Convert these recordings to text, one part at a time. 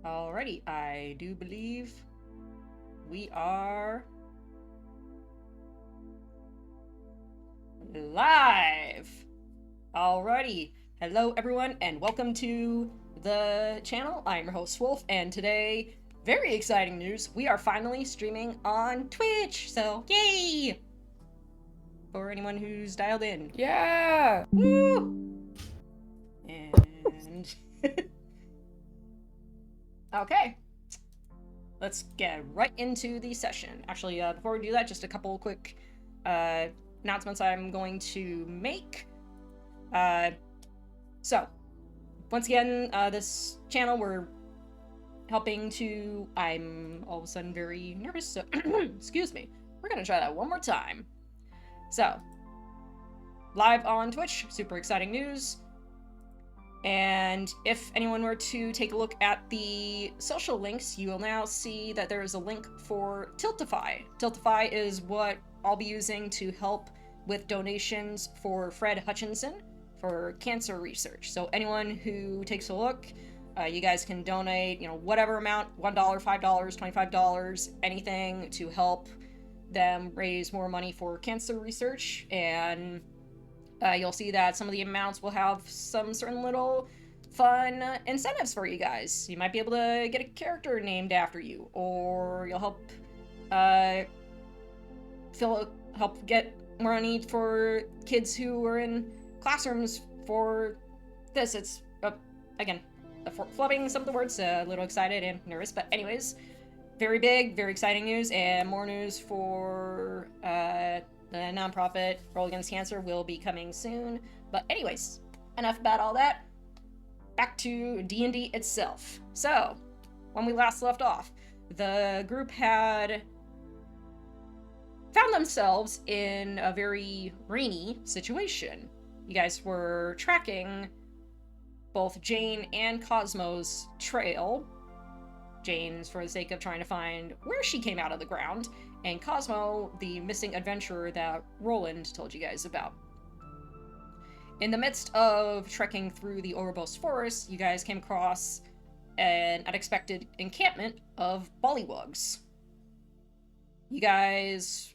Alrighty, I do believe we are live. Alrighty, hello everyone, and welcome to the channel. I'm your host Wolf, and today, very exciting news, we are finally streaming on Twitch. So, yay! For anyone who's dialed in. Yeah! Woo! And okay. Let's get right into the session. Actually, before we do that, just a couple quick announcements I'm going to make. So, once again, this channel, we're helping to... I'm all of a sudden very nervous, so... excuse me. We're gonna try that one more time. So, live on Twitch, super exciting news. And if anyone were to take a look at the social links, you will now see that there is a link for Tiltify. Tiltify is what I'll be using to help with donations for Fred Hutchinson for cancer research. So anyone who takes a look, you guys can donate, whatever amount, $1, $5, $25, anything to help them raise more money for cancer research. And you'll see that some of the amounts will have some certain little fun incentives for you guys. You might be able to get a character named after you, or you'll help help get more money for kids who are in classrooms for this. It's again flubbing some of the words, a little excited and nervous, but anyways, very big, very exciting news, and more news for the nonprofit Roll Against Cancer will be coming soon. But anyways, enough about all that. Back to D&D itself. So, when we last left off, the group had found themselves in a very rainy situation. You guys were tracking both Jane and Cosmo's trail. Jane's for the sake of trying to find where she came out of the ground, and Cosmo, the missing adventurer that Roland told you guys about. In the midst of trekking through the Ouroboros forest, you guys came across an unexpected encampment of bullywugs. You guys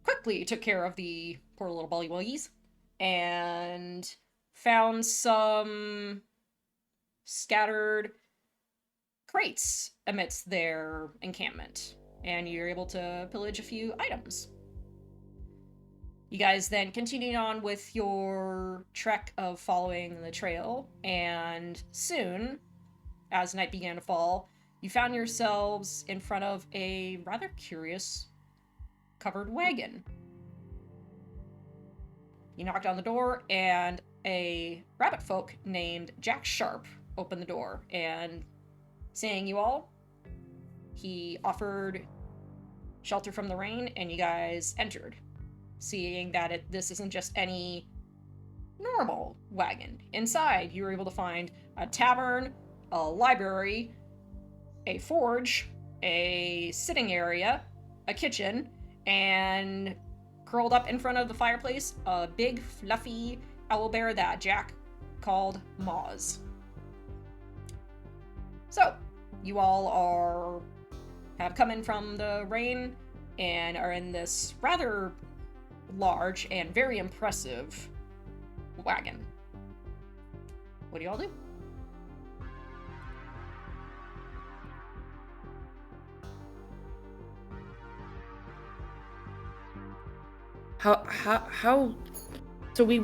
quickly took care of the poor little bullywuggies and found some scattered crates amidst their encampment, and you're able to pillage a few items. You guys then continued on with your trek of following the trail, and soon, as night began to fall, you found yourselves in front of a rather curious covered wagon. You knocked on the door, and a rabbit folk named Jack Sharp opened the door, and seeing you all, he offered shelter from the rain, and you guys entered, seeing that this isn't just any normal wagon. Inside, you were able to find a tavern, a library, a forge, a sitting area, a kitchen, and curled up in front of the fireplace, a big, fluffy owlbear that Jack called Moz. So, you all have come in from the rain and are in this rather large and very impressive wagon. What do y'all do? How so we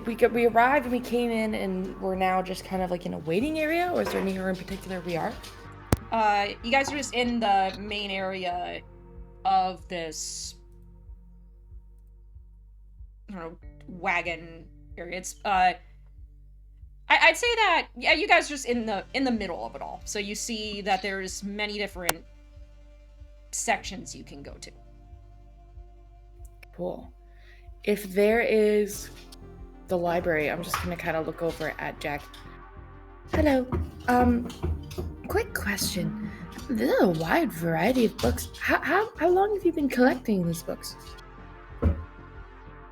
arrived and we came in and we're now just kind of like in a waiting area, or is there anywhere in particular we are? You guys are just in the main area of this, wagon area. It's, I'd say that, yeah, you guys are just in the middle of it all. So you see that there's many different sections you can go to. Cool. If there is the library, I'm just gonna kind of look over at Jack. Hello. Quick question. There's a wide variety of books. How long have you been collecting these books?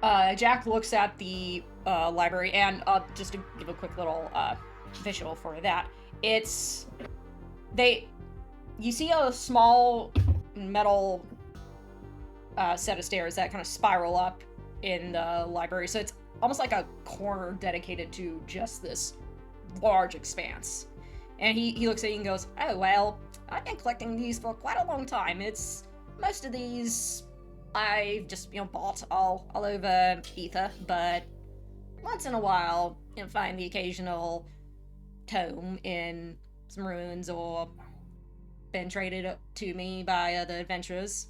Jack looks at the library, and just to give a quick little visual for that, you see a small metal set of stairs that kind of spiral up in the library. So it's almost like a corner dedicated to just this large expanse. And he looks at you and goes, "Oh, well, I've been collecting these for quite a long time. It's most of these I've just, bought all over Aether, but once in a while, you'll find the occasional tome in some ruins or been traded to me by other adventurers.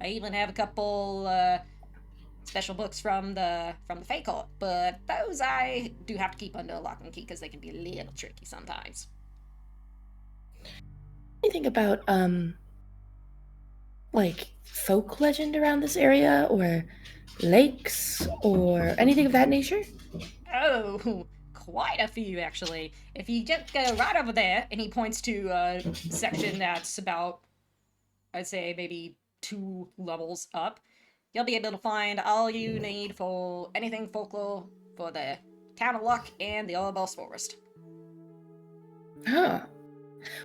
I even have a couple special books from the Fey Court, but those I do have to keep under lock and key because they can be a little tricky sometimes." Anything about like folk legend around this area, or lakes, or anything of that nature? Oh, quite a few actually. If you just go right over there, and he points to a section that's about, I'd say, maybe 2 levels up, you'll be able to find all you need for anything folklore for the Town of Luck and the Ouroboros Forest. Huh.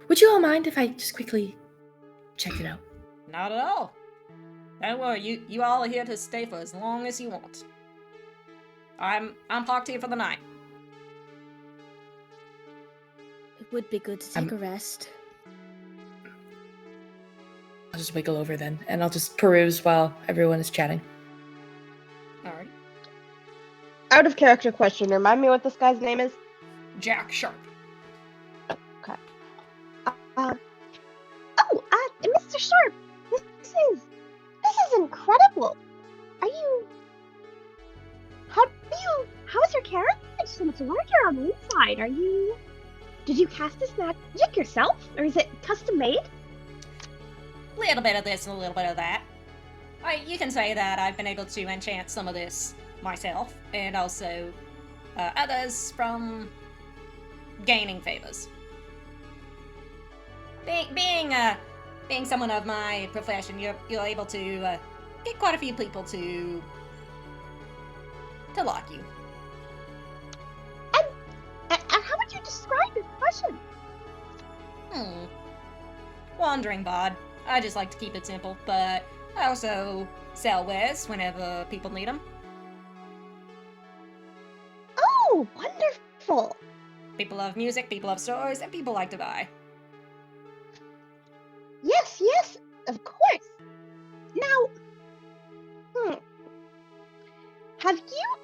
Would you all mind if I just quickly checked it out? Not at all. Don't worry, you all are here to stay for as long as you want. I'm parked here for the night. It would be good to take a rest. I'll just wiggle over then, and I'll just peruse while everyone is chatting. Alright. Out of character question, remind me what this guy's name is? Jack Sharp. Okay. Mr. Sharp, this is incredible. How is your carriage so much larger on the inside? Did you cast this magic yourself, or is it custom made? A little bit of this and a little bit of that. You can say that I've been able to enchant some of this myself, and also others from gaining favors. Being someone of my profession, you're able to get quite a few people to like you. And how would you describe your profession? Wandering bard. I just like to keep it simple, but I also sell wares whenever people need them. Oh, wonderful. People love music, people love stories, and people like to buy. Yes, of course. Now, have you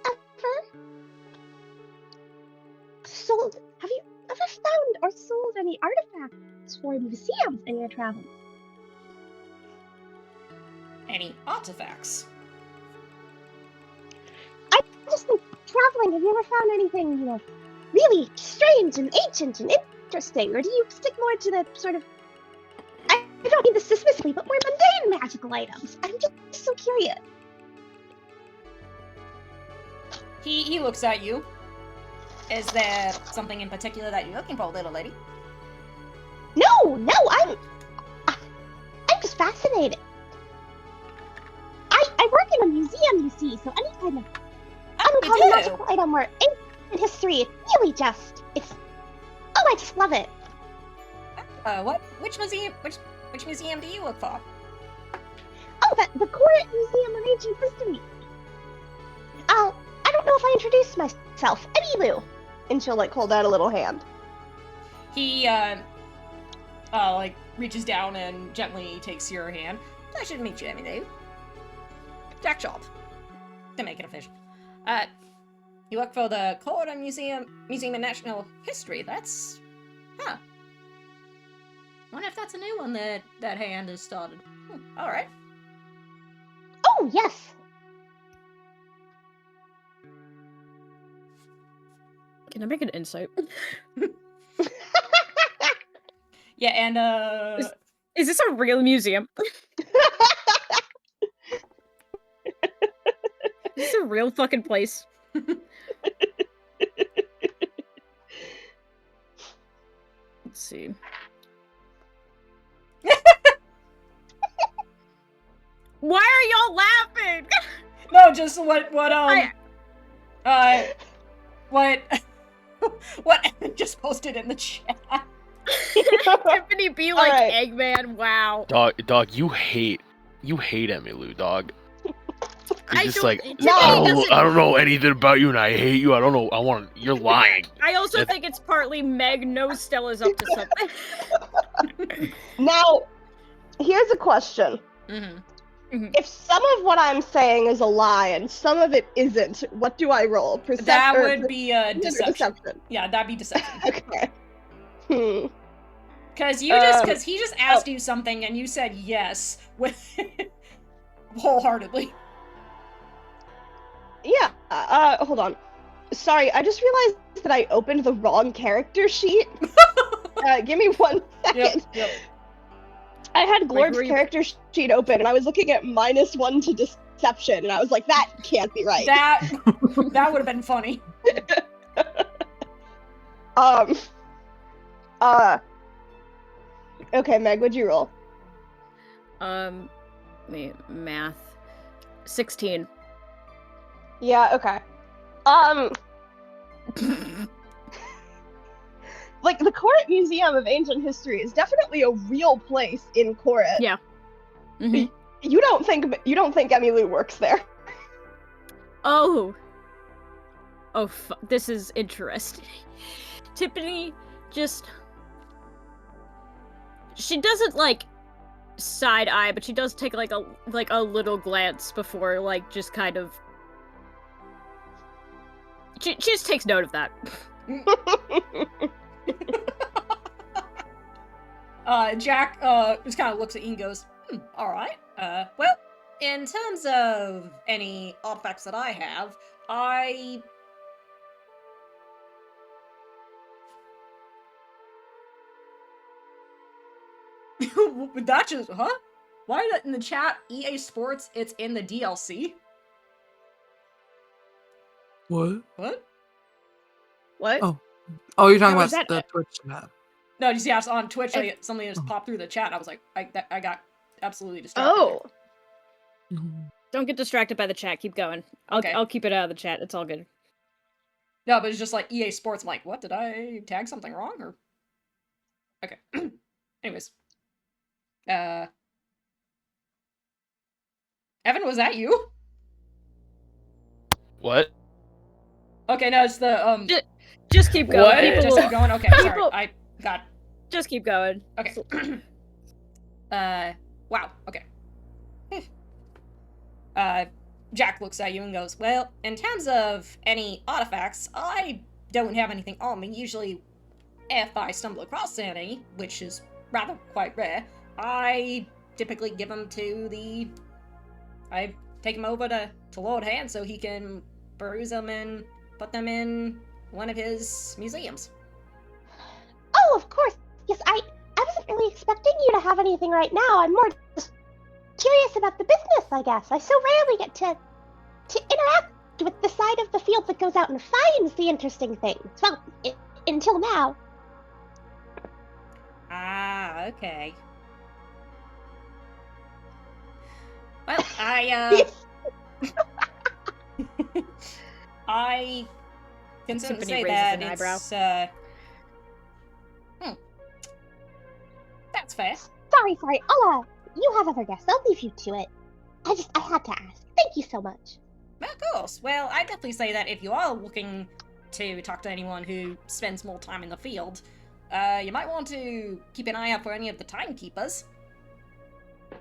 ever found or sold any artifacts for museums in your travels? Any artifacts? I just think traveling, have you ever found anything, really strange and ancient and interesting? Or do you stick more to the sort of, I don't mean this dismissively, but more mundane magical items? I'm just so curious. He looks at you. Is there something in particular that you're looking for, little lady? No, I'm just fascinated. I work in a museum, you see, so any kind of uncommon magical item or ancient history, it's really just, I just love it. Which museum do you look for? Oh, the Court Museum of Ancient History. I don't know if I introduced myself. Emilu. And she'll, hold out a little hand. He, reaches down and gently takes your hand. Pleasure to meet you, Emilu. Jack Sharp. To make it official. You work for the Court Museum of National History. That's... Huh. Wonder if that's a new one that hand has started. Alright. Oh, yes. Can I make an insight? Yeah, and Is this a real museum? Is this a real fucking place? Let's see. Why are y'all laughing? No, just what what Evan just posted in the chat. Tiffany be like Alright. Eggman. Wow. Dog, you hate Emmylou, dog. You're I just don't- like, Tiffany doesn't- I don't know anything about you, and I hate you. I don't know. You're lying. I also If- think it's partly Meg knows Stella's up to something. Now, here's a question. Mm-hmm. If some of what I'm saying is a lie and some of it isn't, what do I roll? That or would be perception or deception. deception. Yeah, that'd be deception. Okay. Because he just asked you something and you said yes with wholeheartedly. Yeah. Hold on. Sorry, I just realized that I opened the wrong character sheet. Give me 1 second. Yep. I had Wait, Glorp's were you- character sheet open, and I was looking at -1 to deception, and I was like, that can't be right. That would have been funny. Okay, Meg, what'd you roll? Math. 16. Yeah, okay. Like, the Koret Museum of Ancient History is definitely a real place in Koret. Yeah. Mhm. You don't think Emmylou works there? Oh, this is interesting. Tiffany just... She doesn't, like, side-eye, but she does take, like, a little glance before, like, just kind of... She just takes note of that. Jack just kind of looks at you and goes, alright. Well, in terms of any artifacts that I have, that just, huh? Why is that in the chat? EA Sports, it's in the DLC. What? What? What? Oh. Oh, you're talking How about is that- the Twitch chat. No, you see, I was on Twitch, something just popped through the chat, and I was like, I got absolutely distracted. Oh. Mhm. Don't get distracted by the chat. Keep going. Okay. I'll keep it out of the chat. It's all good. No, but it's just like EA Sports. I'm like, what? Did I tag something wrong? Or okay. Anyways, Evan, was that you? What? Okay, no, it's the Just keep going. What? People Just will- keep going. Okay, sorry, people- I got. Just keep going. Okay. Wow. Okay. Jack looks at you and goes, well, in terms of any artifacts, I don't have anything on me. Usually, if I stumble across any, which is rather quite rare, I typically give them to I take them over to Lord Hand so he can peruse them and put them in one of his museums. Oh, of course. Yes, I wasn't really expecting you to have anything right now. I'm more just curious about the business, I guess. I so rarely get to interact with the side of the field that goes out and finds the interesting things. Well, until now. Ah, okay. Well, I can certainly Tiffany say raises that an it's eyebrow. That's fair. Sorry. You have other guests. I'll leave you to it. I had to ask. Thank you so much. Of course. Well, I definitely say that if you are looking to talk to anyone who spends more time in the field, you might want to keep an eye out for any of the timekeepers.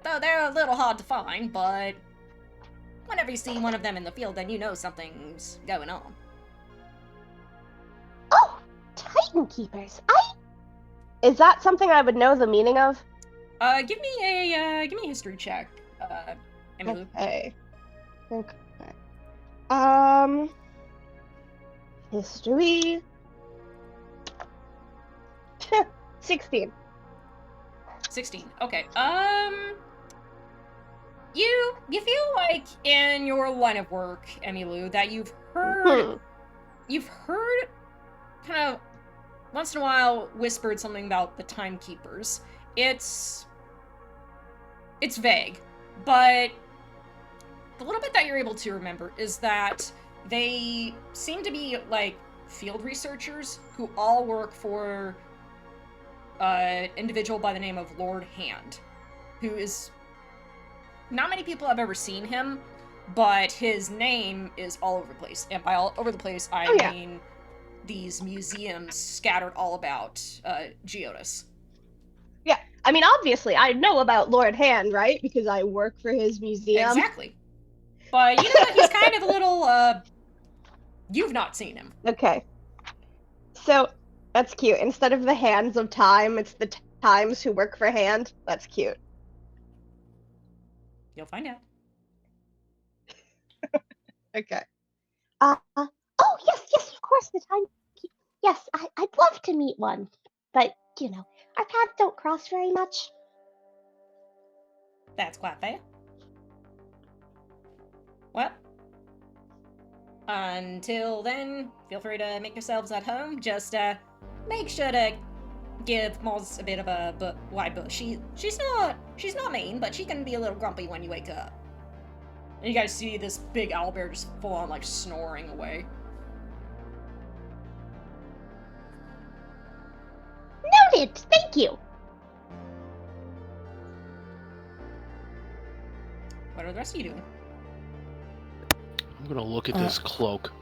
Though they're a little hard to find, but whenever you see one of them in the field, then you know something's going on. Oh, Titan Keepers. Is that something I would know the meaning of? Give me a history check, Emmylou. Okay. History. 16. 16. Okay. You feel like in your line of work, Emmylou, that you've heard kind of once in a while whispered something about the timekeepers. It's vague, but the little bit that you're able to remember is that they seem to be like field researchers who all work for individual by the name of Lord Hand, who is... Not many people have ever seen him, but his name is all over the place. And by all over the place, I Oh, yeah. mean these museums scattered all about Geodis. Yeah, I mean, obviously, I know about Lord Hand, right? Because I work for his museum. Exactly. But you know what? He's kind of a little, you've not seen him. Okay. So, that's cute. Instead of the hands of time, it's the times who work for Hand. That's cute. You'll find out. Okay. Oh, yes, of course, the time. Yes, I'd love to meet one. But, our paths don't cross very much. That's quite fair. Well, until then, feel free to make yourselves at home. Just make sure to give Moz a bit of a wide berth. She's not mean, but she can be a little grumpy when you wake up. And you guys see this big owlbear just full on like snoring away. Noted. Thank you. What are the rest of you doing? I'm gonna look at this cloak.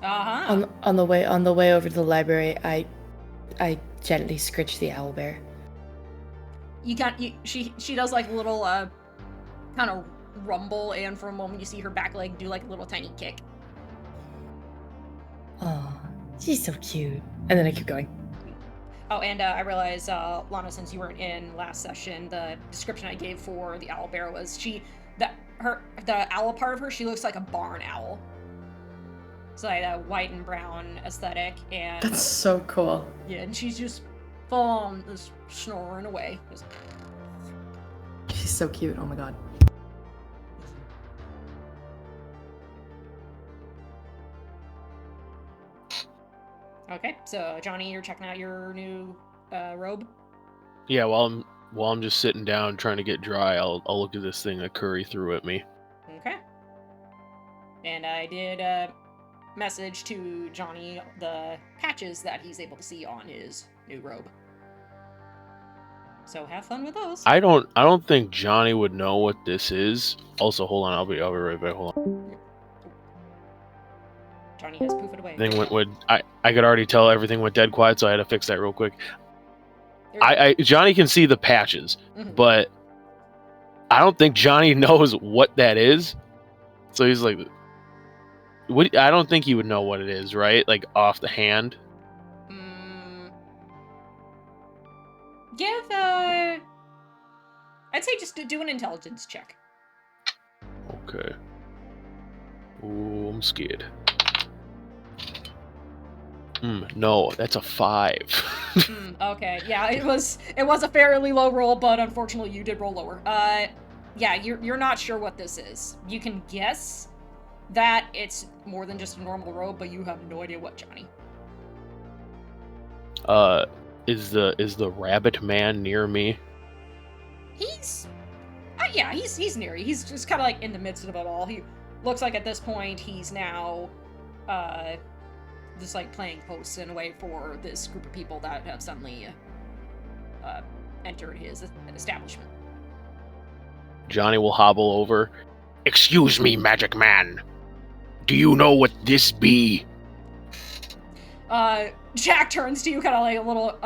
Uh-huh. On the way over to the library, I gently scritch the owlbear. She does like a little kind of rumble, and for a moment you see her back leg do like a little tiny kick. Oh, she's so cute. And then I keep going. Oh, and I realize, Lana, since you weren't in last session, the description I gave for the owlbear was the owl part of her, she looks like a barn owl. It's like a white and brown aesthetic, and That's so cool. yeah, and she's just full on just snoring away. Just... She's so cute. Oh my god. Okay, so Johnny, you're checking out your new robe. Yeah, while I'm just sitting down trying to get dry, I'll look at this thing that Curry threw at me. Okay. And I did message to Johnny the patches that he's able to see on his new robe. So have fun with those. I don't think Johnny would know what this is. Also, hold on, I'll be right back. Hold on. Johnny has poofed away. I could already tell everything went dead quiet, so I had to fix that real quick. Johnny can see the patches, but I don't think Johnny knows what that is. So he's like, I don't think he would know what it is, right? Like off the hand. Give I'd say just do an intelligence check. Okay. Ooh, I'm scared. No, that's a 5. Okay, yeah, it was a fairly low roll, but unfortunately you did roll lower. Yeah, you're not sure what this is. You can guess that it's more than just a normal robe, but you have no idea what, Johnny. Is the rabbit man near me? He's near you. He's just kind of like in the midst of it all. He looks like at this point he's now just like playing host in a way for this group of people that have suddenly entered his establishment. Johnny will hobble over. Excuse me, magic man. Do you know what this be? Jack turns to you kind of like a little,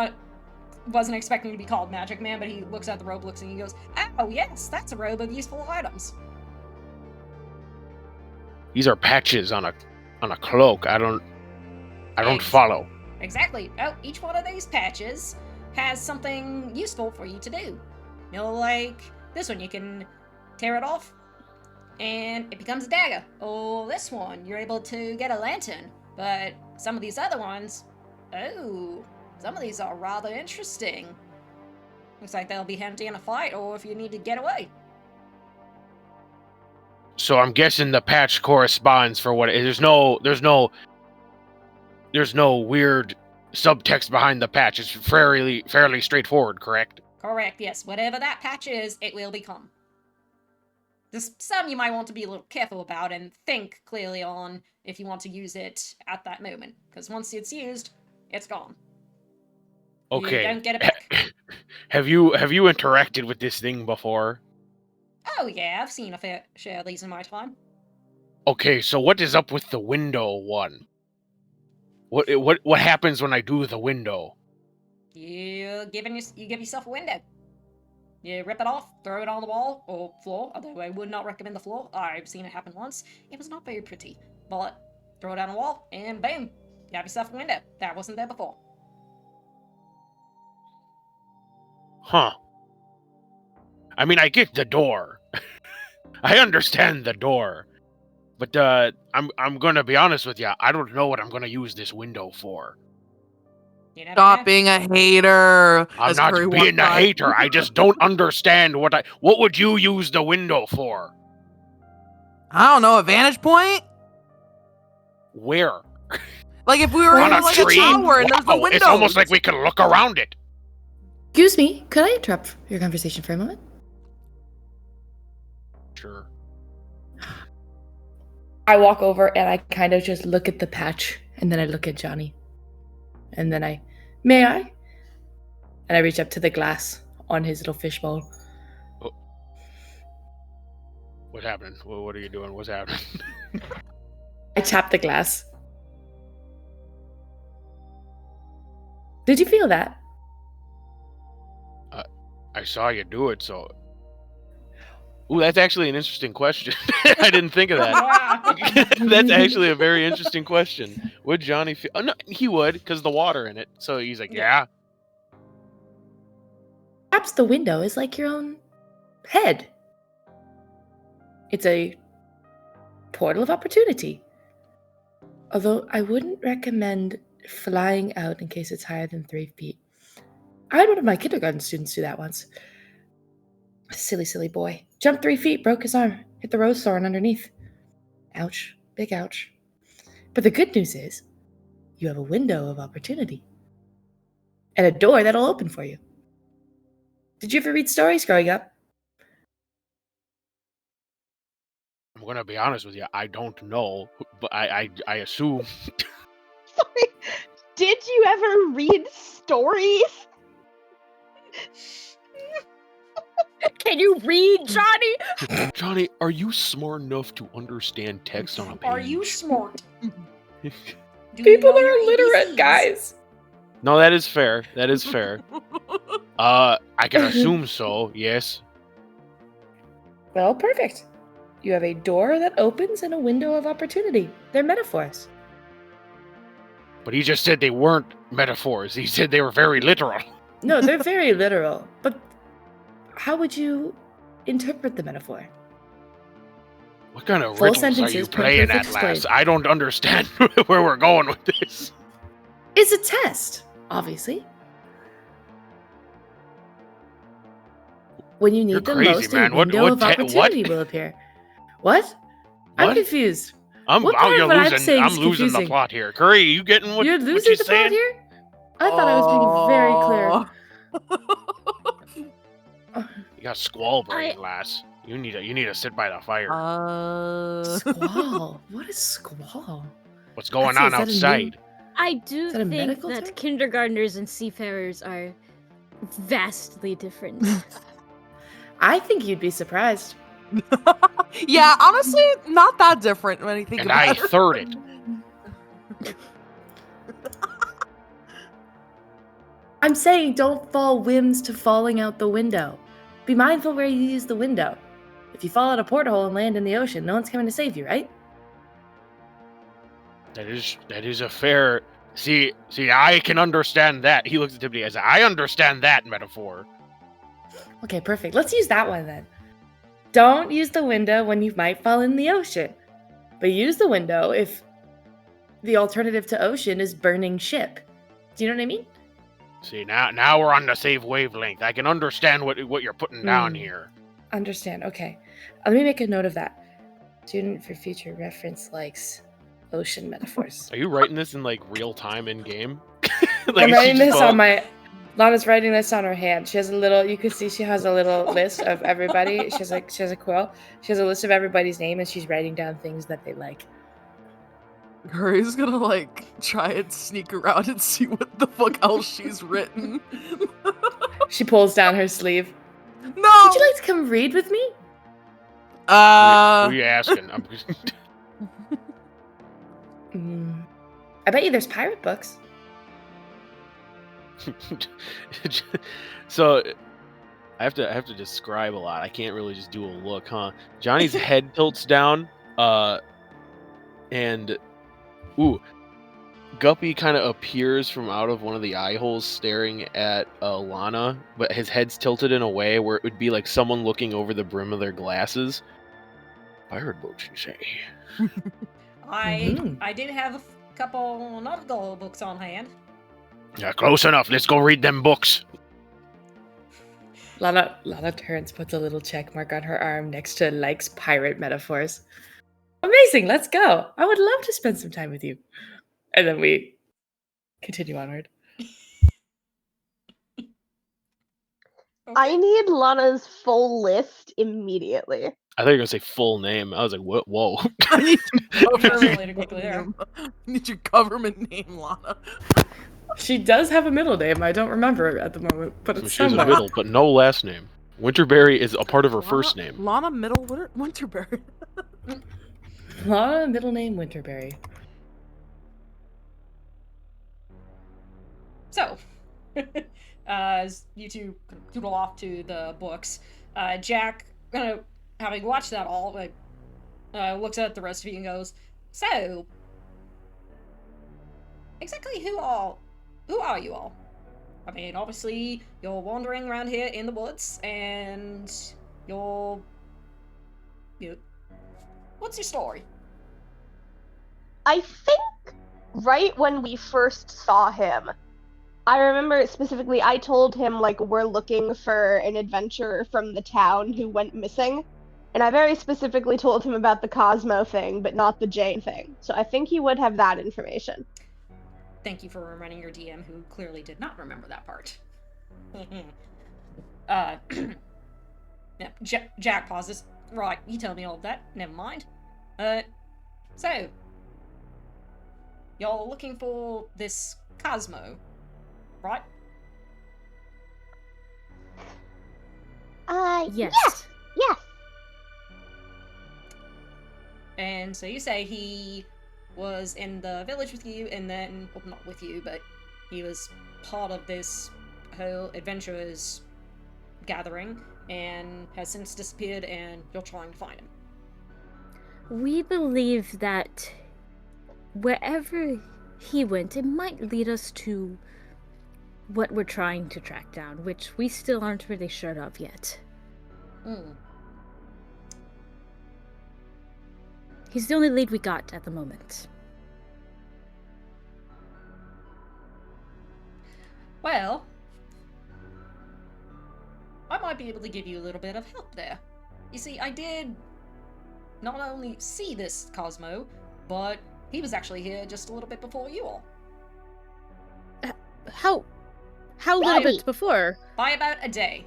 wasn't expecting to be called Magic Man, but he looks at the robe, looks and he goes, oh yes, that's a robe of useful items. These are patches on a cloak. I don't follow. Exactly. Oh, each one of these patches has something useful for you to do. Like this one, you can tear it off and it becomes a dagger. Oh, this one, you're able to get a lantern. But some of these other ones, some of these are rather interesting. Looks like they'll be handy in a fight or if you need to get away. So I'm guessing the patch corresponds for what it is. There's no weird subtext behind the patch. It's fairly straightforward, correct? Correct, yes. Whatever that patch is, it will become. There's some you might want to be a little careful about and think clearly on if you want to use it at that moment. Because once it's used, it's gone. Okay. You don't get it back. Have you interacted with this thing before? Oh yeah, I've seen a fair share of these in my time. Okay, so what is up with the window one? What happens when I do the window? You give yourself a window. You rip it off, throw it on the wall or floor, although I would not recommend the floor. I've seen it happen once. It was not very pretty. But throw it on the wall, and boom, you have yourself a window. That wasn't there before. Huh. I mean, I get the door. I understand the door. But I'm gonna be honest with you. I don't know what I'm gonna use this window for. You never Stop know. being a hater. I'm as not Curry being walks a by. hater. I just don't understand what would you use the window for? I don't know, a vantage point? Where? Like if we were On in a like a tree? tower and there's the Wow, windows. it's almost like we can look around it. Excuse me, could I interrupt your conversation for a moment? Sure. I walk over and I kind of just look at the patch, and then I look at Johnny. And then may I? And I reach up to the glass on his little fishbowl. What happened? What are you doing? What's happening? I tap the glass. Did you feel that? I saw you do it, so. Ooh, that's actually an interesting question. I didn't think of that. Wow. That's actually a very interesting question. Would Johnny feel? Oh, no, he would, because the water in it. So he's like, yeah. Perhaps the window is like your own head. It's a portal of opportunity. Although I wouldn't recommend flying out in case it's higher than 3 feet. I had one of my kindergarten students do that once. Silly, silly boy. Jumped 3 feet, broke his arm, hit the rose thorn underneath. Ouch. Big ouch. But the good news is, you have a window of opportunity. And a door that'll open for you. Did you ever read stories growing up? I'm gonna be honest with you. I don't know, but I assume. Sorry. Did you ever read stories? Can you read, Johnny? Johnny, are you smart enough to understand text on a page? Are you smart? Do you People know are your illiterate, ABCs? guys. No, that is fair. That is fair. I can assume so. Yes. Well, perfect. You have a door that opens and a window of opportunity. They're metaphors. But he just said they weren't metaphors. He said they were very literal. No, they're very literal. But how would you interpret the metaphor? What kind of Full riddles are you sentences, playing at, perfect lass? explain. I don't understand where we're going with this. It's a test, obviously. When you need You're the crazy, most, man. a What- window what of te- what? opportunity will appear. What? I'm What? confused. I'm What part you're of what I'm losing. saying I'm is losing the confusing? plot here. Curry, you getting what, You're what losing you the plot saying? here? I thought I was being very clear. You got squall brain, I- lass. You need to sit by the fire. Squall. What is squall? What's going I'd say, on is that a new- outside? I do Is that a think medical that term? kindergartners and seafarers are vastly different. I think you'd be surprised. Yeah, honestly, not that different when you think And about I it. third it. I'm saying don't fall whims to falling out the window. Be mindful where you use the window. If you fall out a porthole and land in the ocean, no one's coming to save you, right? That is a fair. See, I can understand that. He looks at Tiffany as I understand that metaphor. Okay, perfect. Let's use that one then. Don't use the window when you might fall in the ocean. But use the window if the alternative to ocean is burning ship. Do you know what I mean? See, now we're on the same wavelength. I can understand what you're putting down here. Understand. Okay. Let me make a note of that. Student for future reference likes ocean metaphors. Are you writing this in like real time in game? I'm writing this on my... Lana's writing this on her hand. She has a little... You can see she has a little list of everybody. She has a quill. She has a list of everybody's name, and she's writing down things that they like. Curry's gonna, like, try and sneak around and see what the fuck else she's written. She pulls down her sleeve. No! Would you like to come read with me? Who are you asking? I bet you there's pirate books. So I have to describe a lot. I can't really just do a look, huh? Johnny's head tilts down, and Guppy kind of appears from out of one of the eye holes staring at Lana, but his head's tilted in a way where it would be like someone looking over the brim of their glasses. Pirate books, you say? I did have a couple nautical books on hand. Yeah, close enough. Let's go read them books. Lana turns, puts a little check mark on her arm next to likes pirate metaphors. Amazing, let's go. I would love to spend some time with you. And then we continue onward. I need Lana's full list immediately. I thought you were gonna say full name. I was like, what? Whoa. I need your Translated government quickly there. name. I need your government name, Lana. She does have a middle name. I don't remember it at the moment, but So it's she has a somewhere. middle, but no last name. Winterberry is a part of her first name. Lana Middle Winterberry. Lana, middle name Winterberry. So, as you two doodle off to the books, Jack, having watched that all, looks at the rest of you and goes, "So, exactly who are you all? I mean, obviously, you're wandering around here in the woods, and you're... What's your story?" I think right when we first saw him, I remember specifically I told him, like, we're looking for an adventurer from the town who went missing. And I very specifically told him about the Cosmo thing, but not the Jane thing. So I think he would have that information. Thank you for reminding your DM, who clearly did not remember that part. Yeah, Jack pauses. Right, you told me all of that. Never mind. So, y'all are looking for this Cosmo, right? Yes. Yes. And so you say he was in the village with you, and then, well, not with you, but he was part of this whole adventurers gathering, and has since disappeared, and you're trying to find him. We believe that wherever he went, it might lead us to what we're trying to track down, which we still aren't really sure of yet. He's the only lead we got at the moment. Well, I might be able to give you a little bit of help there. You see, I did not only see this Cosmo, but he was actually here just a little bit before you all. How little bits before? By about a day.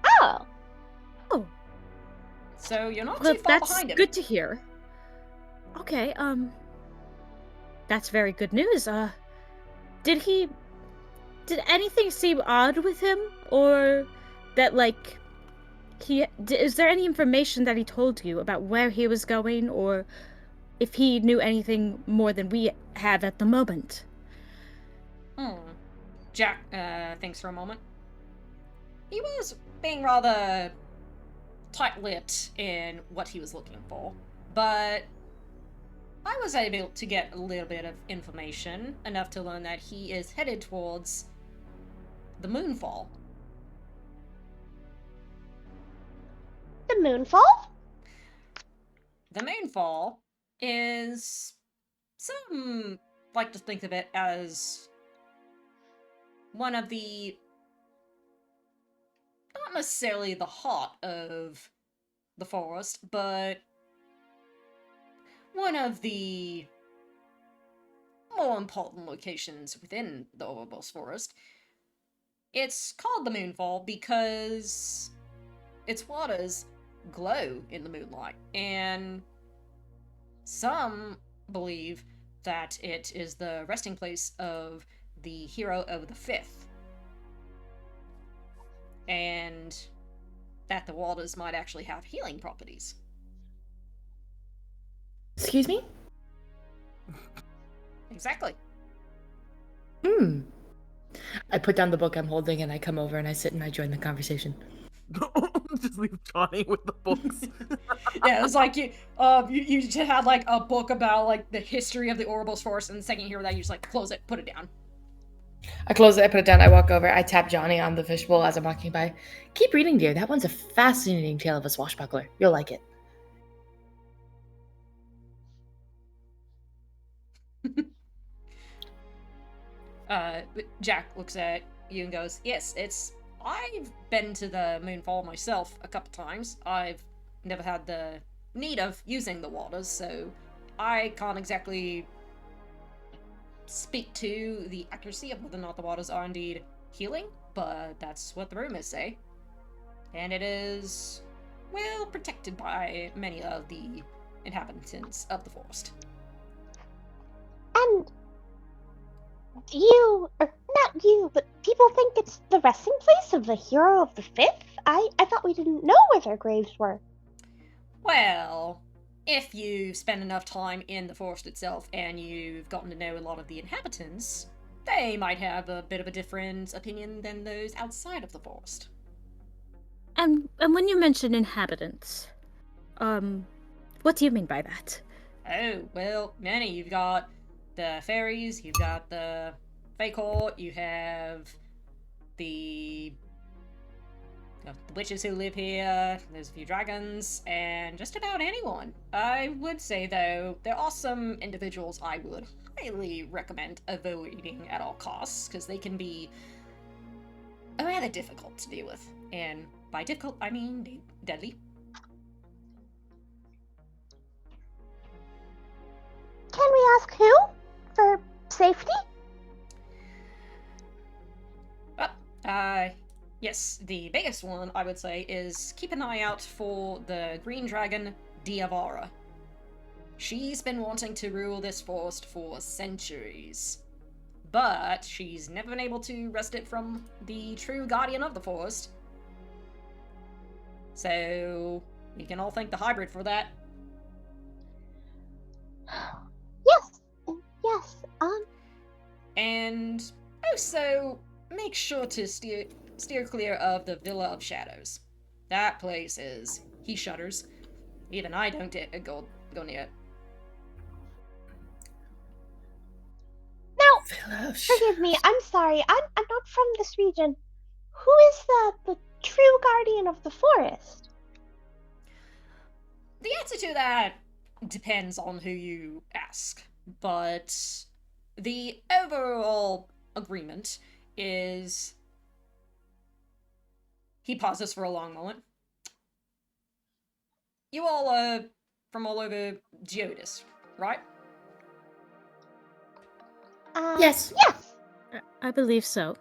Oh. Oh. So you're not Well, too far that's behind him. good to hear. Okay, that's very good news. Did anything seem odd with him? Or that, like, is there any information that he told you about where he was going, or if he knew anything more than we have at the moment? Jack, thinks for a moment. He was being rather tight-lipped in what he was looking for, but I was able to get a little bit of information, enough to learn that he is headed towards the Moonfall. The Moonfall? The Moonfall is... some like to think of it as one of the... not necessarily the heart of the forest, but one of the more important locations within the Overboss Forest. It's called the Moonfall because its waters glow in the moonlight, and Some believe that it is the resting place of the hero of the fifth, and that the waters might actually have healing properties. Excuse me? Exactly. I put down the book I'm holding and I come over and I sit and I join the conversation. Just leave Johnny with the books. Yeah, it was like you just had like a book about like the history of the Ouroboros Forest, and the second you hear that, you just like close it, put it down. I close it, I put it down, I walk over, I tap Johnny on the fishbowl as I'm walking by. Keep reading, dear. That one's a fascinating tale of a swashbuckler. You'll like it. Jack looks at you and goes, "Yes, I've been to the Moonfall myself a couple times. I've never had the need of using the waters, so I can't exactly speak to the accuracy of whether or not the waters are indeed healing, but that's what the rumors say. And it is well protected by many of the inhabitants of the forest." And you, or not you, but people think it's the resting place of the hero of the fifth? I thought we didn't know where their graves were. Well, if you spend enough time in the forest itself and you've gotten to know a lot of the inhabitants, they might have a bit of a different opinion than those outside of the forest. And when you mention inhabitants, what do you mean by that? Oh, well, many. You've got the fairies, you've got the Fae Court, you have the witches who live here, there's a few dragons, and just about anyone. I would say, though, there are some individuals I would highly recommend avoiding at all costs, because they can be rather difficult to deal with. And by difficult, I mean deadly. Can we ask who? For safety? Yes, the biggest one, I would say, is keep an eye out for the green dragon, Diavara. She's been wanting to rule this forest for centuries, but she's never been able to wrest it from the true guardian of the forest. So, we can all thank the hybrid for that. Yes, And also, make sure to steer clear of the Villa of Shadows. That place is... he shudders. Even I don't go near it. Now, forgive me, I'm sorry, I'm not from this region. Who is the true guardian of the forest? The answer to that depends on who you ask, but the overall agreement is... He pauses for a long moment. You all are from all over Geodis, right? Yes. Yes. I believe so.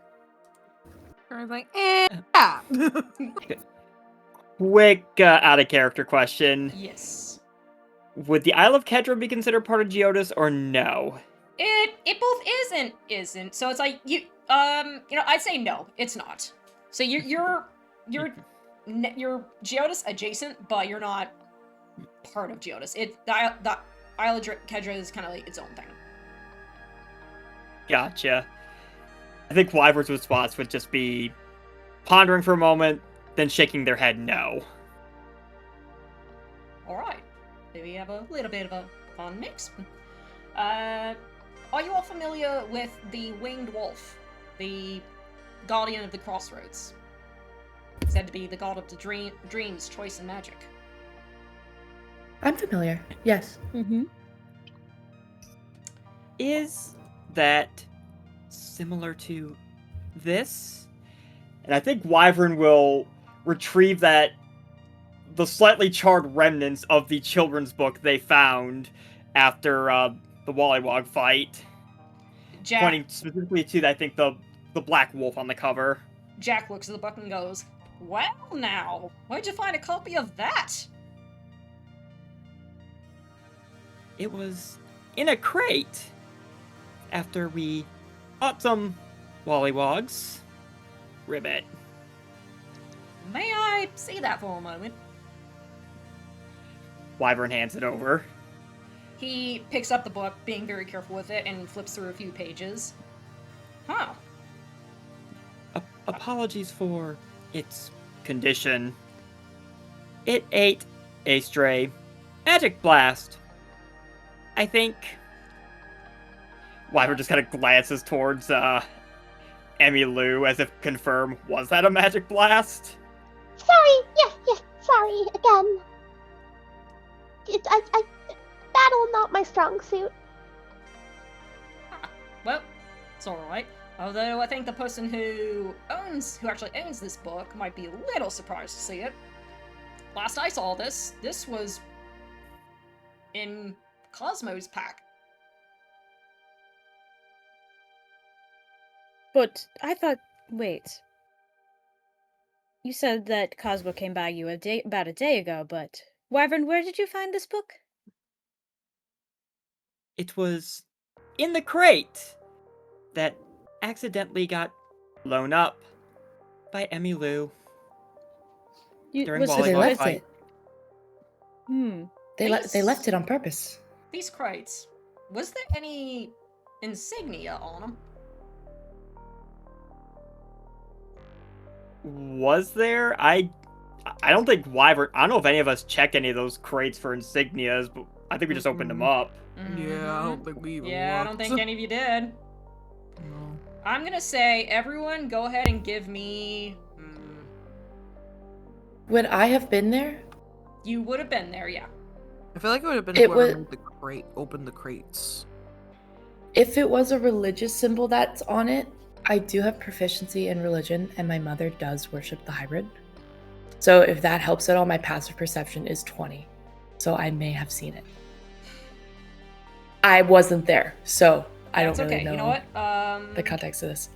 I was like, yeah. Quick out of character question. Yes. Would the Isle of Kedra be considered part of Geodis or no? It both isn't. So it's like I'd say no, it's not. So you're Geodis adjacent, but you're not part of Geodis. The Isle of Kedra is kind of like its own thing. Gotcha. I think Wyvern's response would just be pondering for a moment, then shaking their head no. Alright. Maybe we have a little bit of a fun mix. Are you all familiar with the Winged Wolf, the guardian of the crossroads? Said to be the god of the dreams, choice, and magic. I'm familiar. Yes. Mm-hmm. Is that similar to this? And I think Wyvern will retrieve the slightly charred remnants of the children's book they found after the Wollywog fight. Jack, Pointing specifically to, I think, the black wolf on the cover. Jack looks at the book and goes, "Well now, where'd you find a copy of that?" It was in a crate after we got some wollywogs. Ribbit. May I see that for a moment? Wyvern hands it over. He picks up the book, being very careful with it, and flips through a few pages. Huh. Apologies for its condition. It ate a stray magic blast. I think. Wyvern just kind of glances towards Emmy Lou as if confirm, was that a magic blast? Sorry, yes, sorry, again. Battle not my strong suit. Well, it's alright. Although I think the person who actually owns this book might be a little surprised to see it. Last I saw this was in Cosmo's pack. But I thought, wait. You said that Cosmo came by you about a day ago, but Wyvern, where did you find this book? It was in the crate that accidentally got blown up by Emmy Lou during So they volleyball left fight. it. They left it on purpose. These crates, was there any insignia on them? Was there? I don't think Wyvern. I don't know if any of us checked any of those crates for insignias, but I think we just opened them up. Yeah, I don't think we even Yeah, I don't think any of you did. No. I'm gonna say, everyone, go ahead and give me. Would I have been there? You would have been there, yeah. I feel like it would have been It whoever would- made the crate, opened the crates. If it was a religious symbol that's on it, I do have proficiency in religion, and my mother does worship the hybrid. So if that helps at all, my passive perception is 20. So I may have seen it. I wasn't there, so I That's don't really okay. know, You know what? the context of this.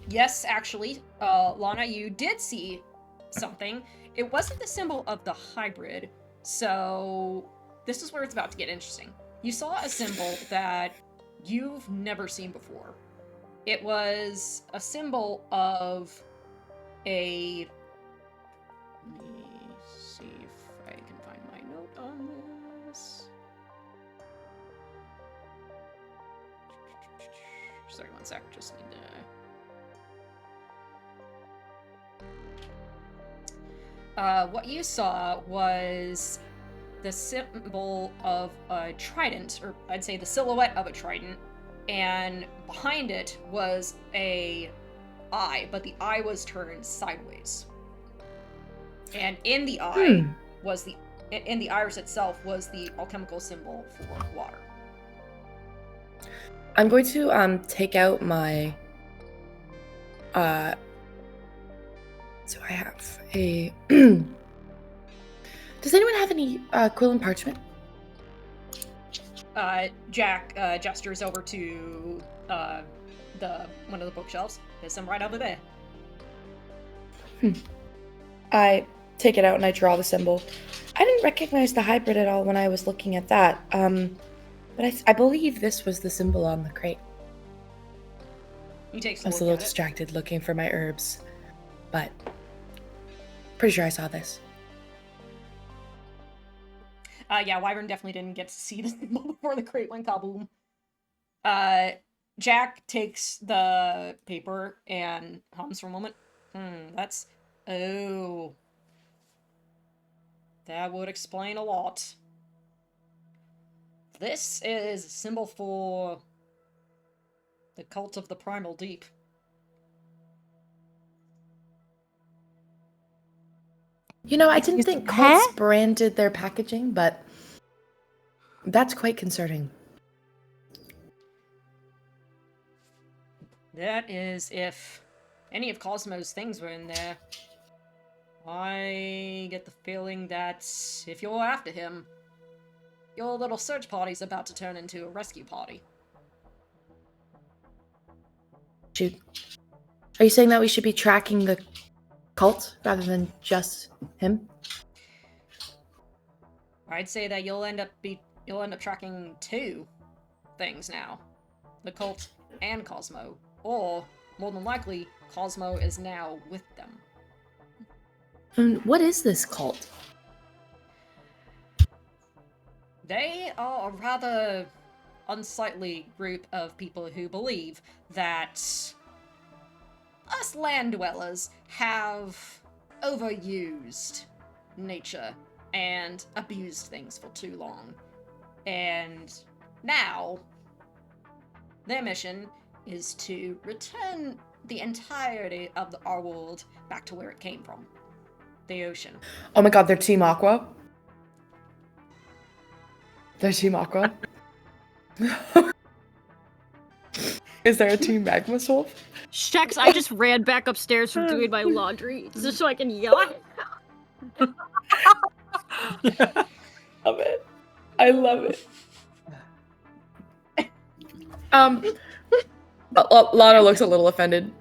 Yes, actually, Lana, you did see something. It wasn't the symbol of the hybrid, so this is where it's about to get interesting. You saw a symbol that you've never seen before. It was a symbol of a... Let me see if I can find my note on this. Sorry, one sec. Just need to... what you saw was the symbol of a trident, or I'd say the silhouette of a trident, and behind it was a eye, but the eye was turned sideways. And in the eye was in the iris itself was the alchemical symbol for water. I'm going to take out my so I have a Does anyone have any quill and parchment? Jack gestures over to one of the bookshelves. There's some right over there. I take it out and I draw the symbol. I didn't recognize the hybrid at all when I was looking at that. But I believe this was the symbol on the crate. He takes I was a little distracted looking for my herbs, but pretty sure I saw this. Yeah, Wyvern definitely didn't get to see the symbol before the crate went kaboom. Jack takes the paper and hums for a moment. That's... Oh. That would explain a lot. This is a symbol for the cult of the primal deep. You know, I didn't think cults branded their packaging, but that's quite concerning. That is if any of Cosmo's things were in there. I get the feeling that if you're after him, your little search party's about to turn into a rescue party. Are you saying that we should be tracking the cult rather than just him? I'd say that you'll end up you'll end up tracking 2 things now. The cult and Cosmo. Or, more than likely, Cosmo is now with them. And what is this cult? They are a rather unsightly group of people who believe that us land dwellers have overused nature and abused things for too long. And now, their mission is to return the entirety of our world back to where it came from. The ocean. Oh my god, they're Team Aqua? They're Team Aqua? Is there a Team Magma Wolf? Shucks, I just ran back upstairs from doing my laundry just so I can yell at him. Love it. I love it. Lana looks a little offended.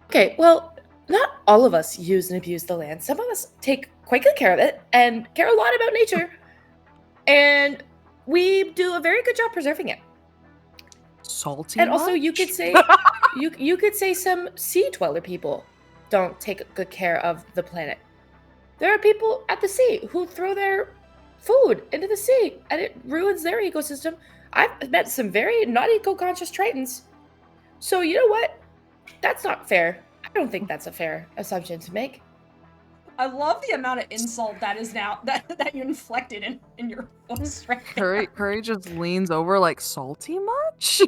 Okay, well, not all of us use and abuse the land. Some of us take quite good care of it and care a lot about nature. And we do a very good job preserving it. Salty. And also, much? you could say you could say some sea dweller people don't take good care of the planet. There are people at the sea who throw their food into the sea, and it ruins their ecosystem. I've met some very not eco-conscious Tritons. So you know what? That's not fair. I don't think that's a fair assumption to make. I love the amount of insult that is now that you inflected in your voice right there. Curry just leans over like, salty much?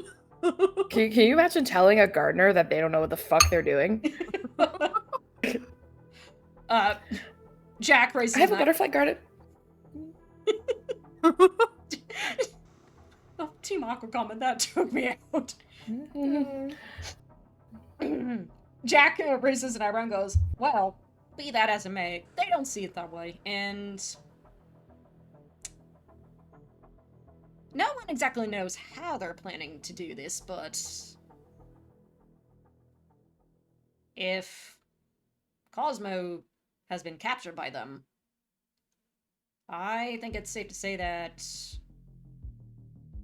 Can you imagine telling a gardener that they don't know what the fuck they're doing? Jack raises I have a an butterfly garden. Oh, Team Aqua comment, that took me out. Jack raises an eyebrow and goes, well, be that as it may, they don't see it that way, and no one exactly knows how they're planning to do this, but if Cosmo has been captured by them, I think it's safe to say that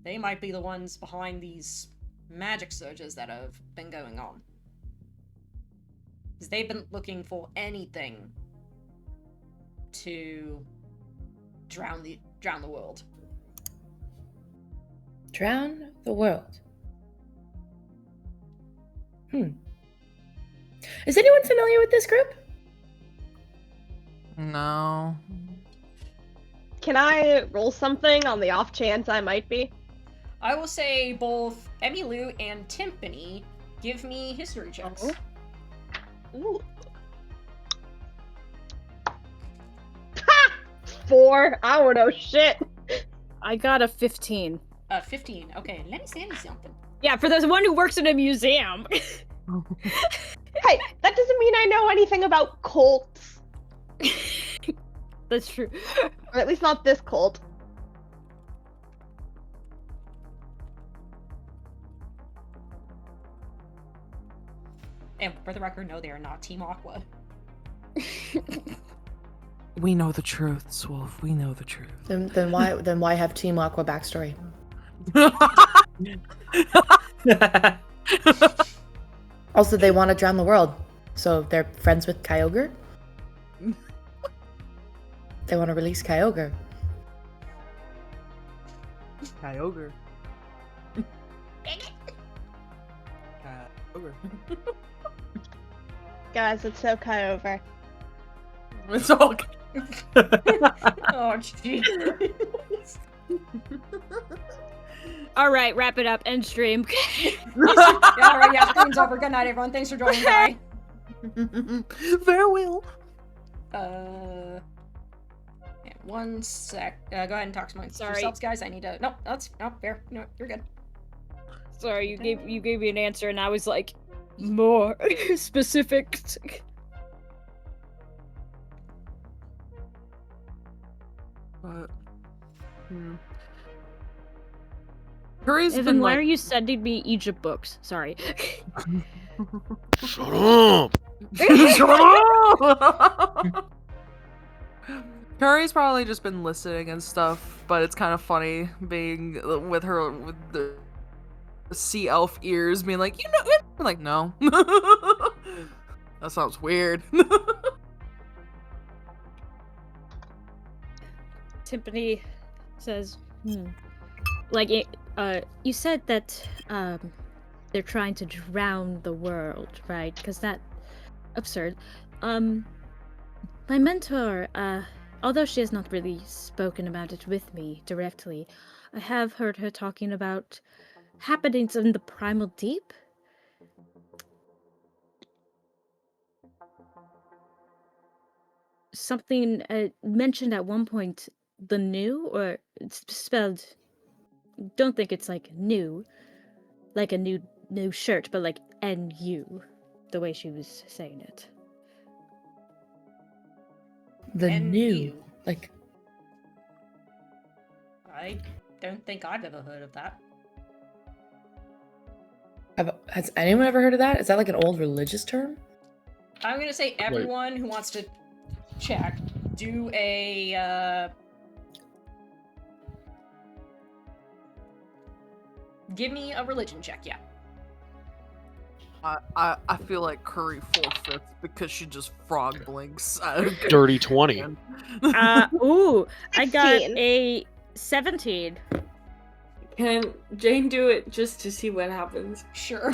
they might be the ones behind these magic surges that have been going on. Because they've been looking for anything to drown the world. Drown the world. Is anyone familiar with this group? No. Can I roll something on the off chance I might be? I will say both Emmylou and Timpani give me history checks. Oh. Ooh. Ha! 4. I don't know shit. I got a 15. 15. Okay, let me say something. Yeah, for the one who works in a museum. Hey, that doesn't mean I know anything about cults. That's true. Or at least not this cult. And for the record, no, they are not Team Aqua. We know the truth, Wolf. We know the truth. Then why have Team Aqua backstory? Also, they want to drown the world, so they're friends with Kyogre. They want to release Kyogre. Kyogre. Kyogre. Guys, it's okay over. It's all good. Oh, jeez. All right, wrap it up. End stream. Alright, yeah, stream's over. Good night, everyone. Thanks for joining. Bye. Farewell. Yeah, 1 sec. Go ahead and talk to Sorry. yourselves, guys. I need to. Nope, fair. No, you're good. Sorry, you gave me an answer, and I was like, more specific. But, Curry's Evan, been why like, are you sending me Egypt books? Sorry. Shut up! Shut up! Curry's probably just been listening and stuff, but it's kind of funny being with her with the sea elf ears being like, you know it? I'm like, no. That sounds weird. Tiffany says, like, you said that, they're trying to drown the world, right? Because that's absurd. My mentor, although she has not really spoken about it with me directly, I have heard her talking about happenings in the primal deep. Something mentioned at one point, the new, or it's spelled, don't think it's like new, like a new shirt, but like NU, the way she was saying it. The And new, you. like, I don't think I've ever heard of that. has anyone ever heard of that? Is that like an old religious term? I'm gonna say everyone who wants to check, do a give me a religion check, yeah. I feel like Curry forfeits because she just frog blinks. Dirty 20. Ooh, I got 16. a 17. Can Jane do it just to see what happens? Sure.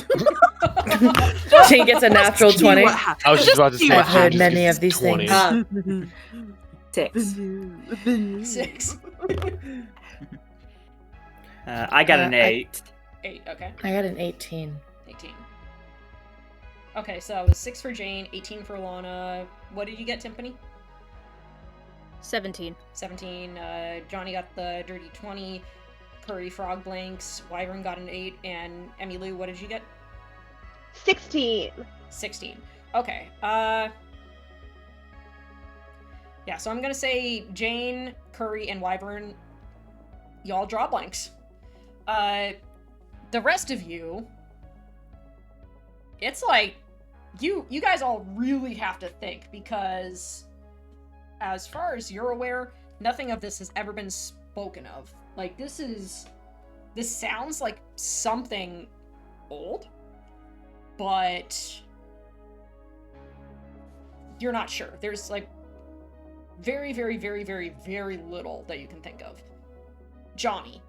Jane gets a natural See 20. what happens. I was just about to See say, I've heard Jane many gets of these 20. things. 6. 6. I got an 8. 8, okay. I got an 18. 18. Okay, so it was 6 for Jane, 18 for Lana. What did you get, Timpani? 17. 17. Johnny got the dirty 20. Curry frog blanks. Wyvern got an 8. And Emmylou, what did you get? 16. 16. Okay. Yeah, so I'm gonna say Jane, Curry, and Wyvern, y'all draw blanks. The rest of you, it's like, you guys all really have to think, because as far as you're aware, nothing of this has ever been spoken of. Like, this sounds like something old, but you're not sure. There's like very, very, very, very, very little that you can think of. Johnny,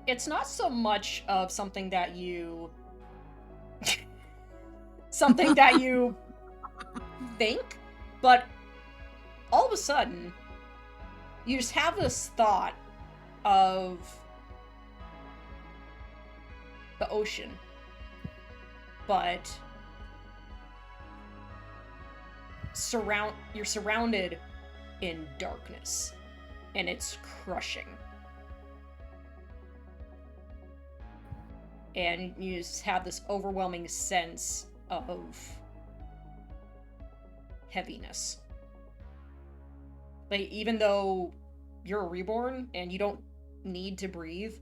it's not so much of something that you think, but all of a sudden you just have this thought of the ocean, but you're surrounded in darkness, and it's crushing. And you just have this overwhelming sense of heaviness. Like, even though you're a reborn and you don't need to breathe,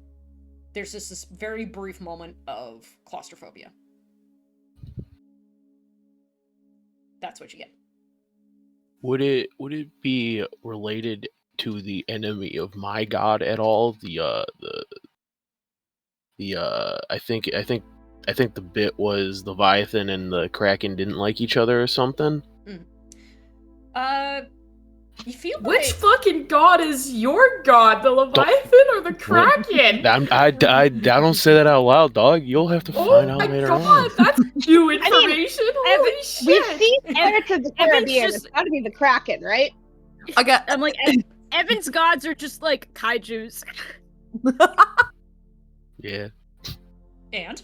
there's just this very brief moment of claustrophobia. That's what you get. Would it be related to the enemy of my god at all? I think the bit was Leviathan and the Kraken didn't like each other or something. You feel Which like... fucking god is your god? The Leviathan or the Kraken? I don't say that out loud, dog. You'll have to find out later on. That's new information. Holy We've shit! seen Pirates of the Caribbean. just- It's gotta be the Kraken, right? I'm like, Evan's gods are just like kaijus. Yeah. And?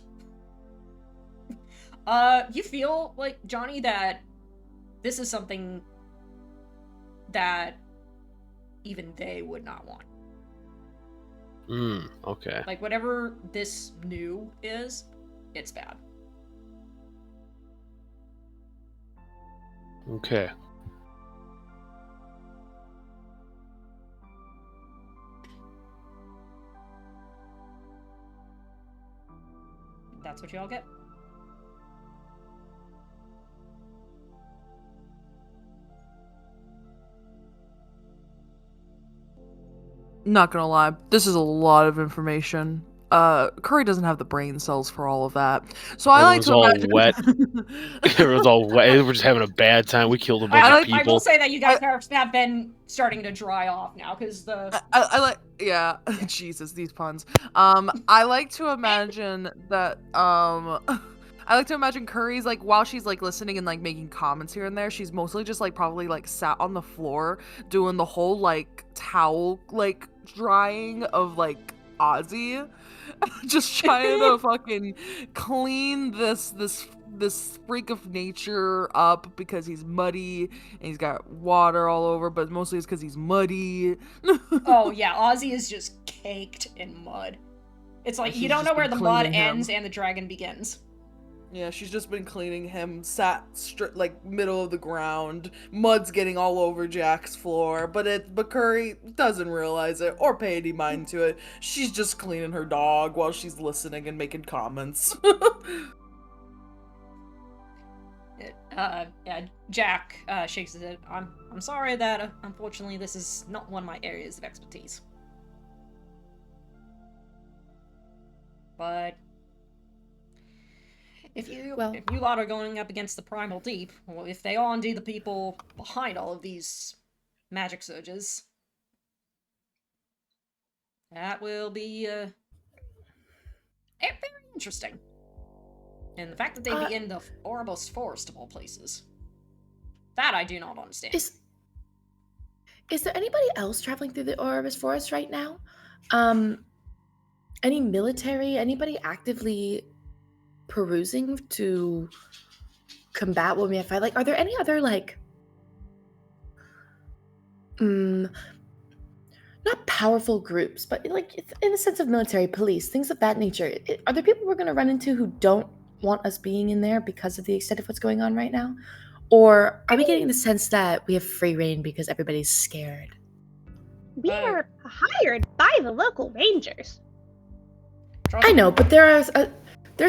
You feel like, Johnny, that this is something that even they would not want. Okay. Like, whatever this new is, it's bad. Okay. That's what you all get. Not gonna lie, this is a lot of information. Curry doesn't have the brain cells for all of that, so I like Everyone's to all imagine. wet. Everyone's all wet. We're just having a bad time. We killed a bunch of I will people. say that you guys have been starting to dry off now because the I like, yeah. Jesus, these puns. I like to imagine that. I like to imagine Curry's like while she's like listening and like making comments here and there, she's mostly just like probably like sat on the floor doing the whole like towel like drying of like Ozzy, just trying to fucking clean this freak of nature up because he's muddy and he's got water all over, but mostly it's because he's muddy. Oh yeah, Ozzy is just caked in mud. It's like you don't know where the mud ends and the dragon begins. Yeah, she's just been cleaning him, sat like middle of the ground. Mud's getting all over Jack's floor, but Curry doesn't realize it or pay any mind to it. She's just cleaning her dog while she's listening and making comments. Yeah, Jack shakes his head. I'm sorry that unfortunately this is not one of my areas of expertise. But if you lot are going up against the primal deep, well, if they are indeed the people behind all of these magic surges, that will be very interesting. And the fact that they'd be in the Oribos Forest of all places, that I do not understand. Is there anybody else traveling through the Oribos Forest right now? Any military? Anybody actively perusing to combat what we have fight? Like, are there any other like not powerful groups, but like in the sense of military police, things of that nature? Are there people we're going to run into who don't want us being in there because of the extent of what's going on right now? Or are we getting the sense that we have free reign because everybody's scared? We were hired by the local rangers. I know, but there's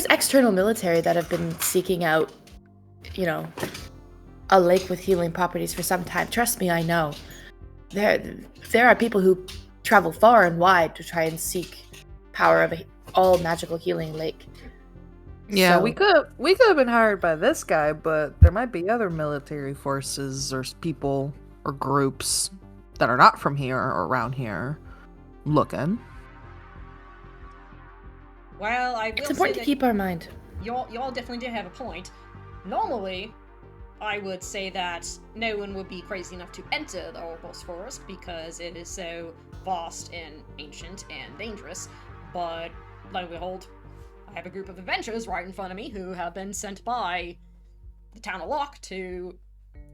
external military that have been seeking out, a lake with healing properties for some time. Trust me, I know. There are people who travel far and wide to try and seek power of all magical healing lake. Yeah, So- we could have been hired by this guy, but there might be other military forces or people or groups that are not from here or around here looking. Well, I will It's say important to that keep our mind. y'all definitely did have a point. Normally, I would say that no one would be crazy enough to enter the Oribos Forest because it is so vast and ancient and dangerous. But, lo and behold, I have a group of adventurers right in front of me who have been sent by the town of Locke to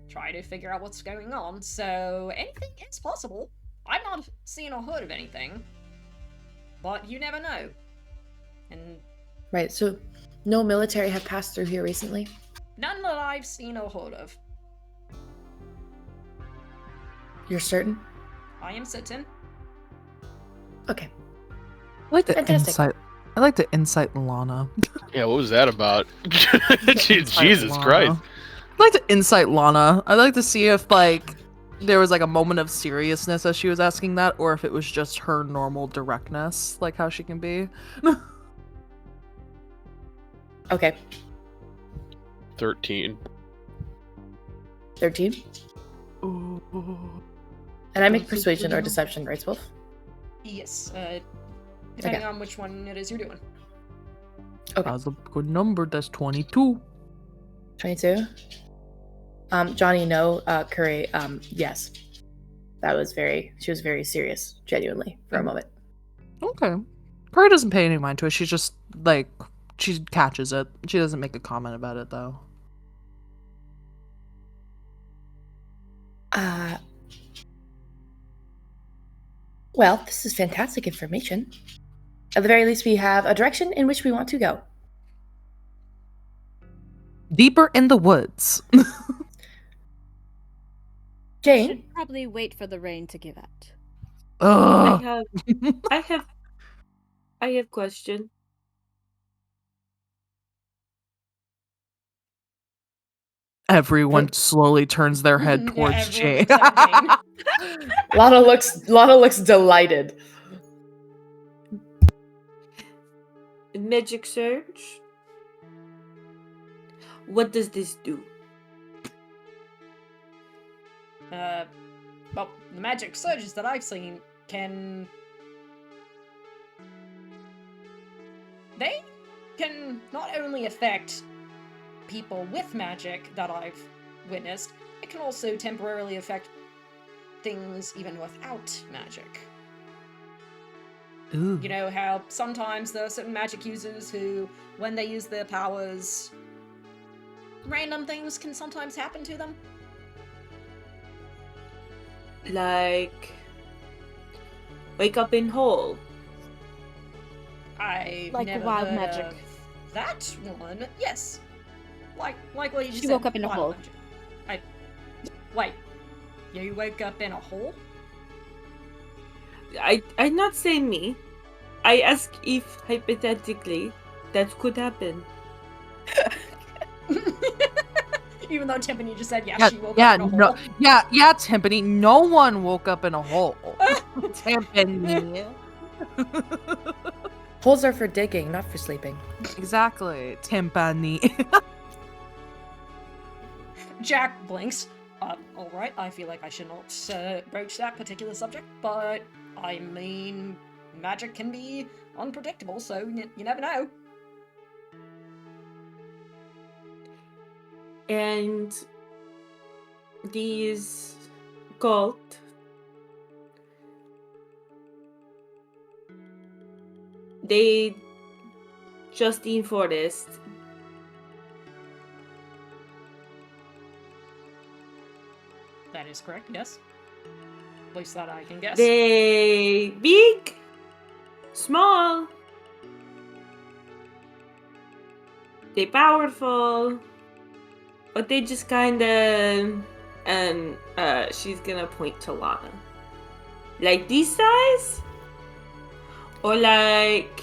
try to figure out what's going on. So anything is possible. I've not seen or heard of anything, but you never know. And Right, so no military have passed through here recently? none that I've seen or heard of. You're certain? I am certain. Okay. I like to Fantastic. insight. I like to insight Lana. Yeah, what was that about? Jesus Lana. Christ. I like to insight Lana. I'd like to see if like there was like a moment of seriousness as she was asking that, or if it was just her normal directness, like how she can be. Okay. 13. 13? Ooh. And I make That's persuasion or good. deception, right, Wolf? Yes, depending on which one it is you're doing. That's a good number. That's 22. 22? Johnny, no. Curry, yes. She was very serious, genuinely, for a moment. Okay. Curry doesn't pay any mind to it. She's just like, she catches it. She doesn't make a comment about it though. Well, this is fantastic information. At the very least, we have a direction in which we want to go. Deeper in the woods. Jane? Should probably wait for the rain to give out. Ugh. I have question. Everyone slowly turns their head Yeah, towards everyone Jane. looks at Jane. Lana looks delighted. Magic Surge? What does this do? Well, the magic surges that I've seen they can not only affect people with magic that I've witnessed, it can also temporarily affect things even without magic. Ooh. You know how sometimes there are certain magic users who, when they use their powers, random things can sometimes happen to them? Like, wake up in hole. I Like never wild heard magic. of that one. Yes, like what you just She said. woke up in a wild hole. magic. Wait. You woke up in a hole? I'm not saying me. I ask if hypothetically that could happen. Even though Timpani just said, Yeah, she woke up in a hole. yeah, Timpani. No one woke up in a hole. Timpani. Holes are for digging, not for sleeping. Exactly, Timpani. Jack blinks. Alright, I feel like I should not broach that particular subject, but I mean, magic can be unpredictable, so you never know. And these cult, they just in forest. That is correct, yes. At least that I can guess. They big, small, they powerful, but they just kinda, and she's gonna point to Lana. Like this size? Or like,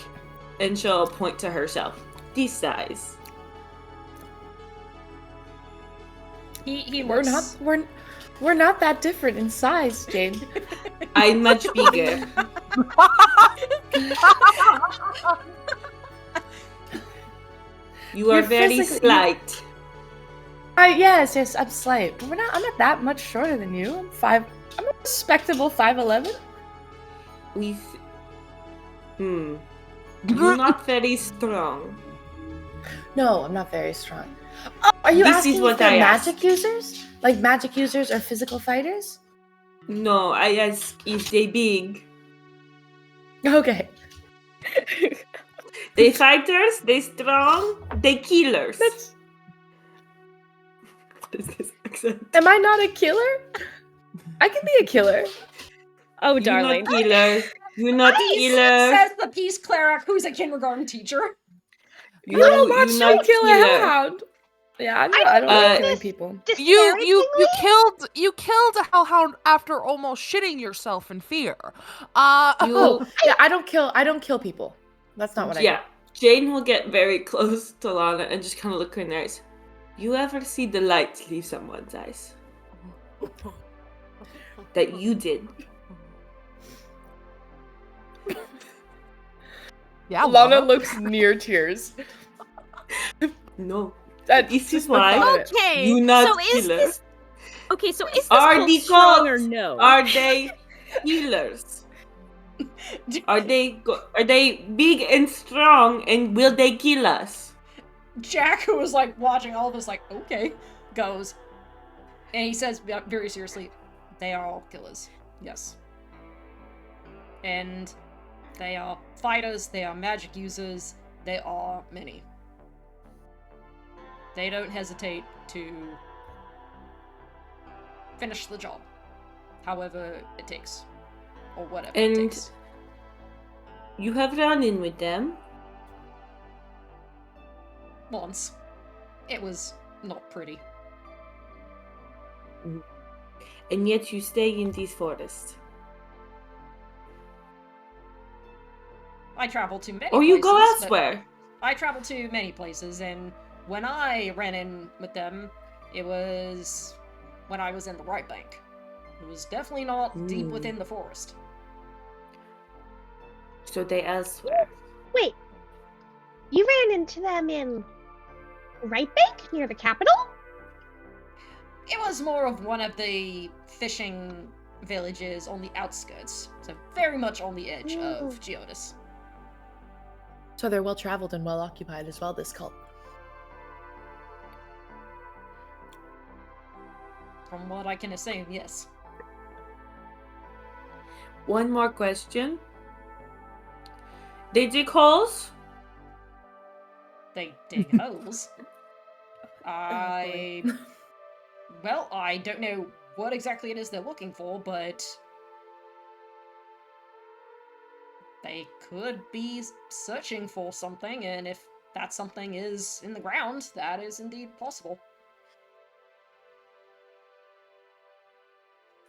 and she'll point to herself. This size. He We're looks... we're not that different in size, Jane. I'm much bigger. You are You're very physically- slight. Yes, I'm slight. But I'm not that much shorter than you. I'm a respectable 5'11". You're not very strong. No, I'm not very strong. Oh, are you This is asking what if they're I magic asked. users? Like magic users or physical fighters? No, I ask if they big. Okay. They fighters, they strong, they killers. That's. What is this accent? Am I not a killer? I can be a killer. Oh, You're darling. not killer. You're not Peace, killer. says the peace cleric who's a kindergarten teacher. Little much you're to not kill a killer. hellhound. Yeah, I don't like killing people. You killed a hellhound after almost shitting yourself in fear. Oh, yeah, I don't kill people. That's not what I do. Yeah, Jane will get very close to Lana and just kind of look her in the eyes. You ever see the light leave someone's eyes? That you did. Yeah, Lana looks near tears. No. That This just is why- the thought of it. Okay, You not so is killer. this... Okay, so is this Are cult the strong or cults- no? Are they healers? Are they big and strong, and will they kill us? Jack, who was like watching all of this, like, okay, goes, and he says very seriously, they are all killers. Yes. And they are fighters, they are magic users, they are many. They don't hesitate to finish the job, however it takes, or whatever it And takes. you have run in with them. Once. It was not pretty. And yet you stay in these forests. I travel to many Or you go places, but elsewhere. I travel to many places, and when I ran in with them, it was when I was in the right bank. It was definitely not deep within the forest. So they elsewhere. Wait, you ran into them in Right Bank near the capital? It was more of one of the fishing villages on the outskirts, so very much on the edge of Geodis. So they're well traveled and well occupied as well, this cult. From what I can assume, yes. One more question. They dig holes? They dig holes. Well, I don't know what exactly it is they're looking for, but they could be searching for something, and if that something is in the ground, that is indeed possible.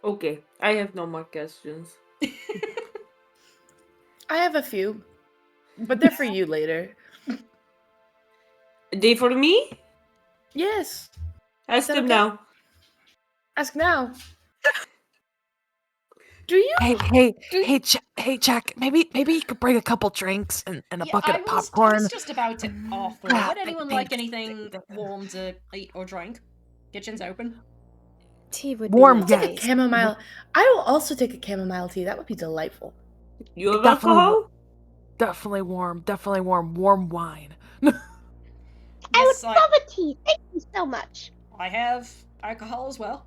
Okay, I have no more questions. I have a few, but they're for you later. They for me? Yes. Ask that them okay? now. Ask now. Do you? Hey, Jack. Maybe you could bring a couple drinks and a bucket of I popcorn. was just about to offer. Would anyone like thanks. anything warm to eat or drink? Kitchen's open. Tea would Warm, be I'll take nice. a chamomile. I will also take a chamomile tea. That would be delightful. You have Definitely alcohol? Definitely warm. Warm wine. I Yes, would love a tea. Thank you so much. I have alcohol as well.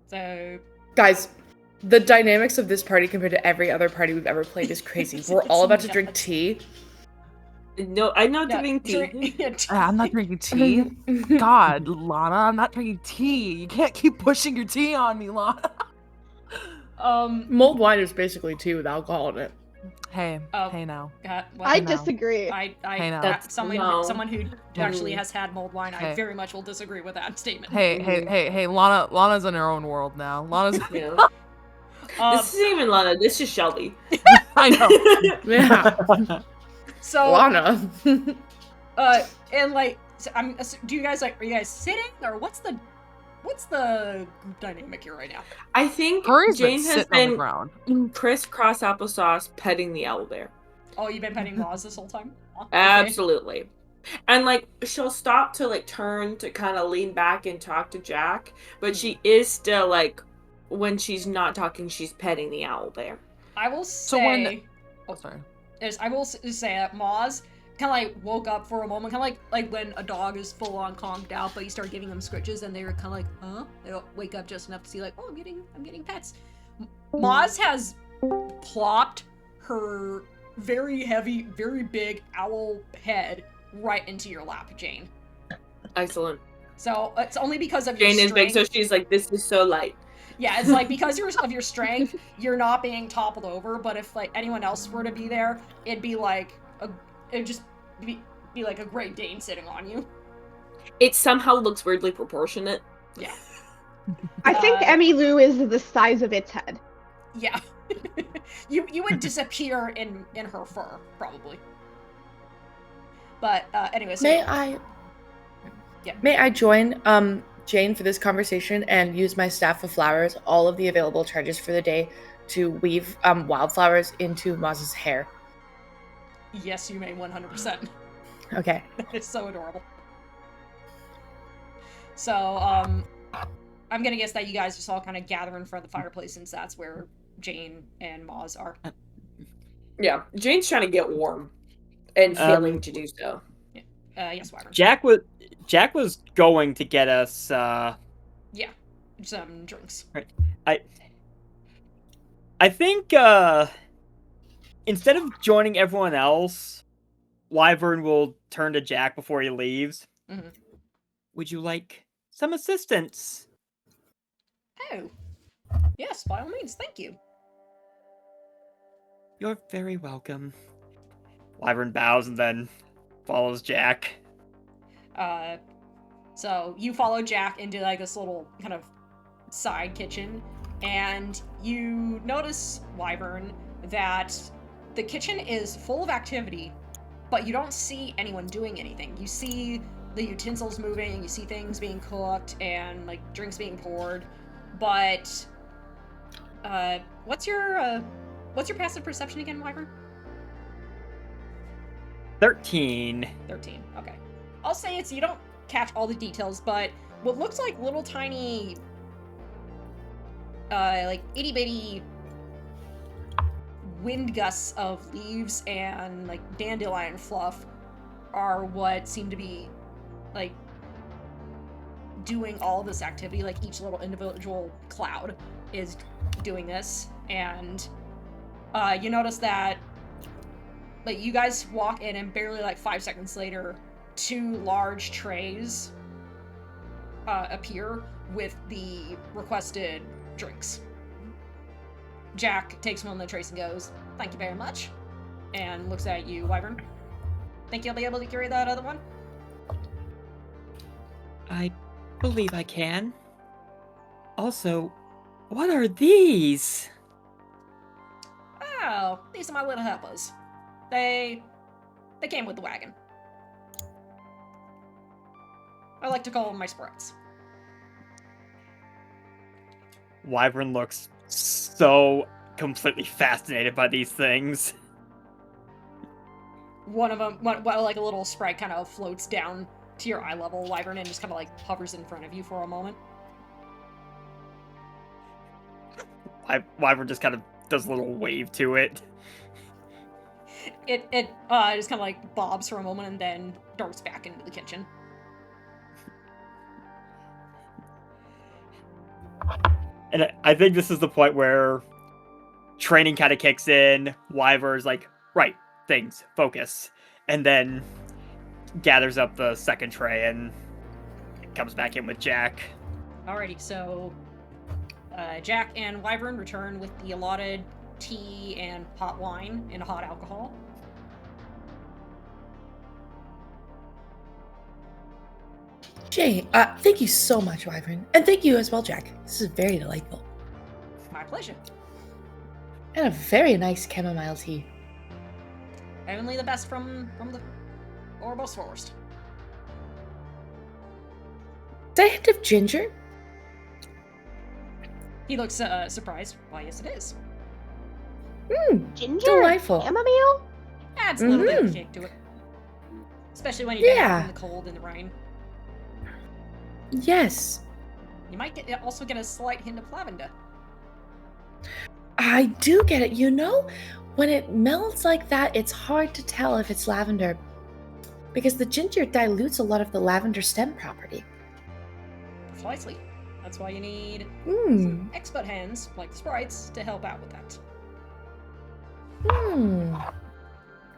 So, Guys, the dynamics of this party compared to every other party we've ever played is crazy. We're all about to drink tea. No, I'm not drinking tea. I'm not drinking tea. God, Lana, I'm not drinking tea. You can't keep pushing your tea on me, Lana. Mulled wine is basically tea with alcohol in it. Hey now. I disagree. Hey, now. That's No. someone who actually has had mulled wine. I Hey. very much will disagree with that statement. Hey, Lana's in her own world now. Lana's Yeah. This isn't even Lana. This is Shelby. I know. Yeah. So, Lana. and like, so do you guys are you guys sitting or what's the group dynamic here right now? I think Hurry's Jane been has sitting on the been ground. crisscross applesauce petting the owlbear. Oh, you've been petting Laws this whole time? Oh, okay. Absolutely. And like she'll stop to like turn to kind of lean back and talk to Jack, but she is still like when she's not talking, she's petting the owlbear. I will So say. when sorry. I will say that Moz kind of like woke up for a moment, kind of like when a dog is full on conked out, but you start giving them scritches, and they're kind of like, huh? They don't wake up just enough to see like, oh, I'm getting pets. Moz has plopped her very heavy, very big owl head right into your lap, Jane. Excellent. So it's only because of your Jane is big, strength. so she's like, this is so light. Yeah, it's like because of your strength, you're not being toppled over. But if like anyone else were to be there, it'd be like it'd just be like a Great Dane sitting on you. It somehow looks weirdly proportionate. Yeah. I think Emmy Lou is the size of its head. Yeah. you would disappear in her fur probably. But anyway, so May I join Jane for this conversation and use my staff of flowers, all of the available charges for the day, to weave wildflowers into Moz's hair? Yes, you may 100%. Okay. It's so adorable. So, I'm gonna guess that you guys just all kind of gather in front of the fireplace since that's where Jane and Moz are. Yeah, Jane's trying to get warm and failing to do so. Yes, Wyvern. Jack was going to get us Yeah, some drinks. Right. I think instead of joining everyone else, Wyvern will turn to Jack before he leaves. Mm-hmm. Would you like some assistance? Oh. Yes, by all means, thank you. You're very welcome. Wyvern bows and then follows Jack. So you follow Jack into like this little kind of side kitchen, and you notice, Wyvern, that the kitchen is full of activity, but you don't see anyone doing anything. You see the utensils moving, you see things being cooked and like drinks being poured, but what's your passive perception again, Wyvern? 13. 13. Okay. I'll say it's you don't catch all the details, but what looks like little tiny like itty bitty wind gusts of leaves and like dandelion fluff are what seem to be like doing all this activity. Like each little individual cloud is doing this, and you notice that like you guys walk in and barely like 5 seconds later 2 large trays appear with the requested drinks. Jack takes one of the trays and goes, "Thank you very much," and looks at you, Wyvern. Think you'll be able to carry that other one? I believe I can. Also, what are these? Oh, these are my little helpers. They came with the wagon. I like to call them my sprites. Wyvern looks so completely fascinated by these things. One of them, like a little sprite kind of floats down to your eye level, Wyvern, and just kind of like hovers in front of you for a moment. Wyvern just kind of does a little wave to it. It just kind of like bobs for a moment and then darts back into the kitchen. And I think this is the point where training kind of kicks in. Wyvern's like, right, things, focus. And then gathers up the second tray and comes back in with Jack. Alrighty, so Jack and Wyvern return with the allotted tea and hot wine and hot alcohol. Jay, thank you so much, Wyvern. And thank you as well, Jack. This is very delightful. My pleasure. And a very nice chamomile tea. Only the best from the Orbos Forest. Is that a hint of ginger? He looks surprised. Why, yes, it is. Ginger? Delightful. Chamomile? Adds a little bit of kick to it. Especially when you're Yeah. in the cold and the rain. Yes. You might also get a slight hint of lavender. I do get it. You know, when it melts like that, it's hard to tell if it's lavender because the ginger dilutes a lot of the lavender stem property. Precisely. That's why you need Mmm. some expert hands, like the sprites, to help out with that. Mmm.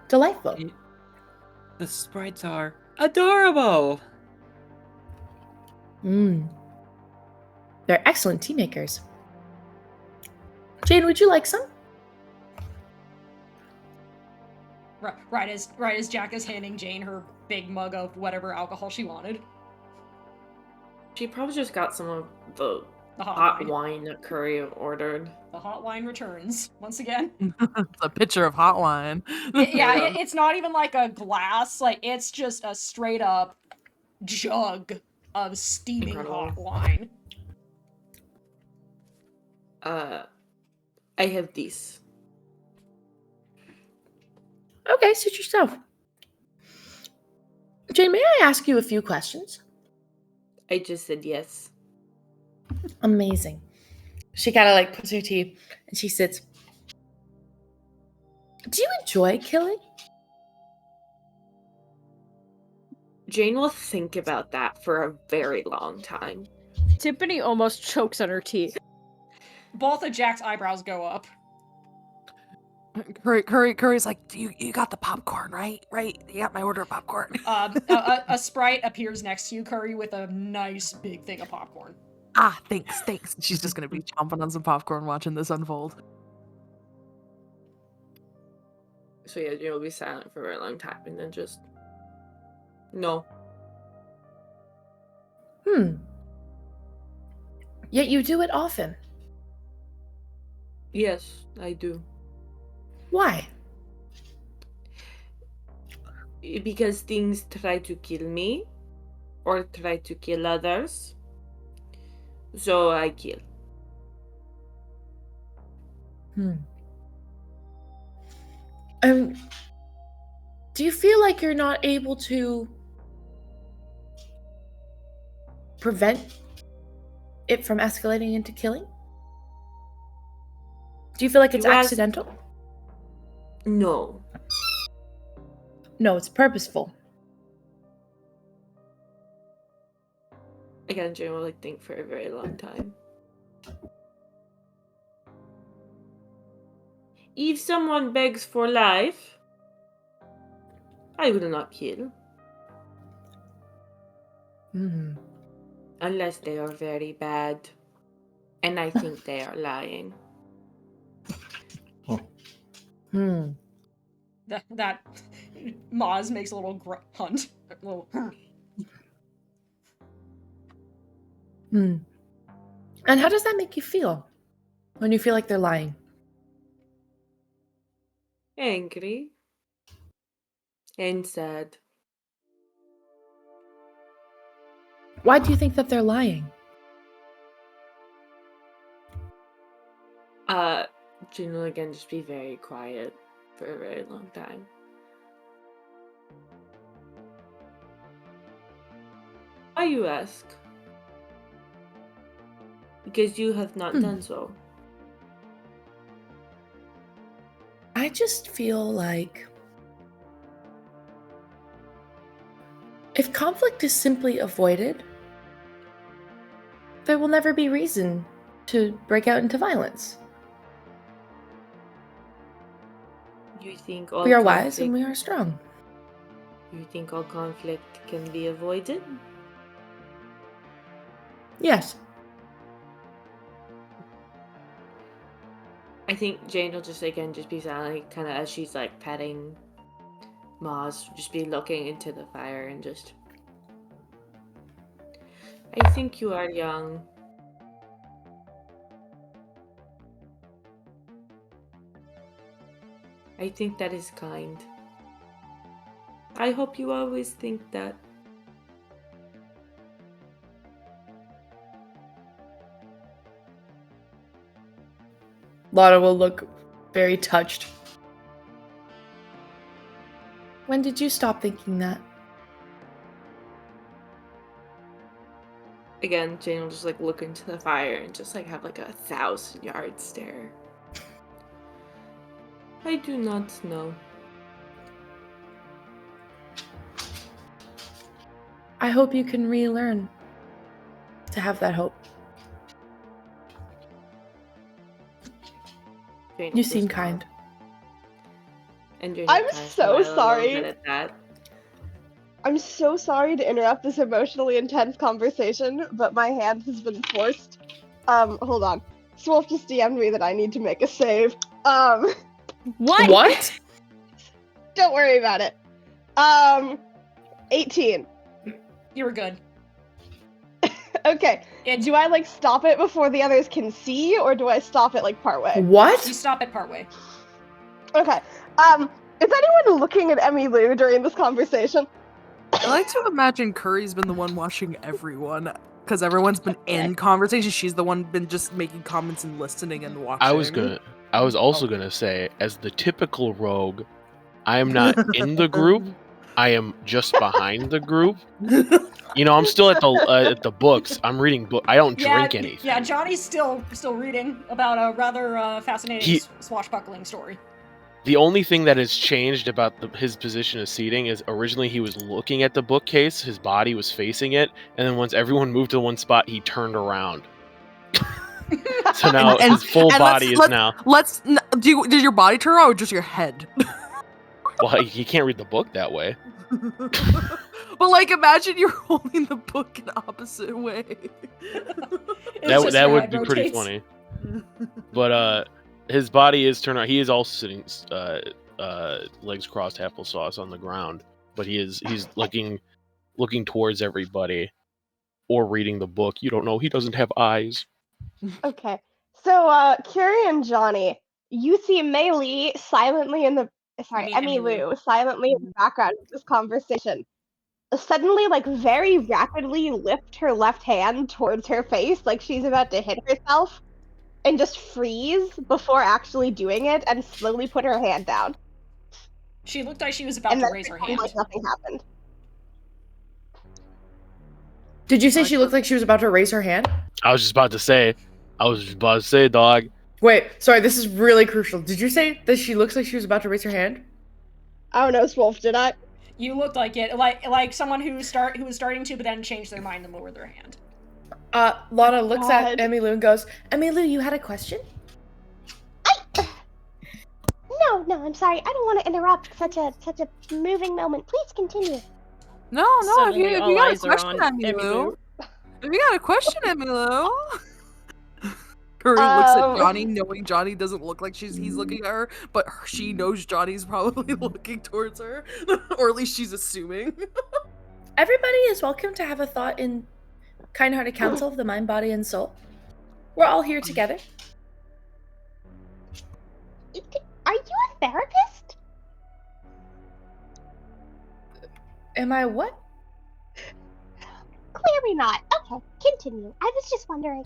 Delightful. The sprites are adorable. Mmm. They're excellent tea makers. Jane, would you like some? Right as Jack is handing Jane her big mug of whatever alcohol she wanted. She probably just got some of the The hot hot wine. wine that Curry ordered. The hot wine returns once again. It's a pitcher of hot wine. It's not even like a glass. Like it's just a straight up jug of steaming Incredible. hot wine. I have these. Okay, suit yourself. Jane, may I ask you a few questions? I just said yes. Amazing. She kind of like puts her tea and she sits. Do you enjoy killing? Jane will think about that for a very long time. Tiffany almost chokes on her tea. Both of Jack's eyebrows go up. Curry's like, you got the popcorn, right? Right? You got my order of popcorn. A sprite appears next to you, Curry, with a nice big thing of popcorn. Thanks. She's just gonna be chomping on some popcorn watching this unfold. So yeah, you'll be silent for a very long time and then just... No. Yet you do it often. Yes, I do. Why? Because things try to kill me, or try to kill others. So I kill. Do you feel like you're not able to prevent it from escalating into killing? Do you feel like it's You ask- accidental? No. No, it's purposeful. Again, Jane will think for a very long time. If someone begs for life, I will not kill. Unless they are very bad. And I think they are lying. That Maz makes a little hunt. A little. And how does that make you feel? When you feel like they're lying? Angry. And sad. Why do you think that they're lying? Jane will again just be very quiet for a very long time. Why, you ask? Because you have not done so. I just feel like if conflict is simply avoided, there will never be reason to break out into violence. You think all We are conflict, wise and we are strong. You think all conflict can be avoided? Yes. I think Jane will just again just be silent, kind of as she's like petting Maz, just be looking into the fire and just. I think you are young. I think that is kind. I hope you always think that. Lotta will look very touched. When did you stop thinking that? Again, Jane will just like look into the fire and just like have like 1,000-yard stare. I do not know. I hope you can relearn to have that hope. Jane You will seem just kind. nod. And Jane I'm will kinda so smile a little sorry. bit at that. I'm so sorry to interrupt this emotionally intense conversation, but my hand has been forced. Hold on. Swolf just DM'd me that I need to make a save. What? Don't worry about it. 18. You were good. Okay. It's, Do I like stop it before the others can see, or do I stop it like partway? you What? stop it partway. Okay. Is anyone looking at Emmy Lou during this conversation? I like to imagine Curry's been the one watching everyone, because everyone's been in conversation. She's the one been just making comments and listening and watching. I was also gonna say, as the typical rogue, I am not in the group. I am just behind the group. You know, I'm still at the books. I'm reading book. I don't drink anything. Yeah, Johnny's still reading about a rather fascinating swashbuckling story. The only thing that has changed about his position of seating is originally he was looking at the bookcase, his body was facing it, and then once everyone moved to one spot, he turned around. So now his full body is now. Did your body turn around or just your head? Well, he can't read the book that way. But like, imagine you're holding the book in the opposite way. That would be pretty funny. But his body is turned out. He is also sitting, legs crossed, half full sauce on the ground. But he's looking towards everybody, or reading the book. You don't know. He doesn't have eyes. Okay. So, Curie and Johnny, you see Mei Li silently in the Emmy Lou silently in the background of this conversation. suddenly, like, very rapidly lift her left hand towards her face, like she's about to hit herself, and just freeze before actually doing it, and slowly put her hand down. She looked like she was about And to then raise her pretend hand. like nothing happened. Did you say she looked like she was about to raise her hand? I was just about to say, dog. Wait, sorry, this is really crucial. Did you say that she looks like she was about to raise her hand? I don't know, Swolf, did I? You looked like it, like someone who was starting to, but then changed their mind and lowered their hand. Lana looks at God. Emmylou and goes, Emmylou, you had a question? No, I'm sorry. I don't want to interrupt such a moving moment. Please continue. No, if Suddenly you all got a eyes are question, on Emmylou. If you got a question, Emmylou. Curry looks at Johnny, knowing Johnny doesn't look like he's looking at her, but she knows Johnny's probably looking towards her, or at least she's assuming. Everybody is welcome to have a thought in kind-hearted council of the mind, body, and soul. We're all here together. Are you a therapist? Am I what? Clearly not. Okay, continue. I was just wondering.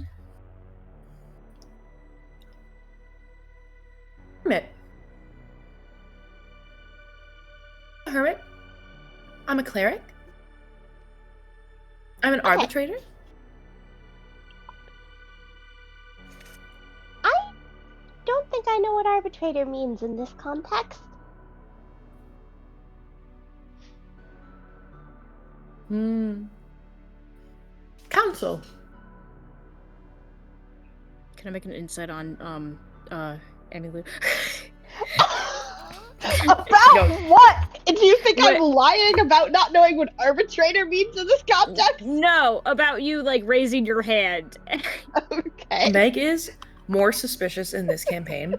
Hermit. I'm a cleric. I'm an arbitrator. I don't think I know what arbitrator means in this context. Council. Can I make an insight on Emmylou? About what? Do you think What? I'm lying about not knowing what arbitrator means in this context? No, about you like raising your hand. Okay. Meg is more suspicious in this campaign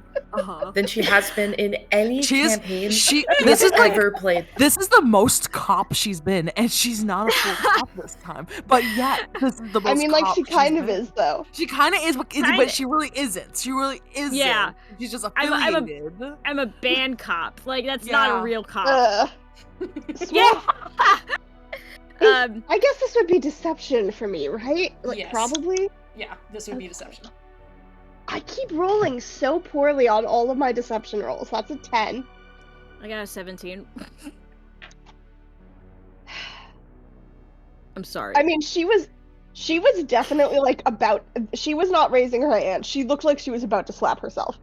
than she has been in any campaign This is like ever played. This is the most cop she's been, and she's not a full cop this time. But yet, this is the most. I mean, like, cop she she's kind of been. is, though. She kind of is, but she really isn't. She really isn't. Yeah. She's just I'm affiliated. I'm a band cop. Like that's not a real cop. Yeah. Um, I guess this would be deception for me, right? Like, Yes. Probably? Yeah, this would be deception. I keep rolling so poorly on all of my deception rolls. That's a 10. I got a 17. I'm sorry. I mean, she was definitely, like, she was not raising her hand. She looked like she was about to slap herself.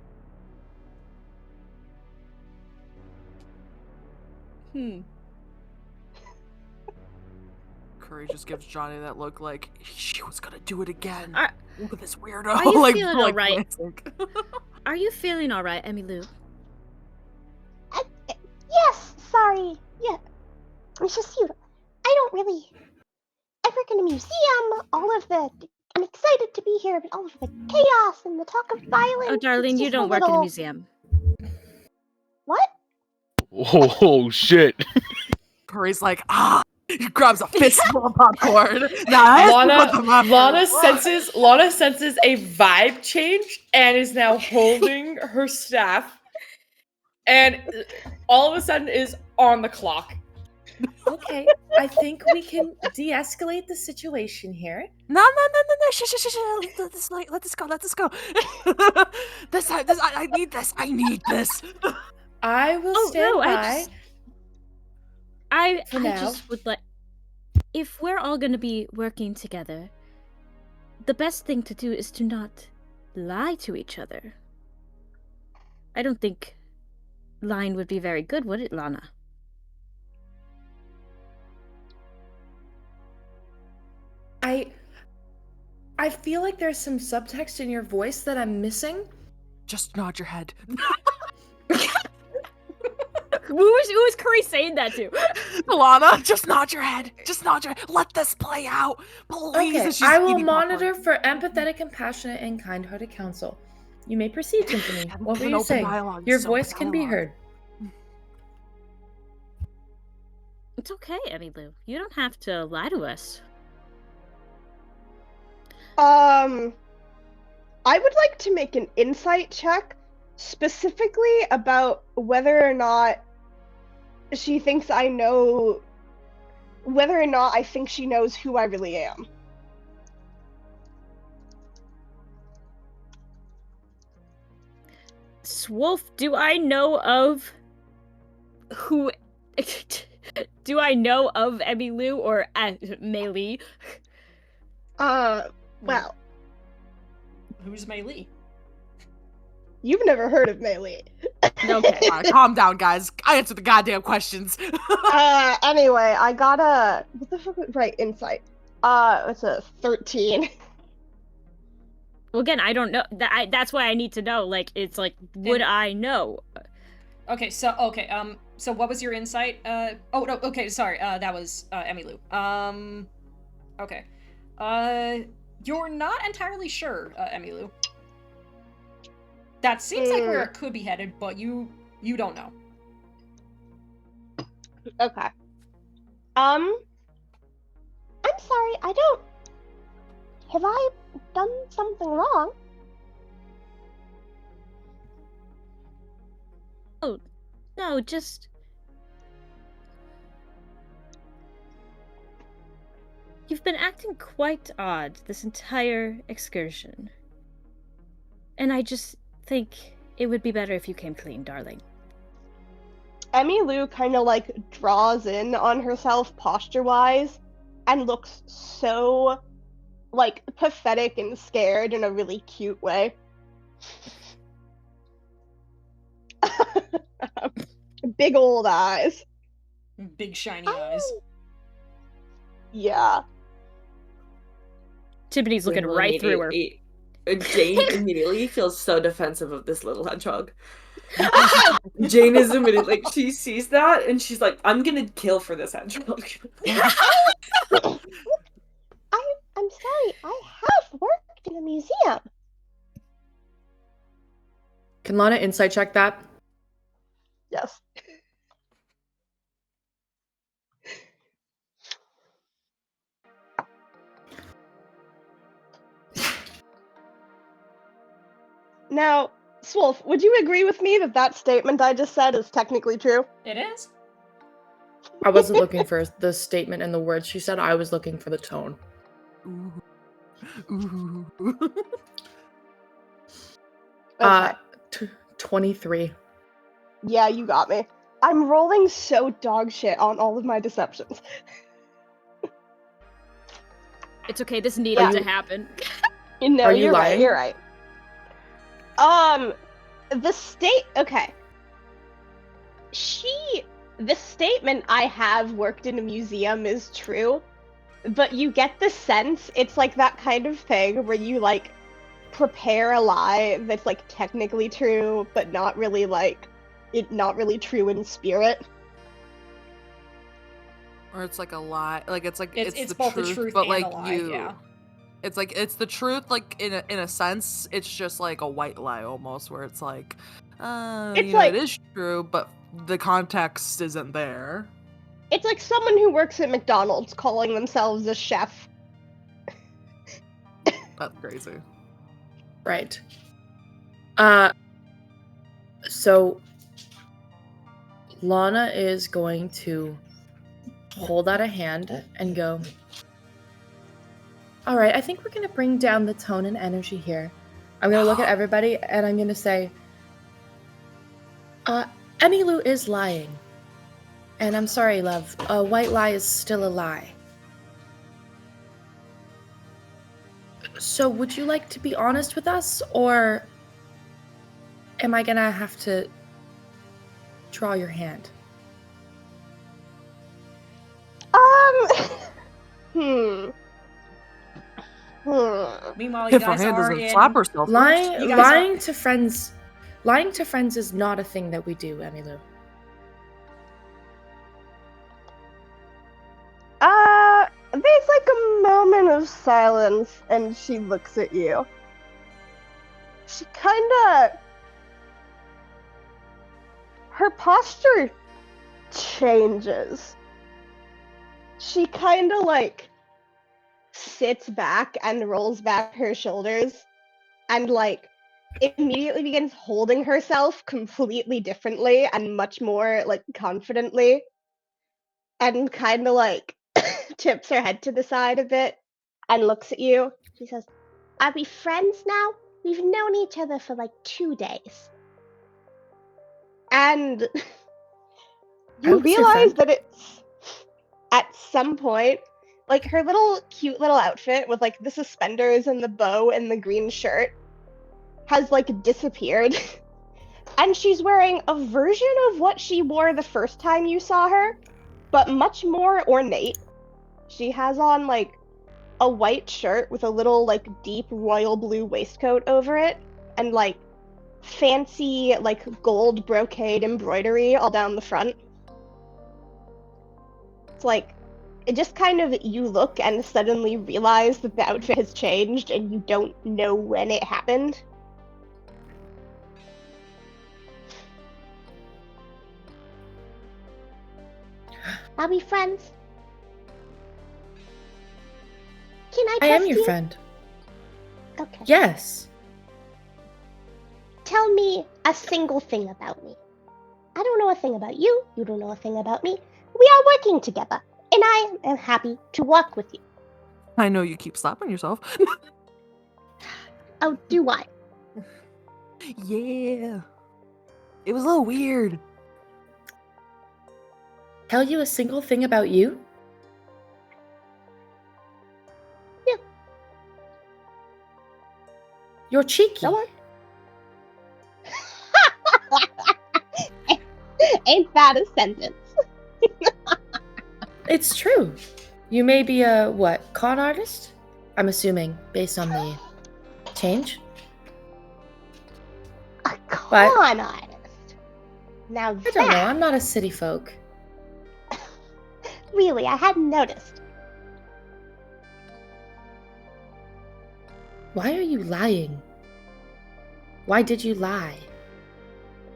Curry just gives Johnny that look like she was gonna do it again. Look at this weirdo. Are you like, feeling like, alright? frantic. Are you feeling alright, Emmylou? Yes, sorry. Yeah. It's just you. I don't really. I work in a museum. I'm excited to be here, but all of the chaos and the talk of violence. Oh, darling, it's you just don't a work in a little- museum. What? Oh shit! Curry's like, he grabs a fistful of popcorn. Nah, Lana senses a vibe change and is now holding her staff, and all of a sudden is on the clock. Okay, I think we can de-escalate the situation here. No. Shh. Let this go. I need this. I will stand by. I For now. just would like. If we're all gonna be working together, the best thing to do is to not lie to each other. I don't think lying would be very good, would it, Lana? I feel like there's some subtext in your voice that I'm missing. Just nod your head. Who was Curry saying that to? Lana, just nod your head. Let this play out. Please. Okay, And she's I will eating monitor popcorn. for empathetic, compassionate, and kind-hearted counsel. You may proceed, Tiffany. Have What were an you open saying? dialogue, Your just voice open can be dialogue. heard. It's okay, Emmylou. You don't have to lie to us. I would like to make an insight check specifically about whether or not she thinks I know whether or not I think she knows who I really am. Swolf, do I know of who? Do I know of Emmylou or Meili? Well, Who's Mei Lee? you've never heard of Meili. Okay. Alright, calm down, guys. I answered the goddamn questions. Anyway, I got a what the fuck? Right, insight. It's a 13. Well, again, I don't know. That's why I need to know. Like, it's like, would I know? Okay, so what was your insight? Oh no, okay, sorry. That was Emmylou. Okay. You're not entirely sure, Emmylou. That seems like where it could be headed, but you don't know. Okay. I'm sorry, I don't. Have I done something wrong? Oh, no, just. You've been acting quite odd this entire excursion. And I just think it would be better if you came clean, darling. Emmylou kind of like draws in on herself posture-wise and looks so like pathetic and scared in a really cute way. Big old eyes. Big shiny eyes. Yeah. Tiffany's looking right through her. Jane immediately feels so defensive of this little hedgehog. Jane is immediately like, she sees that and she's like, I'm gonna kill for this hedgehog. I'm sorry, I have worked in a museum. Can Lana insight check that? Yes. Now, Swolf, would you agree with me that that statement I just said is technically true? It is. I wasn't looking for the statement and the words she said. I was looking for the tone. Ooh. 23. Yeah, you got me. I'm rolling so dog shit on all of my deceptions. It's okay, this needed to happen. No, Are you you're right, lying? you're right. Okay. The statement I have worked in a museum is true, but you get the sense it's like that kind of thing where you like prepare a lie that's like technically true, but not really not really true in spirit. Or it's like a lie. Like it's the both truth, the truth but and like a lie, yeah. It's like it's the truth, like in a sense. It's just like a white lie almost, where it's like, it is true, but the context isn't there. It's like someone who works at McDonald's calling themselves a chef. That's crazy. Right. So Lana is going to hold out a hand and go, all right, I think we're going to bring down the tone and energy here. I'm going to look at everybody and I'm going to say, Emmylou is lying. And I'm sorry, love. A white lie is still a lie. So would you like to be honest with us, or am I going to have to draw your hand? Meanwhile, you If her guys hand are doesn't in. slap herself. Lying to friends is not a thing that we do, Emmylou. There's like a moment of silence, and she looks at you. She her posture changes. She kinda like sits back and rolls back her shoulders and like immediately begins holding herself completely differently and much more like confidently, and kinda like tips her head to the side a bit and looks at you. She says, "Are we friends now? We've known each other for like 2 days." And you was your realize friend. that it's at some point, like her little cute little outfit with like the suspenders and the bow and the green shirt has like disappeared. And she's wearing a version of what she wore the first time you saw her, but much more ornate. She has on like a white shirt with a little like deep royal blue waistcoat over it and like fancy like gold brocade embroidery all down the front. It's like it just kind of you look and suddenly realize that the outfit has changed and you don't know when it happened. Are we friends? Can I I trust am your you? friend. Okay. Yes. Tell me a single thing about me. I don't know a thing about you. You don't know a thing about me. We are working together, and I am happy to work with you. I know you keep slapping yourself. Oh, do I? Yeah. It was a little weird. Tell you a single thing about you? Yeah. You're cheeky. Go on. Ain't that a sentence? It's true. You may be a, what, con artist? I'm assuming, based on the change. A con artist. Now I don't know, I'm not a city folk. Really, I hadn't noticed. Why are you lying? Why did you lie?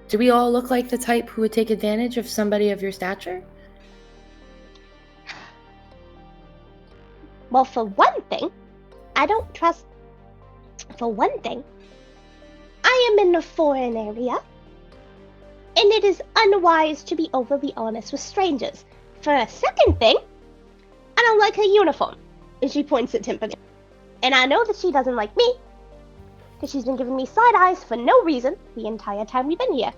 Do we all look like the type who would take advantage of somebody of your stature? Well, for one thing, I don't trust. For one thing, I am in a foreign area, and it is unwise to be overly honest with strangers. For a second thing, I don't like her uniform. And she points at Timpani. And I know that she doesn't like me, because she's been giving me side eyes for no reason the entire time we've been here.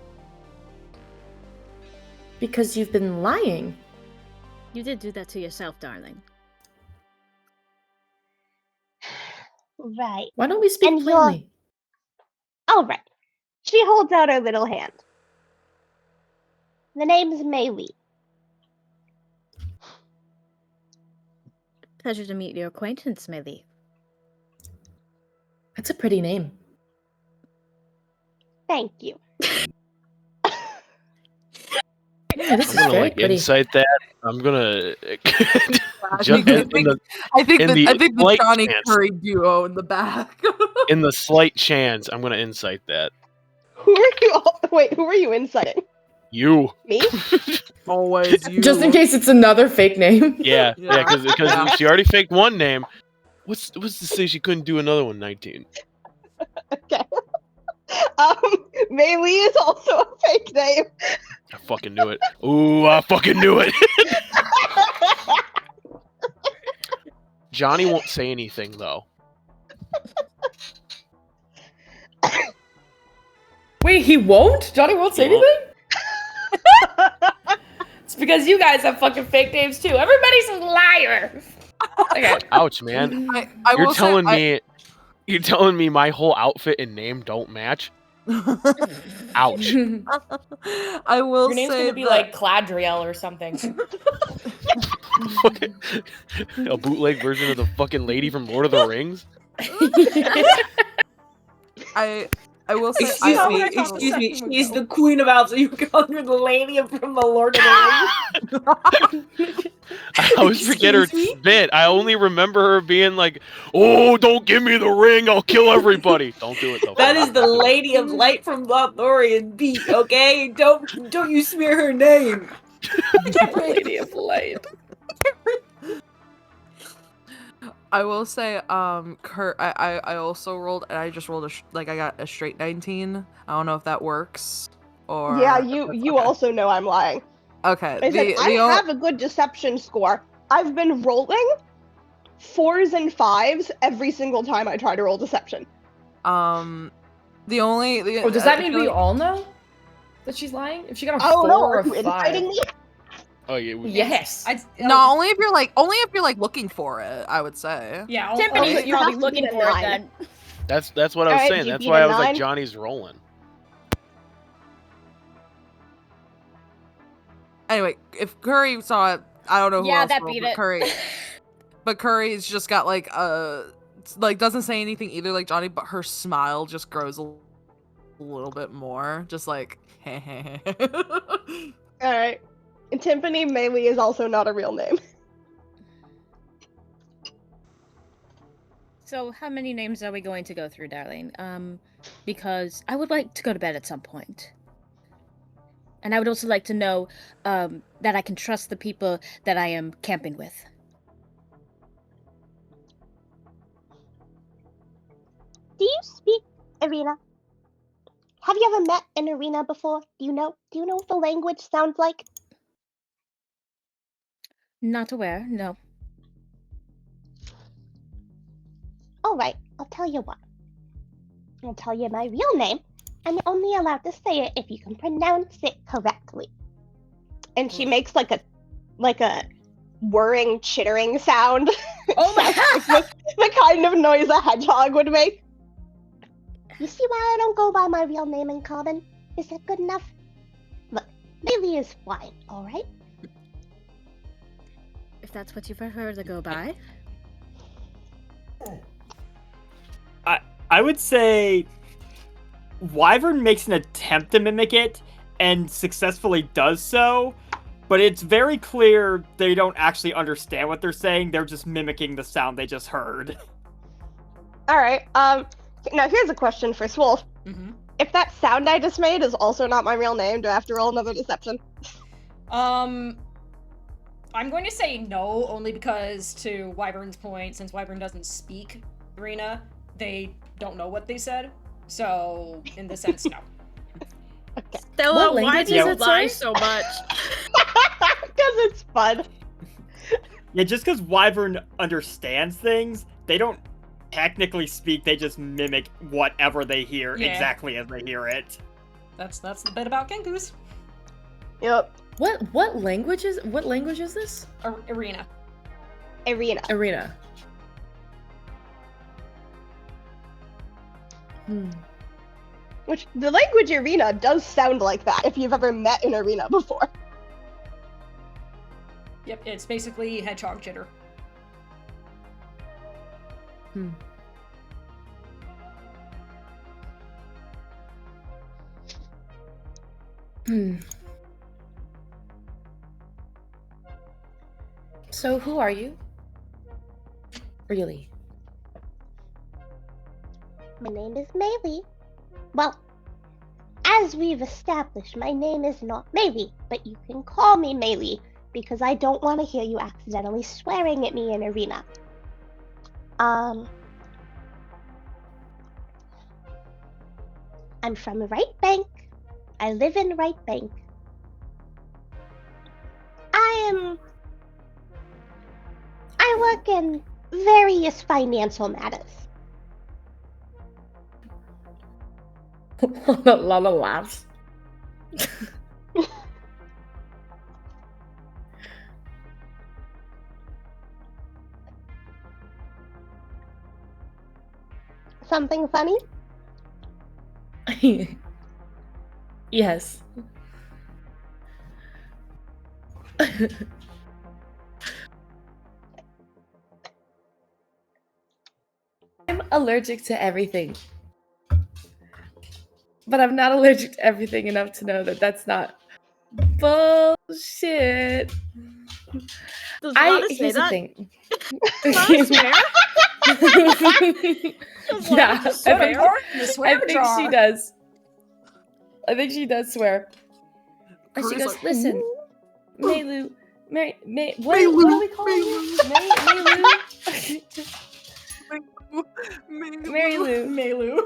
Because you've been lying. You did do that to yourself, darling. Right. Why don't we speak And plainly? All right. She holds out her little hand. The name's Mei Lee. Pleasure to meet your acquaintance, Millie. That's a pretty name. Thank you. Yeah, this I'm is gonna very like pretty. insight that. I'm gonna I ju- think in the slight Johnny chance- Curry duo in the back. in the slight chance, I'm gonna insight that. Who are you all? Wait, who are you inciting? You. Me? Always you. Just in case it's another fake name. Yeah, Yeah. because Yeah. she already faked one name. What's to say she couldn't do another one? 19. Okay. Mei Lee is also a fake name. I fucking knew it. Ooh, I fucking knew it. Johnny won't say anything though. Wait, he won't? Johnny won't say He won't. anything? It's because you guys have fucking fake names too. Everybody's a liar. Okay. Ouch, man. I You're will say, you're telling me my whole outfit and name don't match? Ouch. Your I will name's say gonna be that- like Cladriel or something. A bootleg version of the fucking lady from Lord of the Rings? I will say Excuse me. She's the queen of Alps. You call her the lady from the Lord of the Rings. I always forget her Excuse me? bit. I only remember her being like, "Oh, don't give me the ring! I'll kill everybody." Don't do it though. That is the Lady of Light from Lothlorien Beat. Okay, don't you smear her name. Lady of Light. I will say, Kurt, I also rolled, and I just rolled I got a straight 19. I don't know if that works, or Yeah, you okay. also know I'm lying. Okay, I said, I the have a good deception score. I've been rolling 4s and 5s every single time I try to roll deception. The Oh, does that mean we all know that she's lying? If she got a Oh 4 no, or are a you 5? infighting me? Oh yeah. Yes. No, only if you're like looking for it, I would say. Yeah, Tiffany's Okay, you probably have to beat looking a for it 9. then. That's what I was Alright, saying. you That's beat why a I was like 9? Johnny's rolling. Anyway, if Curry saw it, I don't know who Yeah, else that rolled, beat but it. Curry. But Curry's just got like doesn't say anything either like Johnny, but her smile just grows a little bit more, just like Alright. And Tiffany Melee is also not a real name. So, how many names are we going to go through, darling? Because I would like to go to bed at some point. And I would also like to know that I can trust the people that I am camping with. Do you speak Arena? Have you ever met an Arena before? Do you know what the language sounds like? Not aware, no. Alright, I'll tell you what. I'll tell you my real name, and you're only allowed to say it if you can pronounce it correctly. And she makes like a whirring, chittering sound. Oh my god! The kind of noise a hedgehog would make. You see why I don't go by my real name in common? Is that good enough? Look, Melee is fine, alright? If that's what you prefer to go by. I would say Wyvern makes an attempt to mimic it and successfully does so, but it's very clear they don't actually understand what they're saying. They're just mimicking the sound they just heard. Alright, now here's a question for Swolf. Mm-hmm. If that sound I just made is also not my real name, do I have to roll another deception? I'm going to say no, only because, to Wyvern's point, since Wyvern doesn't speak Arena, they don't know what they said. So, in this sense, no. Okay. Stella, What why language do you does it lie say? so much? Because it's fun. Yeah, just because Wyvern understands things, they don't technically speak, they just mimic whatever they hear exactly as they hear it. That's the bit about Kenkus. Yep. What language is this? Arena. Arena. Arena. Which, the language Arena does sound like that, if you've ever met an Arena before. Yep, it's basically hedgehog jitter. So who are you? Really? My name is Melee. Well, as we've established, my name is not Melee, but you can call me Melee, because I don't want to hear you accidentally swearing at me in Arena. I'm from Right Bank. I live in Right Bank. I work in various financial matters. Lala laughs. Something funny? Yes. I'm allergic to everything. But I'm not allergic to everything enough to know that that's not bullshit. Does Lana say Here's that? the thing. Lana swear? Yeah, The swear I think jar. she does. I think she does swear. And she Curry's goes, like, listen, Maylu, what Maylu, are we calling you? Maylu? Mary Lou. Melu.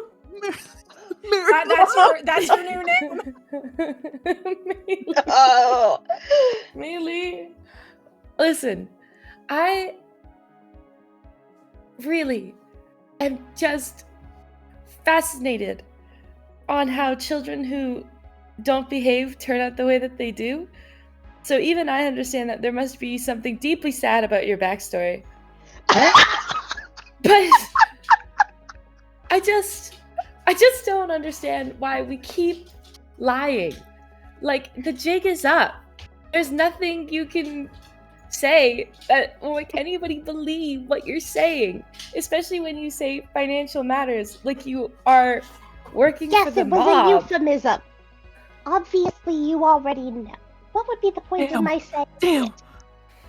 That's your new name? Oh. Maylu. Listen, I really am just fascinated on how children who don't behave turn out the way that they do. So even I understand that there must be something deeply sad about your backstory. But I just don't understand why we keep lying. Like, the jig is up. There's nothing you can say that will make anybody believe what you're saying, especially when you say financial matters, like you are working for Yes, the it was a mob. euphemism. Obviously, you already know. What would be the point of my saying Damn. it?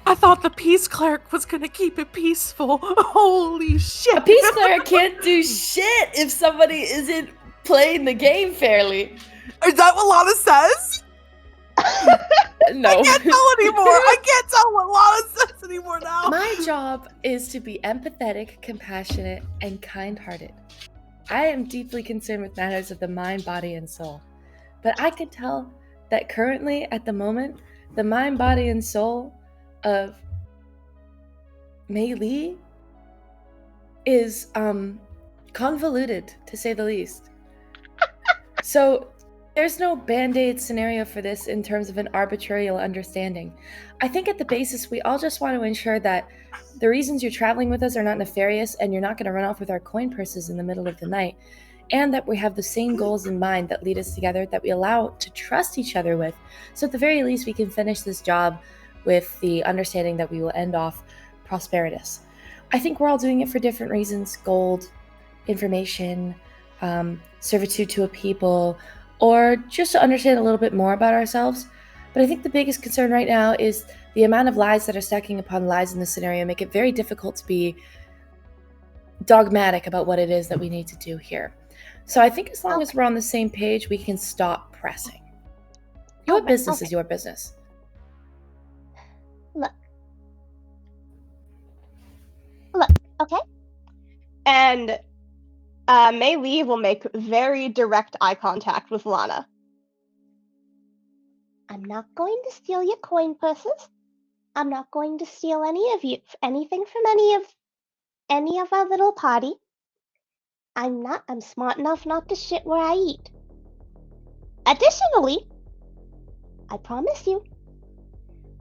I thought the peace cleric was gonna keep it peaceful. Holy shit. A peace cleric can't do shit if somebody isn't playing the game fairly. Is that what Lana says? No. I can't tell anymore. I can't tell what Lana says anymore now. My job is to be empathetic, compassionate, and kind-hearted. I am deeply concerned with matters of the mind, body, and soul. But I can tell that currently, at the moment, the mind, body, and soul of Mei Li is convoluted, to say the least. So there's no band-aid scenario for this in terms of an arbitrary understanding. I think at the basis, we all just want to ensure that the reasons you're traveling with us are not nefarious and you're not going to run off with our coin purses in the middle of the night, and that we have the same goals in mind that lead us together, that we allow to trust each other with. So at the very least, we can finish this job with the understanding that we will end off prosperitas. I think we're all doing it for different reasons: gold, information, servitude to a people, or just to understand a little bit more about ourselves. But I think the biggest concern right now is the amount of lies that are stacking upon lies in this scenario make it very difficult to be dogmatic about what it is that we need to do here. So I think as long as we're on the same page, we can stop pressing. Your business is your business. Look, okay? And Mei Li will make very direct eye contact with Lana. I'm not going to steal your coin purses. I'm not going to steal anything from any of our little party. I'm smart enough not to shit where I eat. Additionally, I promise you,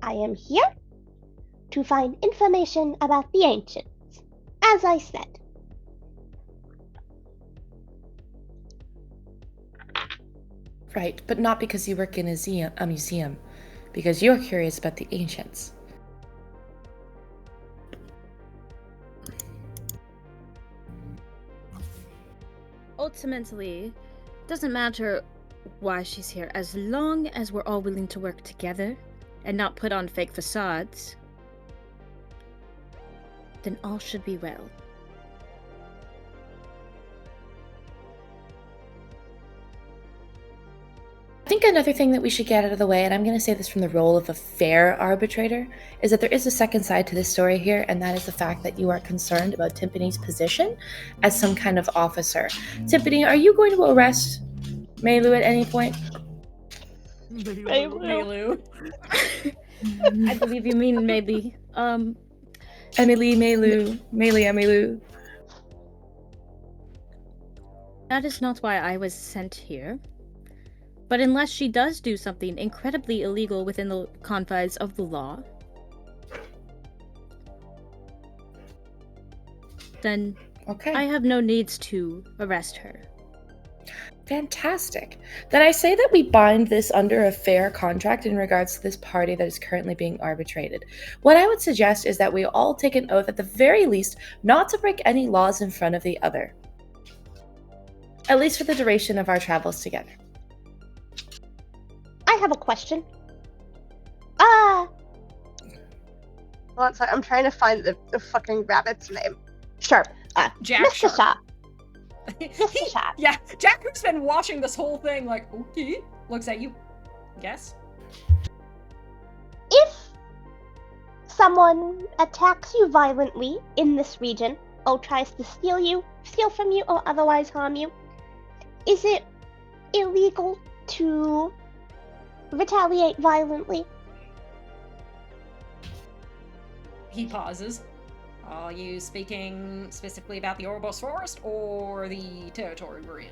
I am here to find information about the ancients, as I said. Right, but not because you work in a museum, because you're curious about the ancients. Ultimately, doesn't matter why she's here, as long as we're all willing to work together and not put on fake facades, then all should be well. I think another thing that we should get out of the way, and I'm going to say this from the role of a fair arbitrator, is that there is a second side to this story here, and that is the fact that you are concerned about Timpani's position as some kind of officer. Timpani, are you going to arrest Mei Lu at any point? Mei Lu. I believe you mean maybe. Emily, Mei Lu, Mei Lu. That is not why I was sent here. But unless she does do something incredibly illegal within the confines of the law, then I have no needs to arrest her. Fantastic. Then I say that we bind this under a fair contract in regards to this party that is currently being arbitrated. What I would suggest is that we all take an oath at the very least not to break any laws in front of the other. At least for the duration of our travels together. I have a question. One second, I'm trying to find the fucking rabbit's name. Sharp. Jack Mr. Sharp. Sharp. Mr. Sharp. Yeah, Jack, who's been watching this whole thing, like, okay, looks at you. Yes? If someone attacks you violently in this region, or tries to steal from you, or otherwise harm you, is it illegal to retaliate violently? He pauses. Are you speaking specifically about the Ouroboros Forest or the territory we're in?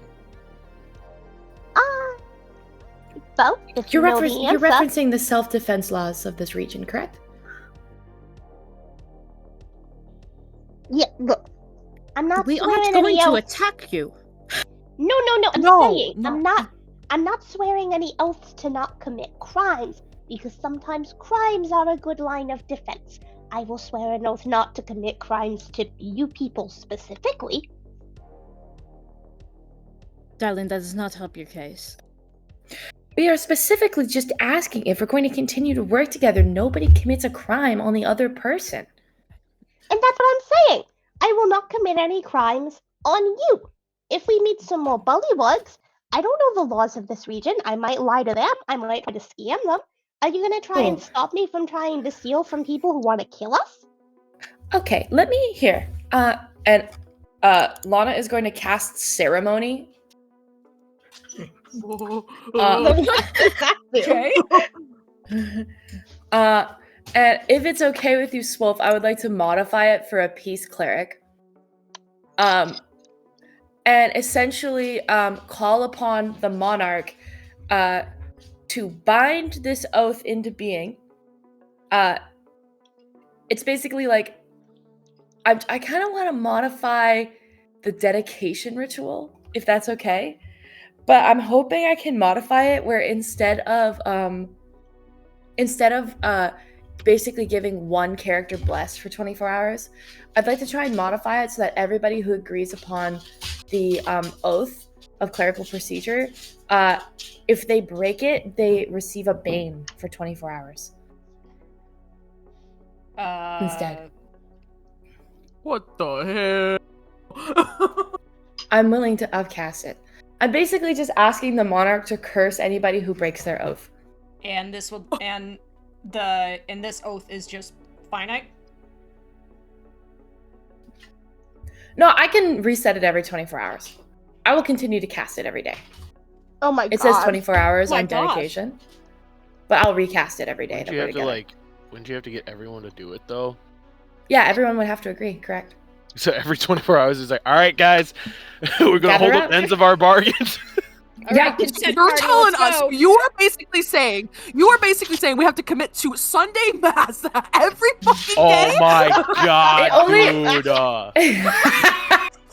Both. If You're, you know the you're answer. referencing the self-defense laws of this region, correct? Yeah, look. I'm not We swearing aren't going any to oath. attack you. No. I'm No, saying no. I'm not swearing any oaths to not commit crimes because sometimes crimes are a good line of defense. I will swear an oath not to commit crimes to you people specifically. Darling, that does not help your case. We are specifically just asking if we're going to continue to work together. Nobody commits a crime on the other person. And that's what I'm saying. I will not commit any crimes on you. If we meet some more bullywugs, I don't know the laws of this region. I might lie to them. I might try to scam them. Are you going to try and stop me from trying to steal from people who want to kill us? Okay, let me hear. And Lana is going to cast ceremony. Okay. And if it's okay with you, Swolf, I would like to modify it for a peace cleric. And essentially call upon the monarch to bind this oath into being. It's basically like I kind of want to modify the dedication ritual, if that's okay. But I'm hoping I can modify it where instead of basically giving one character blessed for 24 hours, I'd like to try and modify it so that everybody who agrees upon the oath of clerical procedure, if they break it, they receive a bane for 24 hours. Instead. What the hell? I'm willing to upcast it. I'm basically just asking the monarch to curse anybody who breaks their oath. And this will this oath is just finite? No, I can reset it every 24 hours. I will continue to cast it every day. Oh my god. It says 24 hours Oh my on gosh. dedication. But I'll recast it every day. Wouldn't that you we're have to together. wouldn't you have to get everyone to do it though? Yeah, everyone would have to agree, correct? So every 24 hours is like, all right, guys, we're gonna Gather hold up. up ends of our bargains. All Yeah. right, consent You're party, telling let's us go. you are basically saying we have to commit to Sunday mass every fucking day. Oh my god, It only- dude!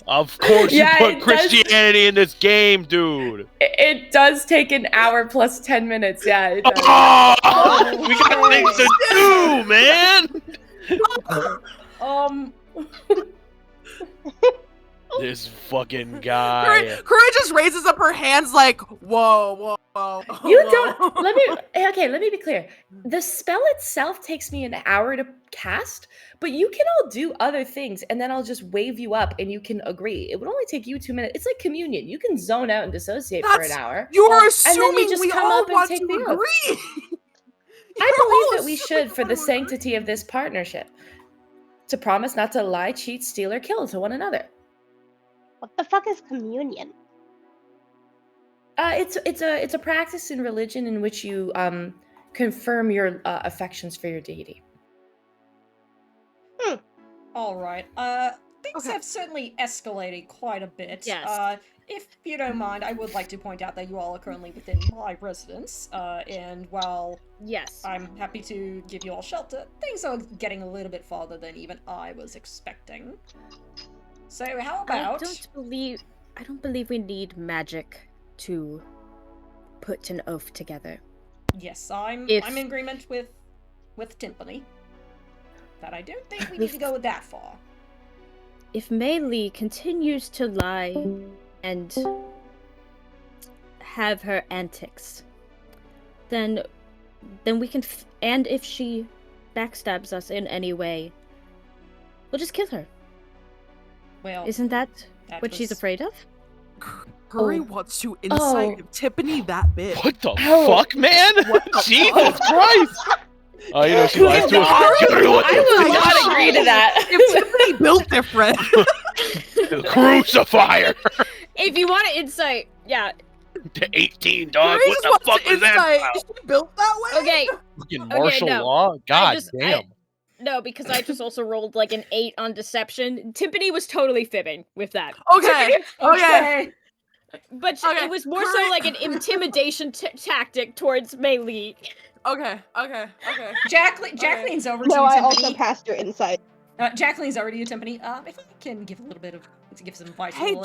Of course Yeah, you it put does- Christianity in this game, dude. It does take an hour plus 10 minutes. Yeah, it does. Oh, we got things to do, man. This fucking guy. Curry just raises up her hands like, whoa. You don't. Let me be clear. The spell itself takes me an hour to cast, but you can all do other things, and then I'll just wave you up, and you can agree. It would only take you 2 minutes. It's like communion. You can zone out and dissociate for an hour. You're and then assuming you just we come all up and want take to the oath. agree. I You're all believe that we assuming should, for we the want to agree. sanctity of this partnership, to promise not to lie, cheat, steal, or kill to one another. What the fuck is communion? It's a practice in religion in which you confirm your affections for your deity. All right. Things Okay. have certainly escalated quite a bit. Yes. If you don't mind, I would like to point out that you all are currently within my residence. And while Yes. I'm happy to give you all shelter, things are getting a little bit farther than even I was expecting. So how about? I don't believe we need magic to put an oath together. Yes, I'm If- in agreement with Timpani. That I don't think we need to go that far. If Mei Li continues to lie and have her antics, then we can. And if she backstabs us in any way, we'll just kill her. Well, Isn't that that what she's was- afraid of? Curry wants to insight Tiffany that bit. What the Oh. fuck, man? What the Jesus Christ! Oh, you know she lies to us. What I the will fuck? not agree to that. If Tiffany built different, Crucifier If you want to insight, yeah. to 18, dog. Curry What just the wants fuck to was that insight. about? Is she built that way? Okay. Fucking martial no. law? God just- damn. No, because I just also rolled like an 8 on deception. Timpani was totally fibbing with that. Okay. Okay. But Okay, it was more so current- like an intimidation tactic towards Melee. Okay. Jacqueline's over to No, you, I Timpani. also passed your insight. Jacqueline's over to you, Timpani. If I can give a little bit of to give some advice. to Hey, the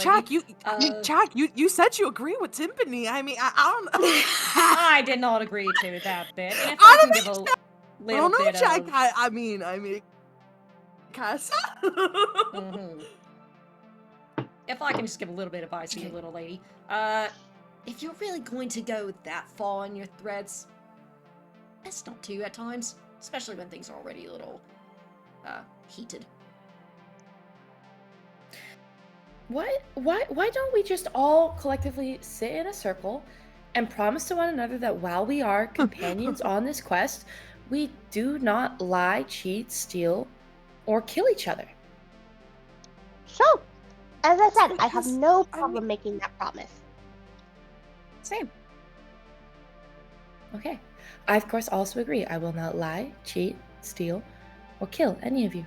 Jack, lady. you said you agree with Timpani. I mean, I don't know. I did not agree to that bit. And if I I can don't give a think little bit Jack. of. I mean, Cass. Mhm. If I can just give a little bit of advice to you, little lady. If you're really going to go that far on your threads, best not to at times, especially when things are already a little heated. Why don't we just all collectively sit in a circle and promise to one another that while we are companions on this quest, we do not lie, cheat, steal, or kill each other? Sure. As I said, I have no problem making that promise. Same. Okay. I, of course, also agree. I will not lie, cheat, steal, or kill any of you.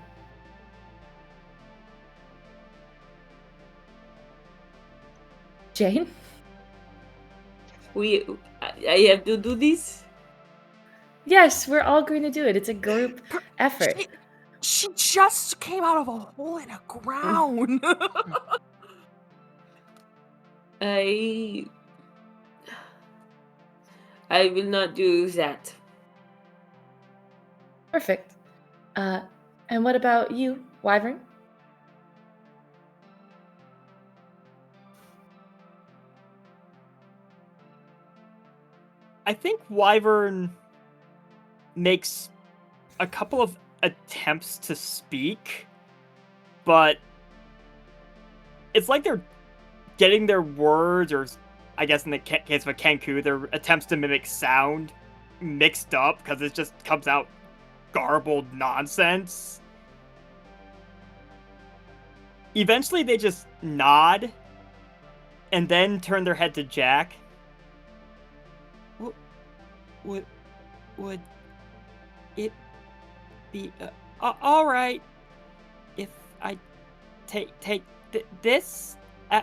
Jane? I have to do this? Yes, we're all going to do it. It's a group effort. She just came out of a hole in the ground. I will not do that. Perfect. And what about you, Wyvern? I think Wyvern makes a couple of attempts to speak, but it's like they're getting their words, or I guess in the case of a Kenku, their attempts to mimic sound mixed up because it just comes out garbled nonsense. Eventually, they just nod and then turn their head to Jack. Would it be all right if I take this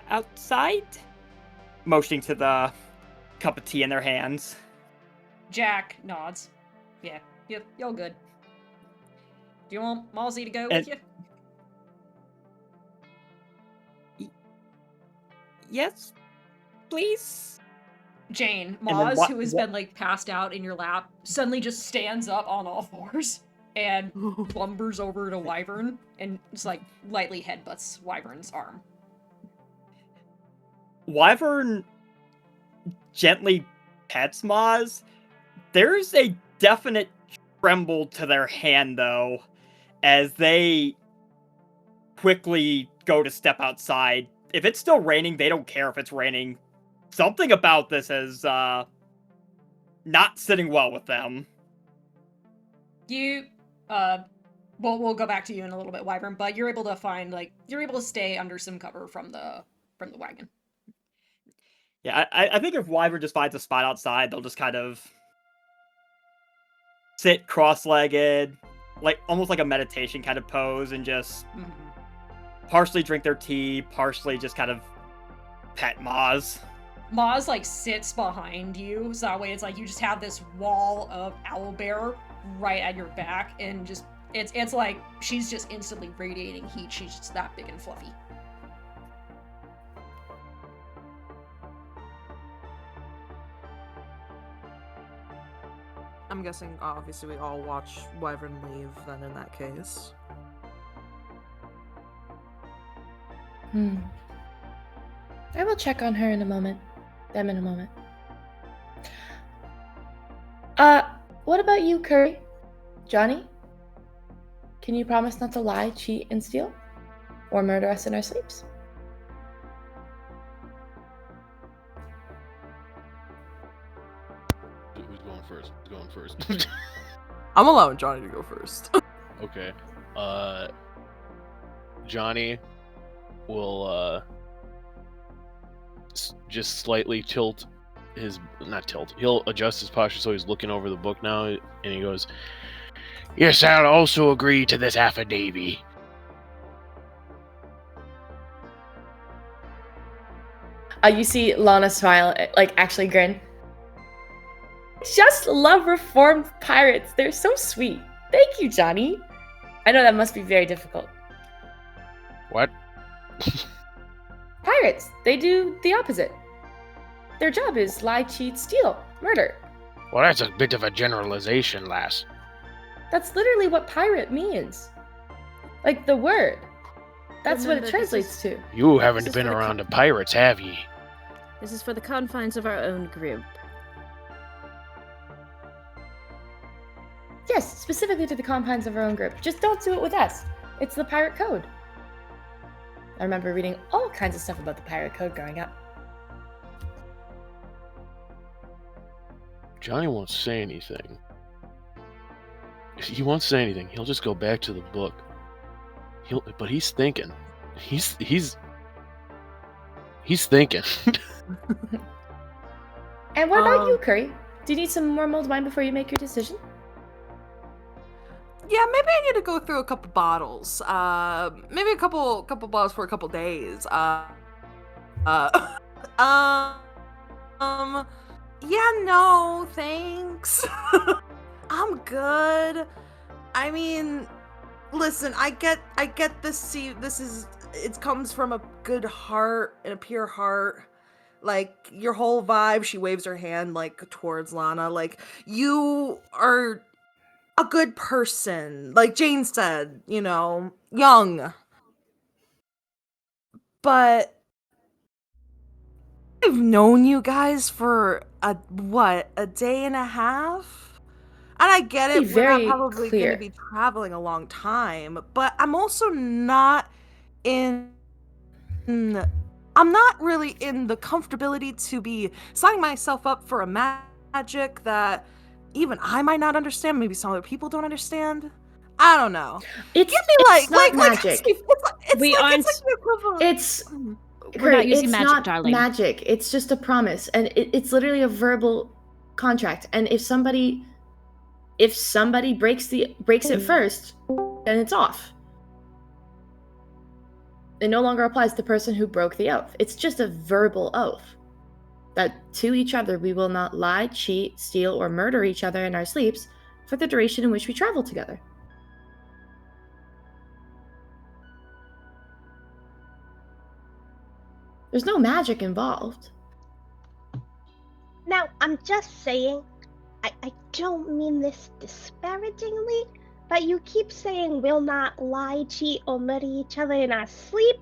outside? Motioning to the cup of tea in their hands. Jack nods. Yeah, yep, you're good. Do you want Mozzie to go with you? Yes, please. Jane, And then Moz, who has been like passed out in your lap, suddenly just stands up on all fours and lumbers over to Wyvern and just like lightly headbutts Wyvern's arm. Wyvern gently pets Moz. There's a definite tremble to their hand, though, as they quickly go to step outside. If it's still raining, they don't care if it's raining. Something about this is not sitting well with them. You, we'll go back to you in a little bit, Wyvern, but you're able to find, like, you're able to stay under some cover from the wagon. Yeah, I think if Wyvern just finds a spot outside, they'll just kind of sit cross-legged, like almost like a meditation kind of pose, and just partially drink their tea, partially just kind of pet Moz. Moz, like, sits behind you, so that way it's like you just have this wall of owlbear right at your back, and just, it's like she's just instantly radiating heat. She's just that big and fluffy. I'm guessing, obviously, we all watch Wyvern leave, then, in that case. I will check on her in a moment. Them in a moment. What about you, Curry? Johnny? Can you promise not to lie, cheat, and steal? Or murder us in our sleeps? Who's going first? I'm allowing Johnny to go first. Okay. Johnny will just slightly tilt his, not tilt, he'll adjust his posture so he's looking over the book now, and he goes, Yes, I'll also agree to this affidavit. You see Lana smile, like actually grin. Just love reformed pirates. They're so sweet. Thank you, Johnny. I know that must be very difficult. What? Pirates, they do the opposite. Their job is lie, cheat, steal, murder. Well, that's a bit of a generalization, lass. That's literally what pirate means. Like the word. That's what Remember, it translates to. You This haven't is been for the around the pirates, have ye? This is for the confines of our own group. Yes, specifically to the confines of our own group. Just don't do it with us. It's the pirate code. I remember reading all kinds of stuff about the pirate code growing up. Johnny won't say anything. If he won't say anything, he'll just go back to the book. But he's thinking. He's thinking. And what about you, Curry? Do you need some more mulled wine before you make your decision? Yeah, maybe I need to go through a couple bottles. Maybe a couple bottles for a couple days. Yeah, no, thanks. I'm good. I mean, listen, I get this. See, it comes from a good heart and a pure heart. Like, your whole vibe, she waves her hand, like, towards Lana. Like, you are a good person. Like Jane said, you know, young. But I've known you guys for a day and a half? And I get it, we're not Very probably going to clear. be traveling a long time, but I'm also not I'm not really in the comfortability to be signing myself up for a magic that even I might not understand. Maybe some other people don't understand. I don't know. It's Give me like not like magic. it's We like aren't- the equivalent. It's We're Curry, not using it's magic, not darling. magic. It's just a promise, and it's literally a verbal contract. And if somebody breaks it first, then it's off. It no longer applies to the person who broke the oath. It's just a verbal oath that to each other we will not lie, cheat, steal, or murder each other in our sleeps for the duration in which we travel together. There's no magic involved. Now, I'm just saying, I don't mean this disparagingly, but you keep saying we'll not lie, cheat, or murder each other in our sleep,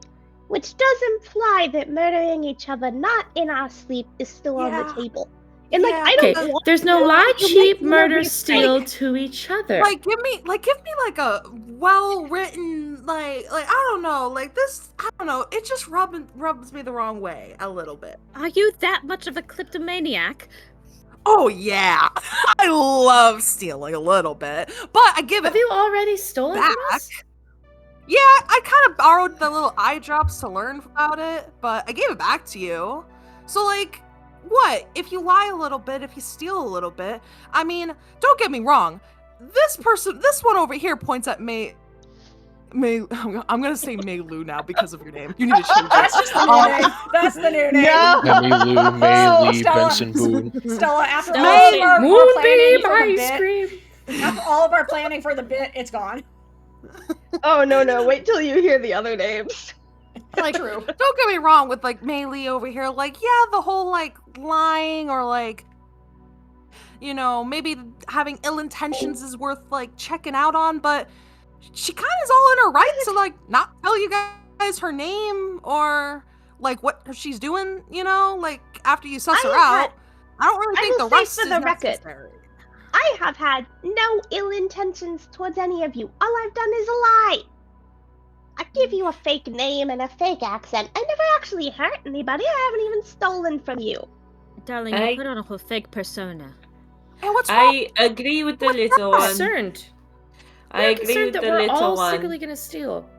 which does imply that murdering each other not in our sleep is still on the Yeah. table. And Yeah, I Okay, don't want there's no to, lie, you cheat, make murder, every steal mistake. to each other. Like give me like a well written like I don't know, like this, I don't know, it just rubs me the wrong way a little bit. Are you that much of a kleptomaniac? Oh yeah. I love stealing a little bit, but I give Have it you already stolen from back. us? Yeah, I kind of borrowed the little eye drops to learn about it, but I gave it back to you. So like, what? If you lie a little bit, if you steal a little bit, I mean, don't get me wrong. This one over here points at May. I'm gonna say Mei-Lu now because of your name. You need to change That's it. just the new name. That's the new name. No. Emmylou, May Lee, Stella. Benson Boone. Stella, after Stella, all of she- our planning Moonbeam for the ice bit, cream. after all of our planning for the bit, it's gone. Oh, no, wait till you hear the other names. Like, True. don't get me wrong with like Mei-Lee over here. Like, yeah, the whole like lying or like, you know, maybe having ill intentions is worth like checking out on, but she kind of is all in her right to like not tell you guys her name or like what she's doing, you know, like after you suss her out. I don't really I think will the say rest for is the record, necessary. I have had no ill intentions towards any of you. All I've done is lie. I give you a fake name and a fake accent. I never actually hurt anybody. I haven't even stolen from you. Darling, I- you put on a whole fake persona. And what's wrong? I agree with the little one. Concerned. I We're agree concerned with that the we're little all one. secretly gonna steal.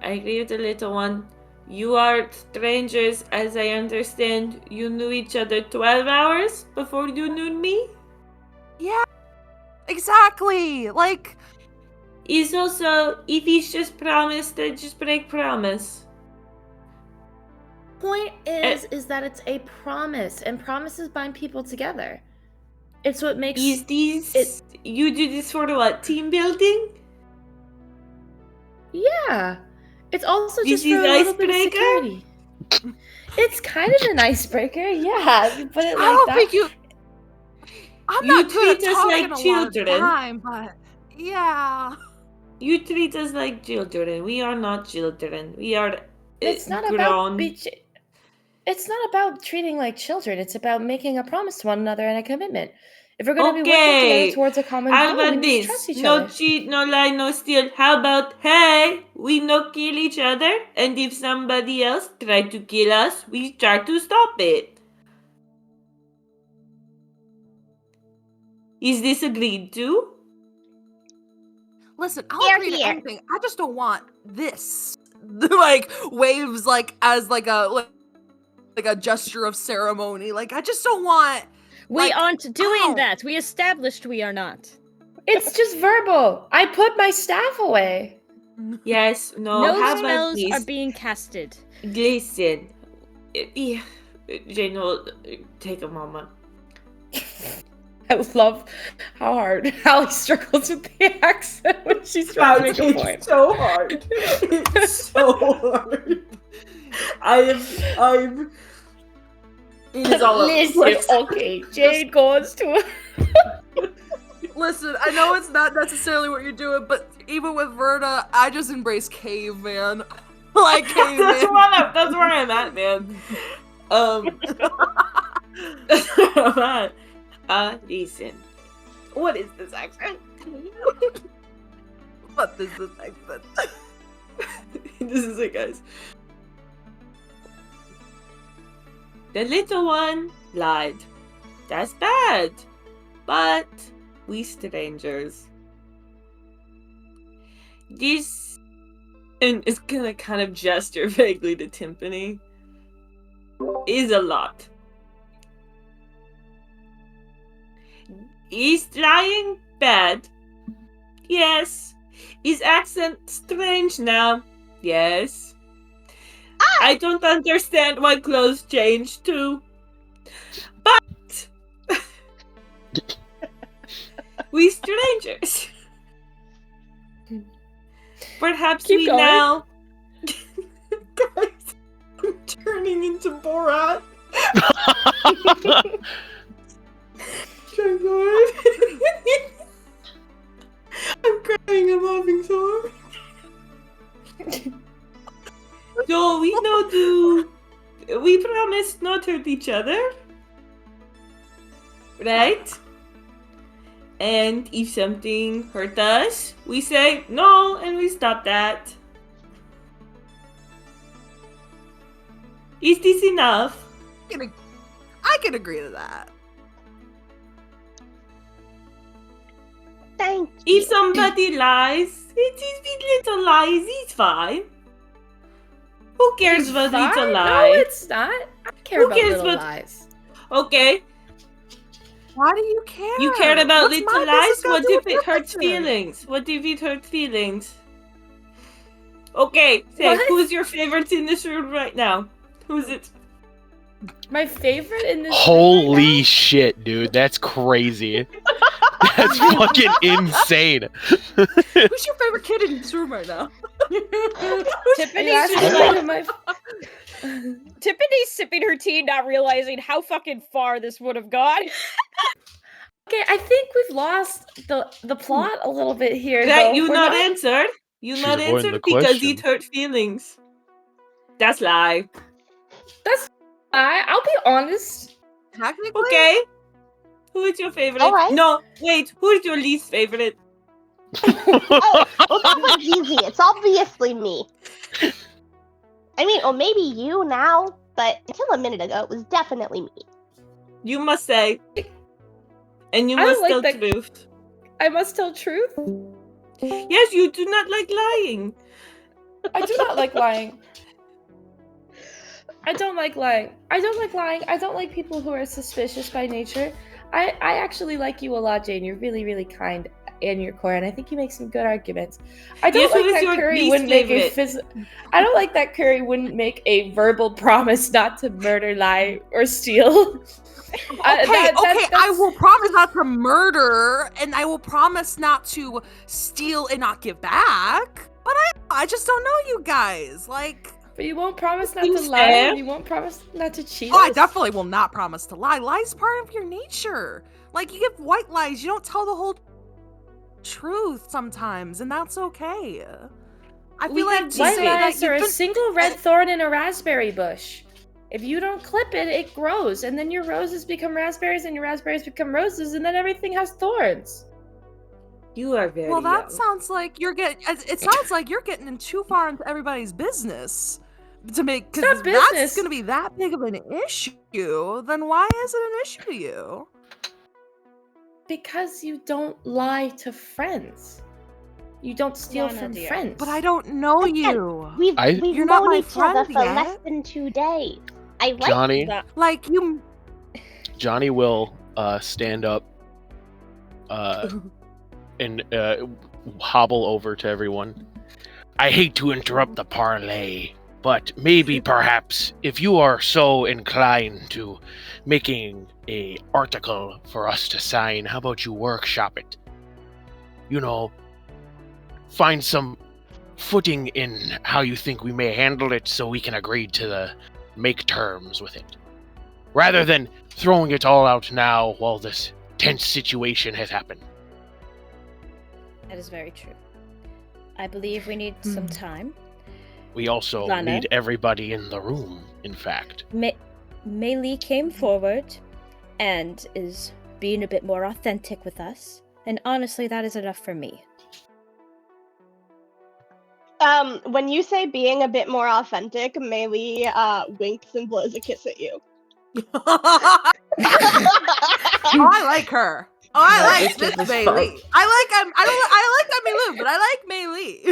I agree with the little one. You are strangers, as I understand. You knew each other 12 hours before you knew me? Yeah. Exactly. Like, Is also, if he's just promised, then just break promise. Point is that it's a promise, and promises bind people together. It's what makes Is this you do this for what, team building? Yeah. It's also This just for is a little bit of icebreaker? security. It's kind of an icebreaker, yeah. But it I like don't that. think you. I'm You not good at treat us talking like a lot of children. time, but yeah. You treat us like children. We are not children. We are It's not grown. it's not about treating like children. It's about making a promise to one another and a commitment. If we're going to be working together Okay. towards a common How goal, we about need to this? trust each No other. cheat, no lie, no steal. How about, hey, we no kill each other, and if somebody else try to kill us, we try to stop it. Is this agreed to? Listen, I'll Here, agree to here. anything. I just don't want this. Like waves, like as like a gesture of ceremony. Like I just don't want. We Like, aren't doing ow. that. We established we are not. It's just verbal. I put my staff away. Yes, no, No how about spells are this? being casted. Listen. Jane will take a moment. I love how hard Hallie struggles with the accent when she's trying to make a point. so hard. It's so hard. I'm. It is all Listen, okay, Jade goes to Listen, I know it's not necessarily what you're doing, but even with Verna, I just embrace caveman. Like caveman. That's where I'm at, man. That's where I'm at. Listen. What is this accent? What is this accent? This is it, guys. The little one lied. That's bad. But we strangers. This, and it's gonna kind of gesture vaguely to Timpani, is a lot. Is lying bad? Yes. Is accent strange now? Yes. I don't understand why clothes change too. But we strangers. Perhaps Keep we going. now. Guys, I'm turning into Borat. I'm crying, I'm laughing so hard. So we know we promise not hurt each other. Right? And if something hurt us, we say no and we stop that. Is this enough? I can agree to that. Thank you. If somebody lies, it is little lies, it's fine. Who cares about little No, lies? it's not. I don't care Who about cares little about- lies. Okay, Why do you care? you cared about What's little my lies? business got What to do if with it hurts your business? feelings? What if it hurts feelings? Okay, say, What? who's your favorite in this room right now? Who's it? My favorite in this Holy shit, dude. That's crazy. That's fucking insane. Who's your favorite kid in this room right now? Tiffany's just like Tiffany's sipping her tea, not realizing how fucking far this would have gone. Okay, I think we've lost the plot a little bit here. Right, though. you We're not answered. You She's not avoiding answered the because question. it hurt feelings. That's lie. That's I'll be honest. Technically, Okay. Who is your favorite? Alright. No, wait. Who is your least favorite? Oh, well, that was easy. It's obviously me. I mean, or maybe you now, but until a minute ago, it was definitely me. You must say. And you I must like tell that- truth. I must tell truth. Yes, you do not like lying. I do not like lying. I don't like lying. I don't like lying. I don't like people who are suspicious by nature. I actually like you a lot, Jane. You're really, really kind in your core, and I think you make some good arguments. I don't Yes, who like is that your Curry least wouldn't make a favorite? I don't like that Curry wouldn't make a verbal promise not to murder, lie, or steal. Okay, I will promise not to murder, and I will promise not to steal and not give back. But I just don't know you guys. Like, But you won't promise not Seems to lie, fair. and you won't promise not to cheat. oh, I us? definitely will not promise to lie. Lie's part of your nature. Like, you give white lies. You don't tell the whole truth sometimes, and that's okay. I feel like to White say that lies are you've a been- single red thorn in a raspberry bush. If you don't clip it, it grows, and then your roses become raspberries, and your raspberries become roses, and then everything has thorns. You are very Well, that young. sounds like you're getting. It sounds like you're getting in too far into everybody's business to make. Because not if that's business. going to be that big of an issue, then why is it an issue to you? Because you don't lie to friends. You don't steal Yana, from dear. friends. But I don't know Again, you. We've You're not known my each other friend for yet. less than 2 days. I like Johnny, That- Like you. Johnny will stand up and hobble over to everyone. I hate to interrupt the parlay, but maybe perhaps if you are so inclined to making a article for us to sign, how about you workshop it? You know, find some footing in how you think we may handle it so we can agree to make terms with it. Rather than throwing it all out now while this tense situation has happened. That is very true. I believe we need some time. We also Lana? need everybody in the room, in fact. Mei Li came forward and is being a bit more authentic with us, and honestly, that is enough for me. When you say being a bit more authentic, Meili winks and blows a kiss at you. Oh, I like her. Oh, I That like is this just Mei fun. Li. I like Mei Lu, but I like Mei Li.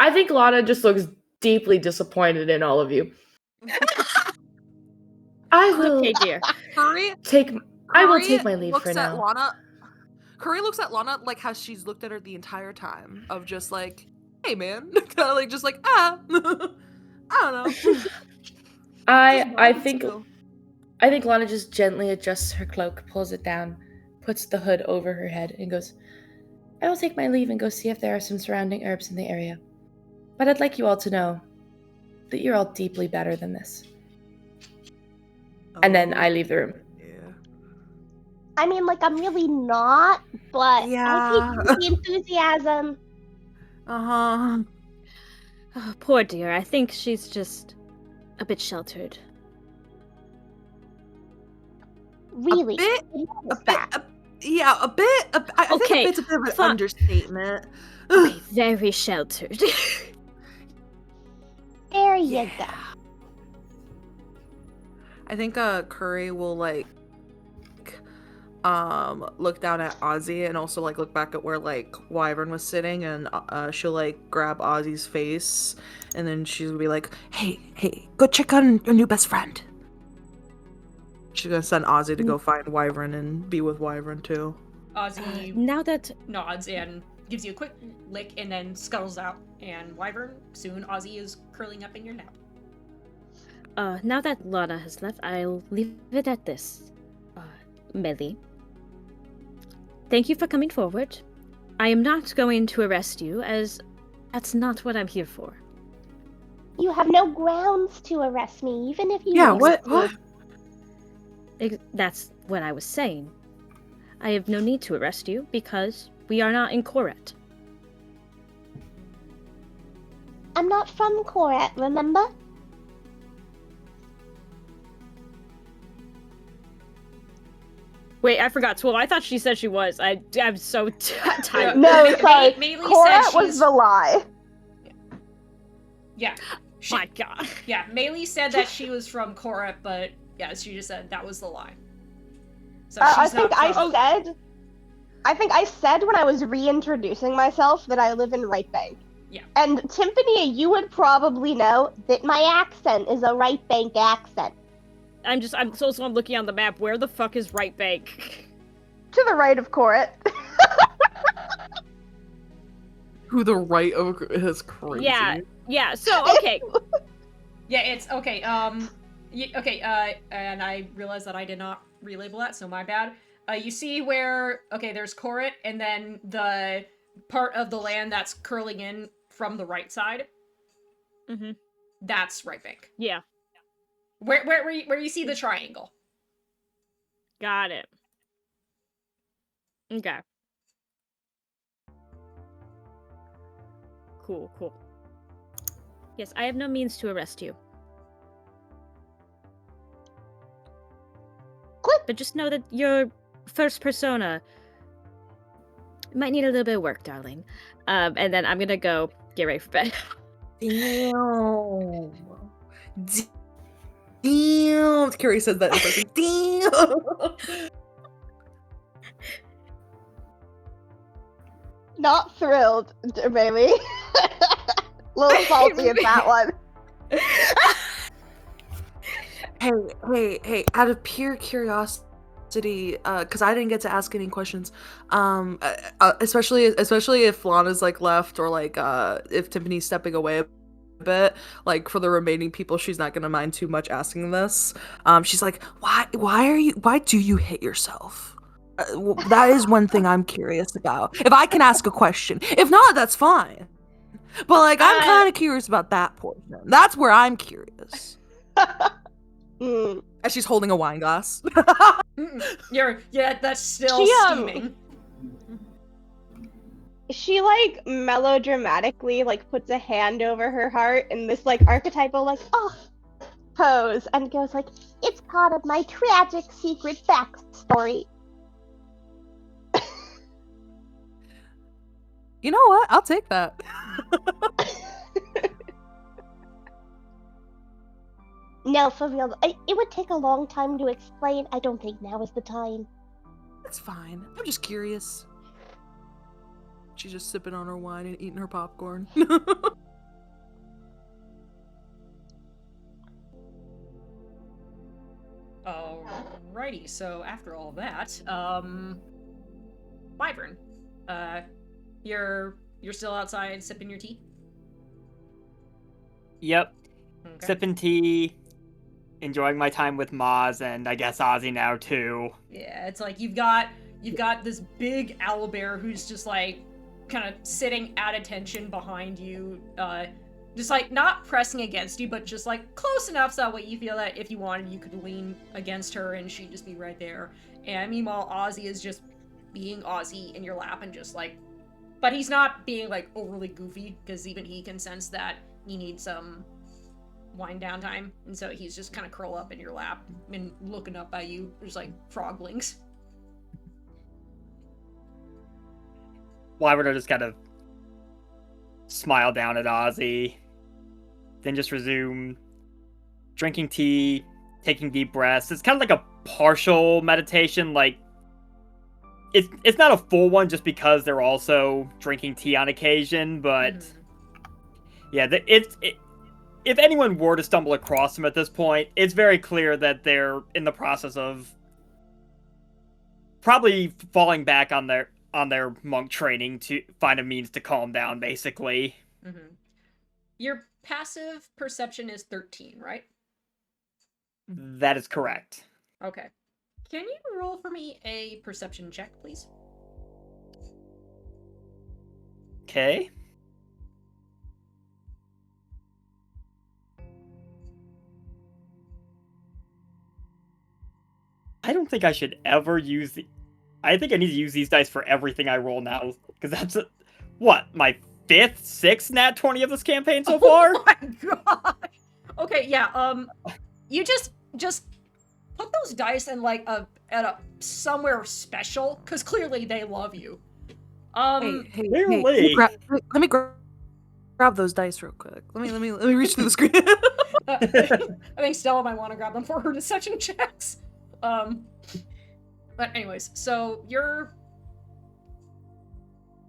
I think Lana just looks deeply disappointed in all of you. I will Okay, dear. Curry I will take my leave for looks at now. Lana. Curry looks at Lana like how she's looked at her the entire time, of just like, hey man, kind of like just like I don't know. I Just think chill. Lana just gently adjusts her cloak, pulls it down, puts the hood over her head, and goes, I will take my leave and go see if there are some surrounding herbs in the area. But I'd like you all to know that you're all deeply better than this. And then I leave the room. Yeah. I mean, like, I'm really not, but Yeah. I take the enthusiasm. Uh-huh. Oh, poor dear. I think she's just a bit sheltered. Really? A bit. Notice that. Yeah, a bit. I think Okay, a bit's a bit of an fine. understatement. Okay, very sheltered. There you go. I think Curry will like look down at Ozzy and also like look back at where like Wyvern was sitting, and she'll like grab Ozzy's face and then she'll be like, hey, go check on your new best friend. She's gonna send Ozzy to go find Wyvern and be with Wyvern too. Ozzy Now that nods and gives you a quick lick and then scuttles out. And Wyvern, soon Ozzy is curling up in your nap. now that Lana has left, I'll leave it at this. Melly, thank you for coming forward. I am not going to arrest you, as that's not what I'm here for. You have no grounds to arrest me, even if you Yeah, wanted what? to. That's what I was saying. I have no need to arrest you because we are not in Koret. I'm not from Koret, remember? Wait, I forgot. 12. I thought she said she was. I'm so tired. No, Ma- sorry. Meili Koret said was she's- the lie. Yeah. My God. Yeah, Meili said that she was from Koret, but yeah, she just said that was the lie. So I she's think not from... I said when I was reintroducing myself that I live in Right Bank. And Timpani, you would probably know that my accent is a right bank accent. I'm looking on the map. Where the fuck is Right Bank? To the right of Corit. Who the right of is crazy. Yeah. So okay. Yeah, it's okay. And I realized that I did not relabel that, so my bad. You see where there's Corit, and then the part of the land that's curling in from the right side. Mm-hmm. That's Right Bank. Yeah. Where you see the triangle. Got it. Okay. Cool. Yes, I have no means to arrest you. Click. But just know that your first persona might need a little bit of work, darling. And then I'm gonna go get ready for bed. Damn. Damn. Carrie says that in person. Damn. Not thrilled, baby. Little salty in that one. Hey, out of pure curiosity, because I didn't get to ask any questions, especially if Lana's like left, or like if Timpani's stepping away a bit, like for the remaining people, she's not gonna mind too much asking this. She's like, why do you hit yourself? That is one thing I'm curious about. If I can ask a question, if not, that's fine. But like, I'm kind of curious about that portion. That's where I'm curious. Mm. As she's holding a wine glass. That's still steaming. She like melodramatically like puts a hand over her heart in this like archetypal like pose and goes like, it's part of my tragic secret backstory. You know what? I'll take that. No, for real. It would take a long time to explain. I don't think now is the time. That's fine. I'm just curious. She's just sipping on her wine and eating her popcorn. Alrighty, so after all that, Wyvern, you're still outside sipping your tea? Yep. Okay. Sipping tea, enjoying my time with Maz, and I guess Ozzy now too. Yeah, it's like you've got this big owlbear who's just like kind of sitting at attention behind you, just like not pressing against you, but just like close enough so that way you feel that if you wanted you could lean against her and she'd just be right there. And meanwhile, Ozzy is just being Ozzy in your lap and just like, but he's not being like overly goofy because even he can sense that you need some wind down time, and so he's just kind of curled up in your lap and looking up at you. There's like froglings. Wyvern will just kind of smile down at Ozzy, then just resume drinking tea, taking deep breaths. It's kind of like a partial meditation, like it's not a full one just because they're also drinking tea on occasion, but yeah, if anyone were to stumble across them at this point, it's very clear that they're in the process of probably falling back on their monk training to find a means to calm down, basically. Mm-hmm. Your passive perception is 13, right? That is correct. Okay. Can you roll for me a perception check, please? Okay. I don't think I should ever use the... I think I need to use these dice for everything I roll now, because that's my 5th, 6th nat 20 of this campaign so far? Oh my gosh! Okay, yeah, you just put those dice in like somewhere special, because clearly they love you. Hey, Clearly. let me grab those dice real quick. Let me reach through the screen. I think Stella might want to grab them for her deception checks. But anyways, so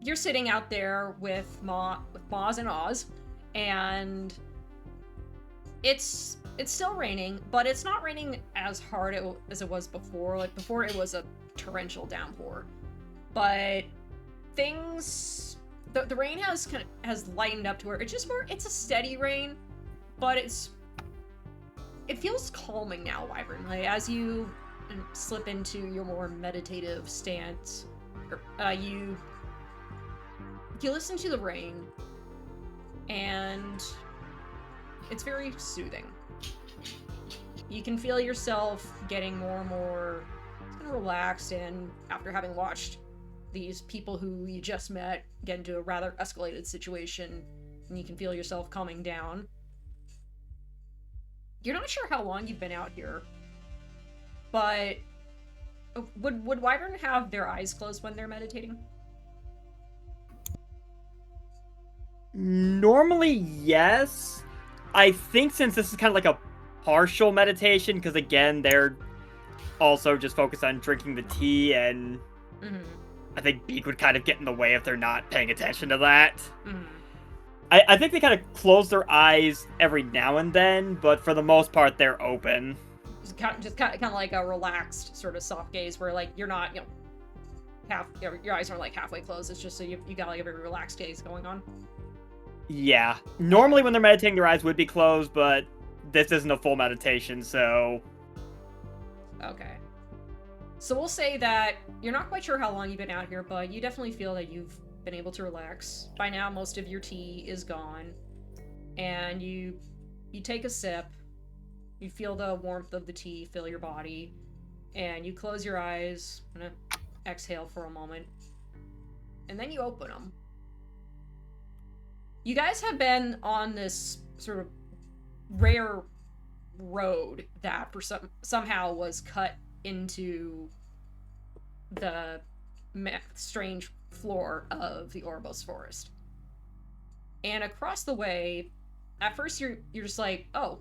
you're sitting out there with Moz and Oz, and it's still raining, but it's not raining as hard as it was before. Like before, it was a torrential downpour, but things the rain has lightened up to where it's a steady rain, but it feels calming now, Wyvern. Like as you slip into your more meditative stance, you listen to the rain, and it's very soothing. You can feel yourself getting more and more relaxed, and after having watched these people who you just met get into a rather escalated situation, and you can feel yourself calming down. You're not sure how long you've been out here, but would Wyvern have their eyes closed when they're meditating? Normally, yes. I think since this is kind of like a partial meditation, because again, they're also just focused on drinking the tea, and I think Beak would kind of get in the way if they're not paying attention to that. I think they kind of close their eyes every now and then, but for the most part, they're open. Just kind of like a relaxed sort of soft gaze, where like you're not, your eyes aren't like halfway closed. It's just so you got like a very relaxed gaze going on. Yeah. Normally when they're meditating, their eyes would be closed, but this isn't a full meditation, so... Okay. So we'll say that you're not quite sure how long you've been out here, but you definitely feel that you've been able to relax. By now, most of your tea is gone, and you take a sip, you feel the warmth of the tea fill your body, and you close your eyes, and exhale for a moment, and then you open them. You guys have been on this sort of rare road that for somehow was cut into the strange floor of the Orbos forest. And across the way, at first you're just like, oh,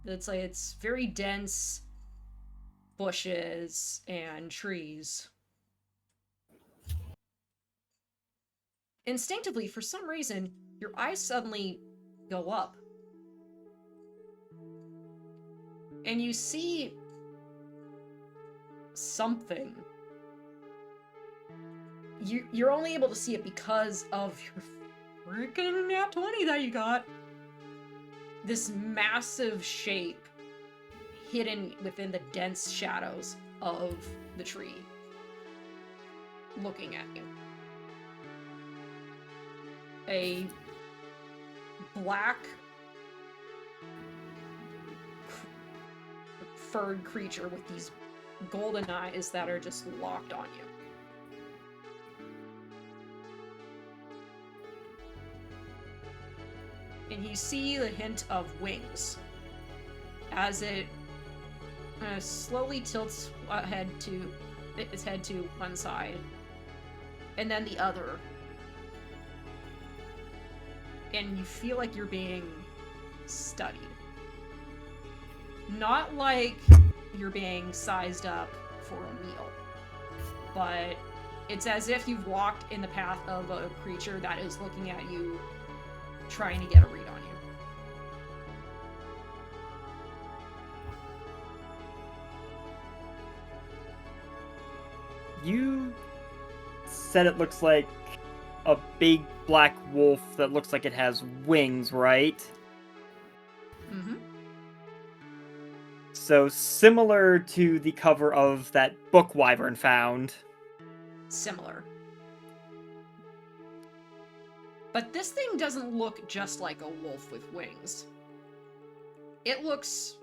it's very dense bushes and trees. Instinctively, for some reason, your eyes suddenly go up. And you see something. You're only able to see it because of your freaking nat 20 that you got. This massive shape hidden within the dense shadows of the tree, looking at you. A black furred creature with these golden eyes that are just locked on you. And you see the hint of wings as it slowly tilts its head to one side and then the other. And you feel like you're being studied. Not like you're being sized up for a meal, but it's as if you've walked in the path of a creature that is looking at you, trying to get a read on you. You said it looks like a big black wolf that looks like it has wings, right? Mm-hmm. So similar to the cover of that book Wyvern found. Similar. But this thing doesn't look just like a wolf with wings. It looks...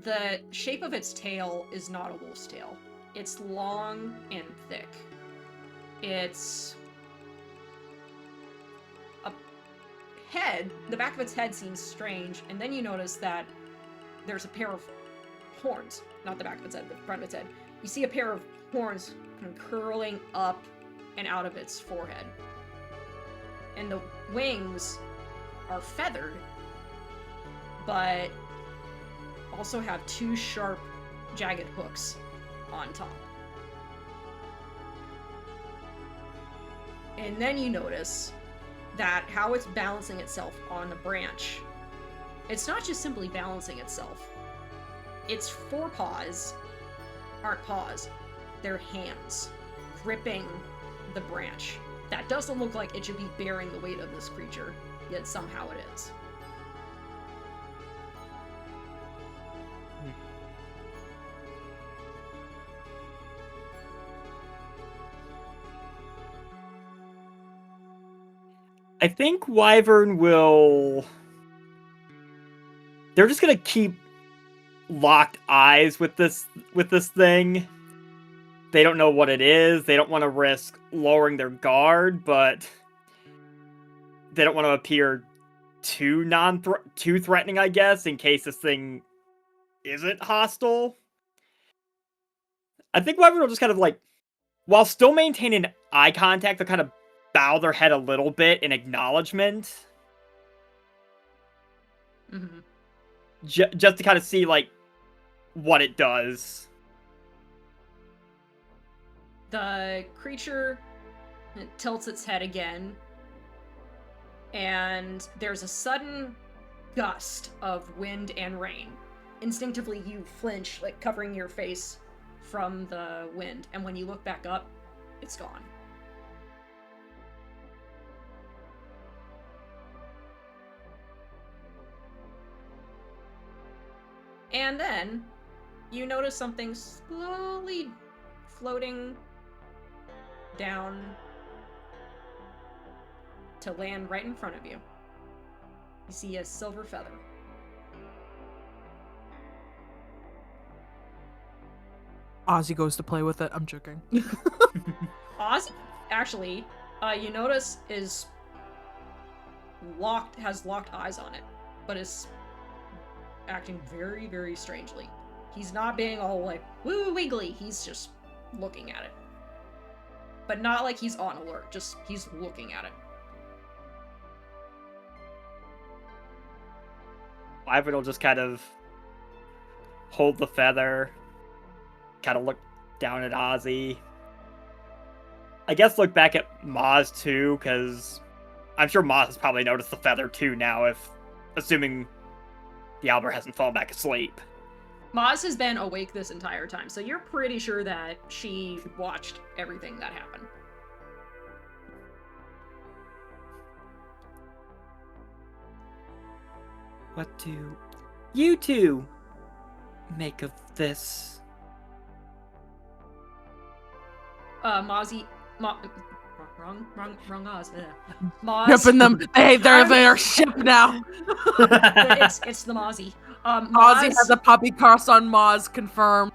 The shape of its tail is not a wolf's tail. It's long and thick. Its head, the back of its head seems strange, and then you notice that there's a pair of horns, not the back of its head, but the front of its head. You see a pair of horns kind of curling up and out of its forehead. And the wings are feathered, but also have two sharp, jagged hooks on top. And then you notice that how it's balancing itself on the branch, it's not just simply balancing itself. Its forepaws aren't paws, they're hands gripping the branch. That doesn't look like it should be bearing the weight of this creature, yet somehow it is. I think Wyvern will... They're just gonna keep locked eyes with this thing. They don't know what it is. They don't want to risk lowering their guard, but they don't want to appear too threatening, I guess, in case this thing isn't hostile. I think Wyvern will just kind of like, while still maintaining eye contact, they'll kind of bow their head a little bit in acknowledgement. Mm-hmm. Just to kind of see, like, what it does. The creature tilts its head again, and there's a sudden gust of wind and rain. Instinctively, you flinch, like covering your face from the wind, and when you look back up, it's gone. And then you notice something slowly floating down to land right in front of you. You see a silver feather. Ozzy goes to play with it. I'm joking. Ozzy, actually, you notice has locked eyes on it, but is acting very, very strangely. He's not being all like woo wiggly. He's just looking at it, but not like he's on alert. Just he's looking at it. Ivan will just kind of hold the feather, kind of look down at Ozzy. I guess look back at Maz too, because I'm sure Maz has probably noticed the feather too now, assuming the Albert hasn't fallen back asleep. Maz has been awake this entire time, so you're pretty sure that she watched everything that happened. What do you two make of this? Wrong Oz. Maz. Shipping them. Hey, they're shipped now. it's the Mozzie. Ozzy has a puppy cross on Maz, confirmed.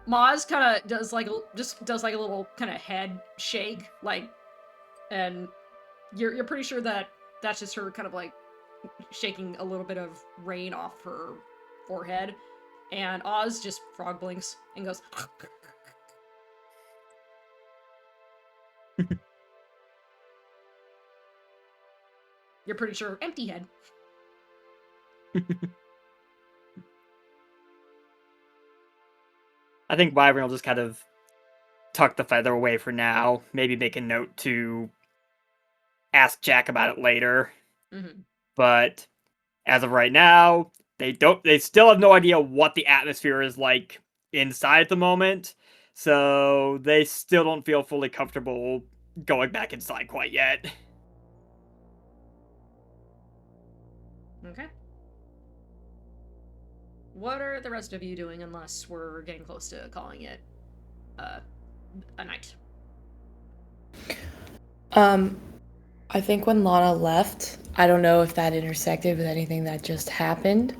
Maz kind of does like a little kind of head shake, like, and you're pretty sure that that's just her kind of like shaking a little bit of rain off her forehead, and Oz just frog blinks and goes. You're pretty sure empty head. I think Wyvern will just kind of tuck the feather away for now. Maybe make a note to ask Jack about it later. Mm-hmm. But as of right now, they still have no idea what the atmosphere is like inside at the moment. So they still don't feel fully comfortable going back inside quite yet. Okay. What are the rest of you doing unless we're getting close to calling it a night? I think when Lana left, I don't know if that intersected with anything that just happened.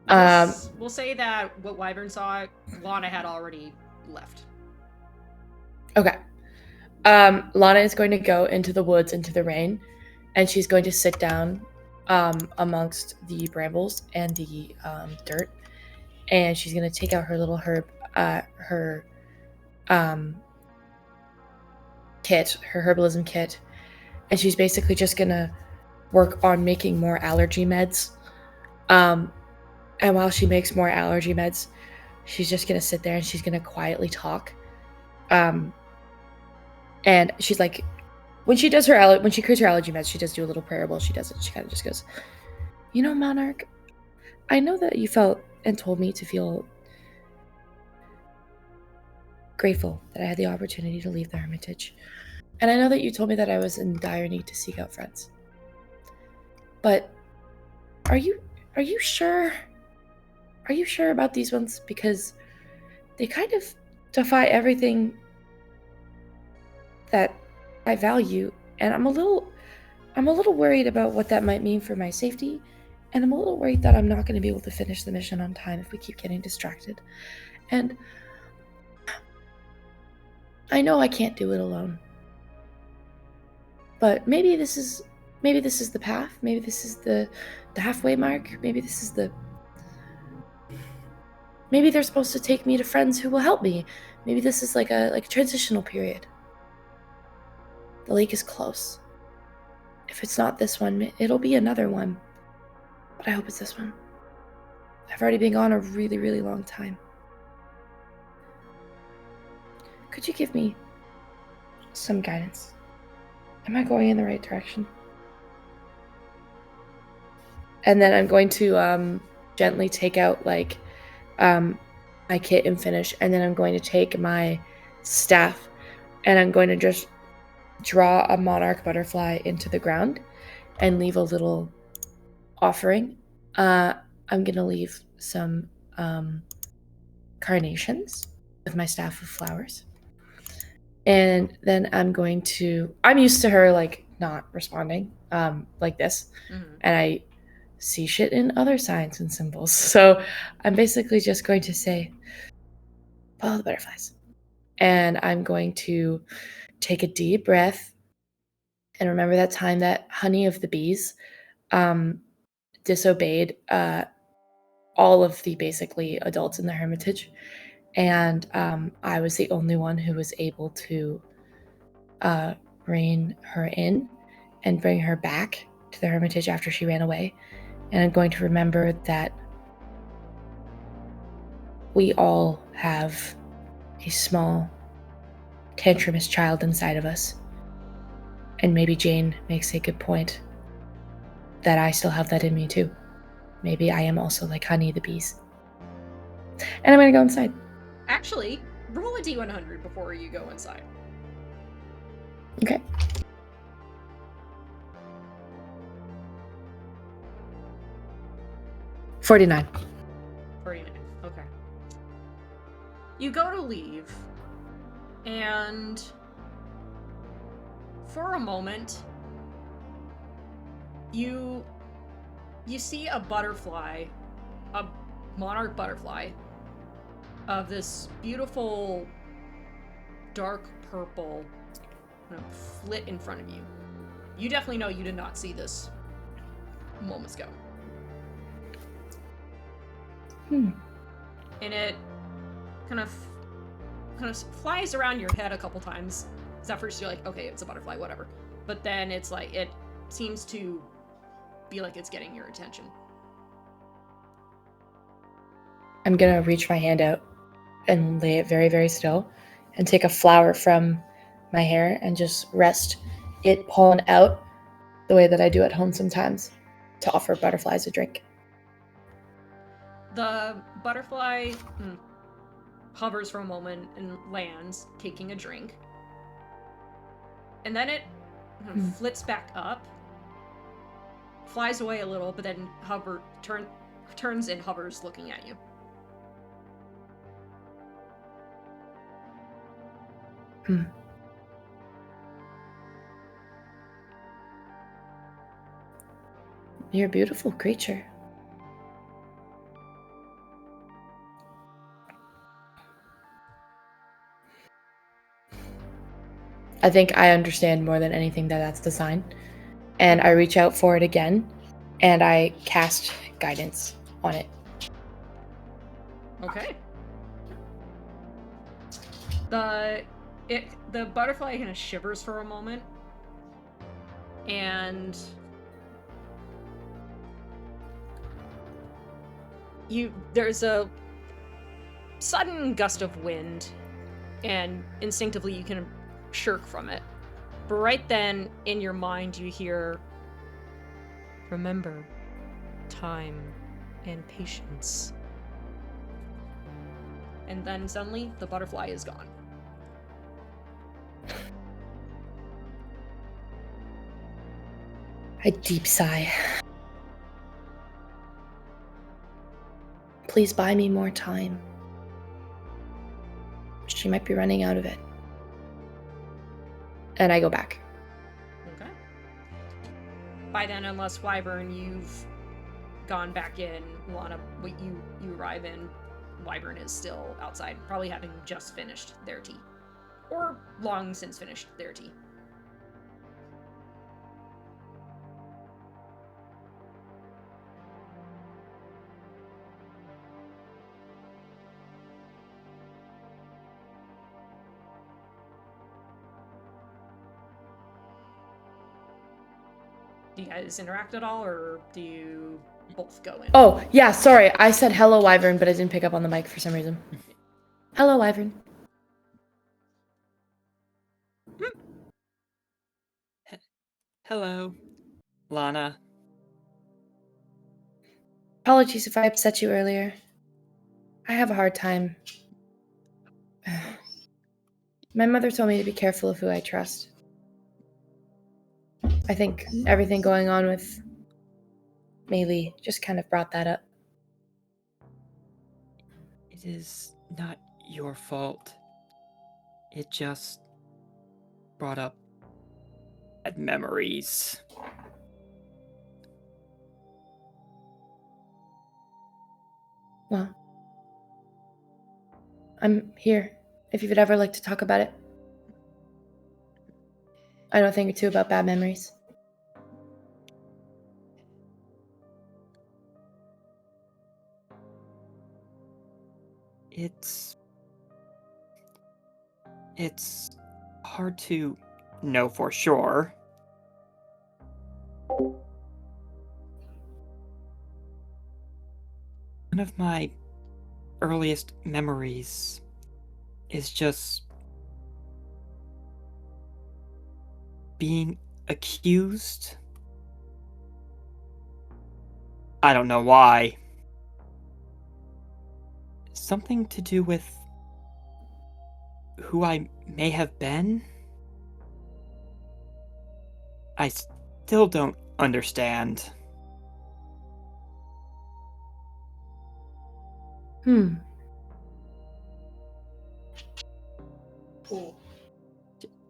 We'll say that what Wyvern saw, Lana had already left. Okay. Lana is going to go into the woods, into the rain, and she's going to sit down amongst the brambles and the dirt, and she's going to take out her little her kit, her herbalism kit, and she's basically just going to work on making more allergy meds. And while she makes more allergy meds, she's just going to sit there and she's going to quietly talk. And she's like, when she clears her allergy meds, she does do a little prayer while she does it. She kind of just goes, you know, Monarch, I know that you felt and told me to feel grateful that I had the opportunity to leave the Hermitage. And I know that you told me that I was in dire need to seek out friends. But are you sure? Are you sure about these ones? Because they kind of defy everything that I value, and I'm a little worried about what that might mean for my safety, and I'm a little worried that I'm not going to be able to finish the mission on time if we keep getting distracted. And I know I can't do it alone. But maybe this is the path. Maybe this is the halfway mark. Maybe they're supposed to take me to friends who will help me. Maybe this is like a transitional period. The lake is close. If it's not this one, it'll be another one. But I hope it's this one. I've already been gone a really, really long time. Could you give me some guidance? Am I going in the right direction? And then I'm going to gently take out my kit and finish, and then I'm going to take my staff and I'm going to just draw a monarch butterfly into the ground and leave a little offering. I'm going to leave some carnations with my staff of flowers. And then I'm used to her like not responding like this. Mm-hmm. And I see shit in other signs and symbols. So I'm basically just going to say, follow the butterflies. And I'm going to take a deep breath and remember that time that Honey of the Bees disobeyed all of the basically adults in the Hermitage. And I was the only one who was able to rein her in and bring her back to the Hermitage after she ran away. And I'm going to remember that we all have a small, tantrumous child inside of us. And maybe Jane makes a good point that I still have that in me too. Maybe I am also like Honey the Bees. And I'm going to go inside. Actually, roll a D100 before you go inside. Okay. $49. Okay. You go to leave, and for a moment, you see a butterfly, a monarch butterfly, of this beautiful dark purple flit in front of you. You definitely know you did not see this moments ago. And it kind of flies around your head a couple times. So at first you're like, okay, it's a butterfly, whatever. But then it's like, it seems to be like it's getting your attention. I'm gonna reach my hand out and lay it very, very still and take a flower from my hair and just rest it pollen out the way that I do at home sometimes to offer butterflies a drink. The butterfly hovers for a moment and lands, taking a drink. And then it flits back up, flies away a little, but then turns and hovers looking at you. You're a beautiful creature. I think I understand more than anything that that's the sign. And I reach out for it again, and I cast guidance on it. Okay. The butterfly kind of shivers for a moment, and there's a sudden gust of wind, and instinctively you can shirk from it. But right then, in your mind, you hear, remember, time and patience. And then suddenly, the butterfly is gone. I deep sigh. Please buy me more time. She might be running out of it. And I go back. Okay. By then, unless Wyvern, you've gone back in, Lana, you arrive in, Wyvern is still outside, probably having just finished their tea. Or long since finished their tea. Do you guys interact at all, or do you both go in? Oh, yeah, sorry. I said hello, Wyvern, but I didn't pick up on the mic for some reason. Hello, Wyvern. Hello, Lana. Apologies if I upset you earlier. I have a hard time. My mother told me to be careful of who I trust. I think everything going on with Maylee just kind of brought that up. It is not your fault. It just brought up bad memories. Well, I'm here if you would ever like to talk about it. I know a thing or two about bad memories. It's hard to know for sure. One of my earliest memories is just being accused. I don't know why. Something to do with who I may have been? I still don't understand.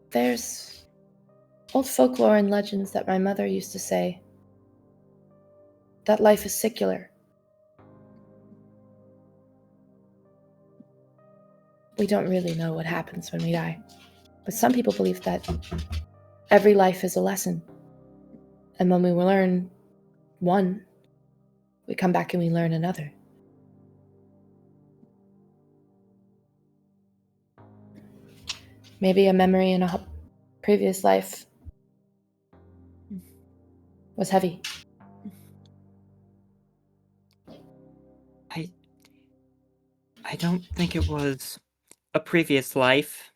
There's old folklore and legends that my mother used to say that life is secular. We don't really know what happens when we die, but some people believe that every life is a lesson. And when we learn one, we come back and we learn another. Maybe a memory in a previous life was heavy. I don't think it was a previous life.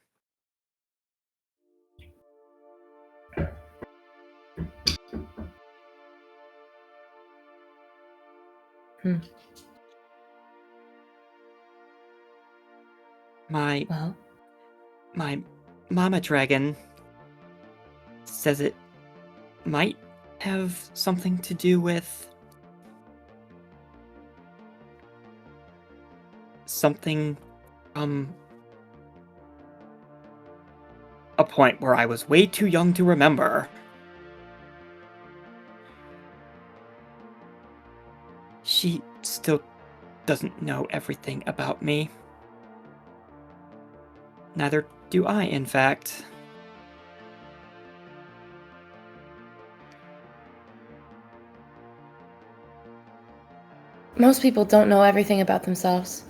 My mama dragon says it might have something to do with something from a point where I was way too young to remember. She still doesn't know everything about me. Neither do I, in fact. Most people don't know everything about themselves.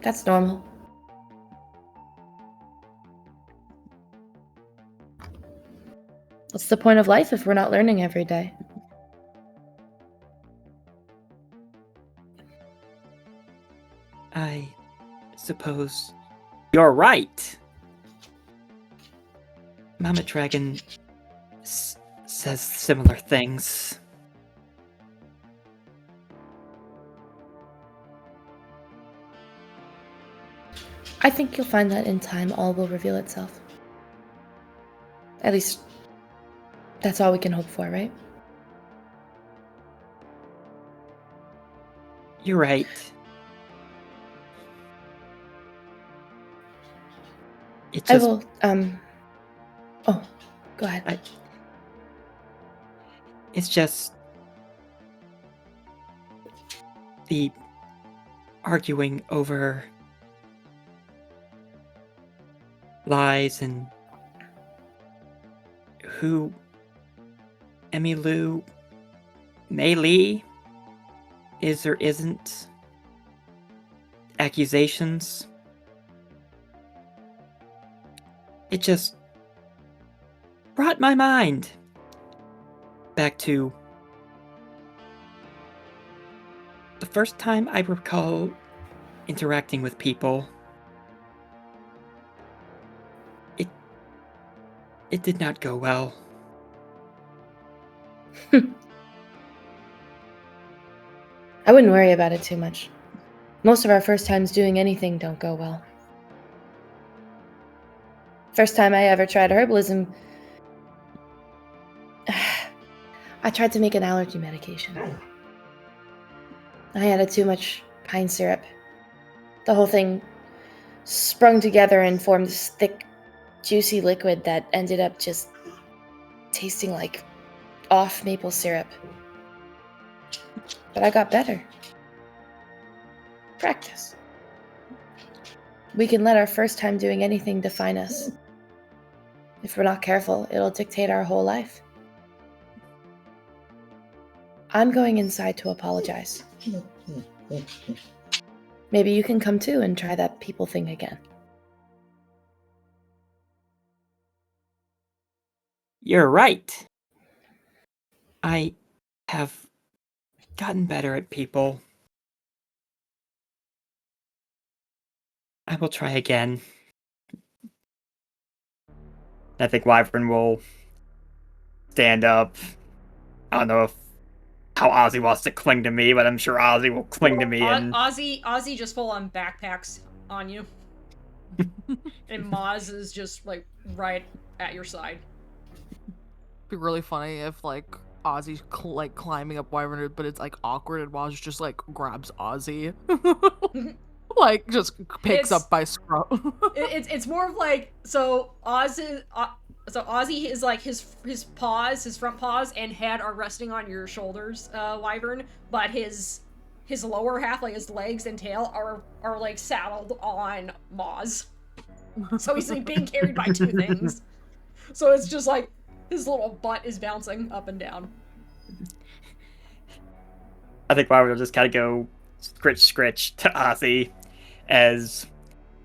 That's normal. What's the point of life if we're not learning every day? I suppose you're right. Mama Dragon says similar things. I think you'll find that in time all will reveal itself. At least, that's all we can hope for, right? You're right. It I just, will, oh, go ahead. it's just the arguing over lies and who Emmylou Mei Li is or isn't, accusations. It just brought my mind back to the first time I recall interacting with people. It did not go well. I wouldn't worry about it too much. Most of our first times doing anything don't go well. First time I ever tried herbalism, I tried to make an allergy medication. I added too much pine syrup. The whole thing sprung together and formed this thick, juicy liquid that ended up just tasting like off maple syrup. But I got better. Practice. We can let our first time doing anything define us. If we're not careful, it'll dictate our whole life. I'm going inside to apologize. Maybe you can come too and try that people thing again. You're right. I have gotten better at people. I will try again. I think Wyvern will stand up. I don't know how Ozzy wants to cling to me, but I'm sure Ozzy will cling to me. And Ozzy just full on backpacks on you. And Maz is just like right at your side. Be really funny if like Ozzy's like climbing up Wyvern, but it's like awkward, and Maz just like grabs Ozzy, like just picks up by scruff. It's more of like, so Ozzy is like his paws, his front paws and head are resting on your shoulders, Wyvern, but his lower half, like his legs and tail, are like saddled on Maz. So he's like being carried by two things. So it's just like his little butt is bouncing up and down. I think Wyvern will just kind of go scritch to Ozzy as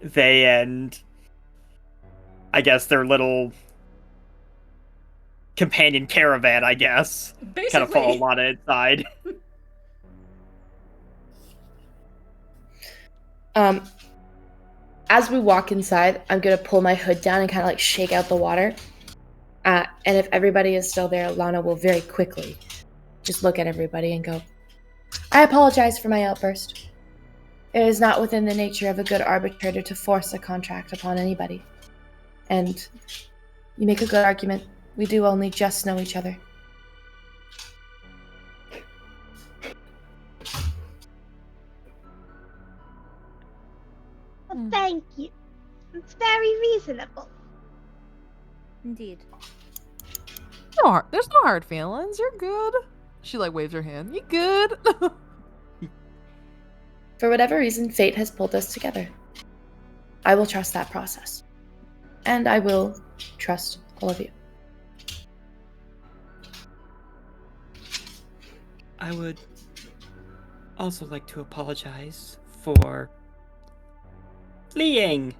they and I guess their little companion caravan, I guess, basically kind of fall a lot inside. As we walk inside, I'm gonna pull my hood down and kind of like shake out the water. And if everybody is still there, Lana will very quickly just look at everybody and go, I apologize for my outburst. It is not within the nature of a good arbitrator to force a contract upon anybody. And you make a good argument. We do only just know each other. Well, thank you. It's very reasonable. Indeed. There's no hard feelings. You're good. She like waves her hand. You good? For whatever reason, fate has pulled us together. I will trust that process. And I will trust all of you. I would also like to apologize for fleeing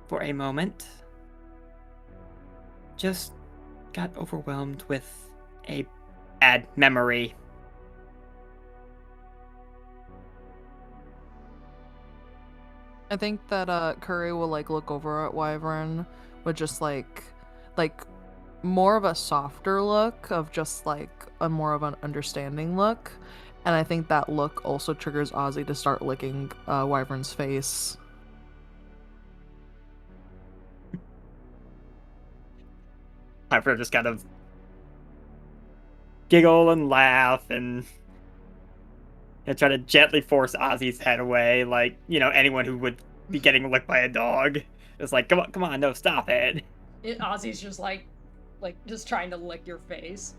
for a moment. Just got overwhelmed with a bad memory. I think that Curry will like look over at Wyvern with just like more of a softer look of just like a more of an understanding look. And I think that look also triggers Ozzy to start licking Wyvern's face. Piper just kind of giggle and laugh and try to gently force Ozzy's head away, like, anyone who would be getting licked by a dog. It's like, come on, no, stop it. Ozzy's just like just trying to lick your face.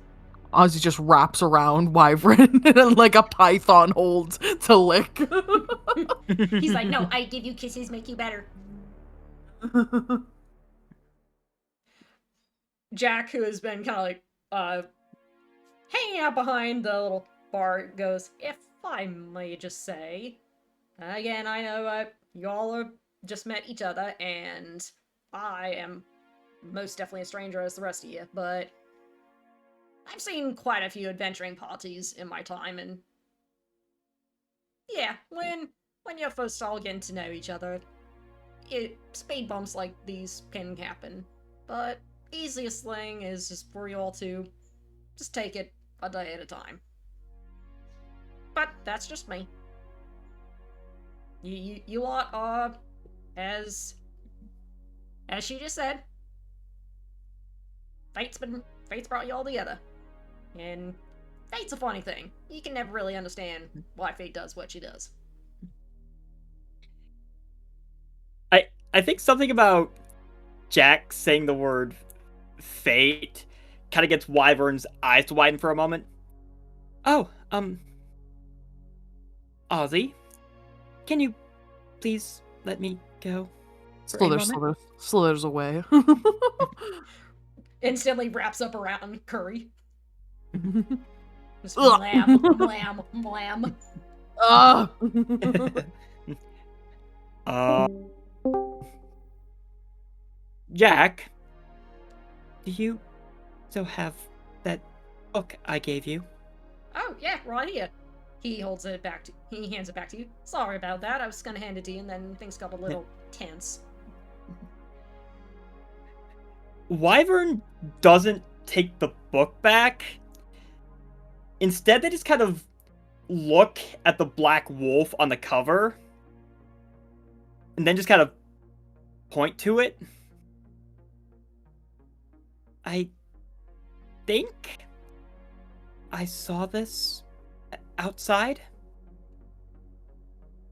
Ozzy just wraps around Wyvern in like a python hold to lick. He's like, no, I give you kisses, make you better. Jack, who has been kind of like hanging out behind the little bar, goes, if I may just say, again, I know y'all are just met each other, and I am most definitely a stranger as the rest of you, but I've seen quite a few adventuring parties in my time, and yeah, when you first all getting to know each other, speed bumps like these can happen, but easiest thing is just for you all to just take it a day at a time. But that's just me. You lot are, as she just said, fate's brought you all together. And fate's a funny thing. You can never really understand why fate does what she does. I think something about Jack saying the word fate kind of gets Wyvern's eyes to widen for a moment. Oh, Ozzy, can you please let me go? Slithers away. Instantly wraps up around Curry. Just blam, blam, blam. Jack, do you still have that book I gave you? Oh, yeah, right here. He hands it back to you. Sorry about that. I was gonna hand it to you, and then things got a little tense. Wyvern doesn't take the book back. Instead, they just kind of look at the black wolf on the cover and then just kind of point to it. I think I saw this outside.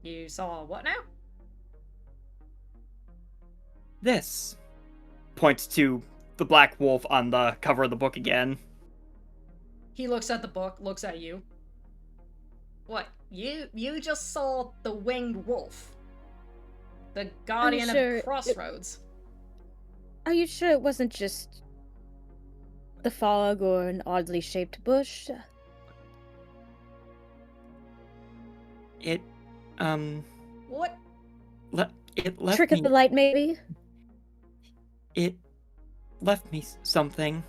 You saw what now? This points to the black wolf on the cover of the book again. He looks at the book, looks at you. What? You just saw the winged wolf? The guardian of Crossroads? Are you sure it wasn't just the fog or an oddly shaped bush? It, What? it left Trick me... of the light, maybe? It left me something.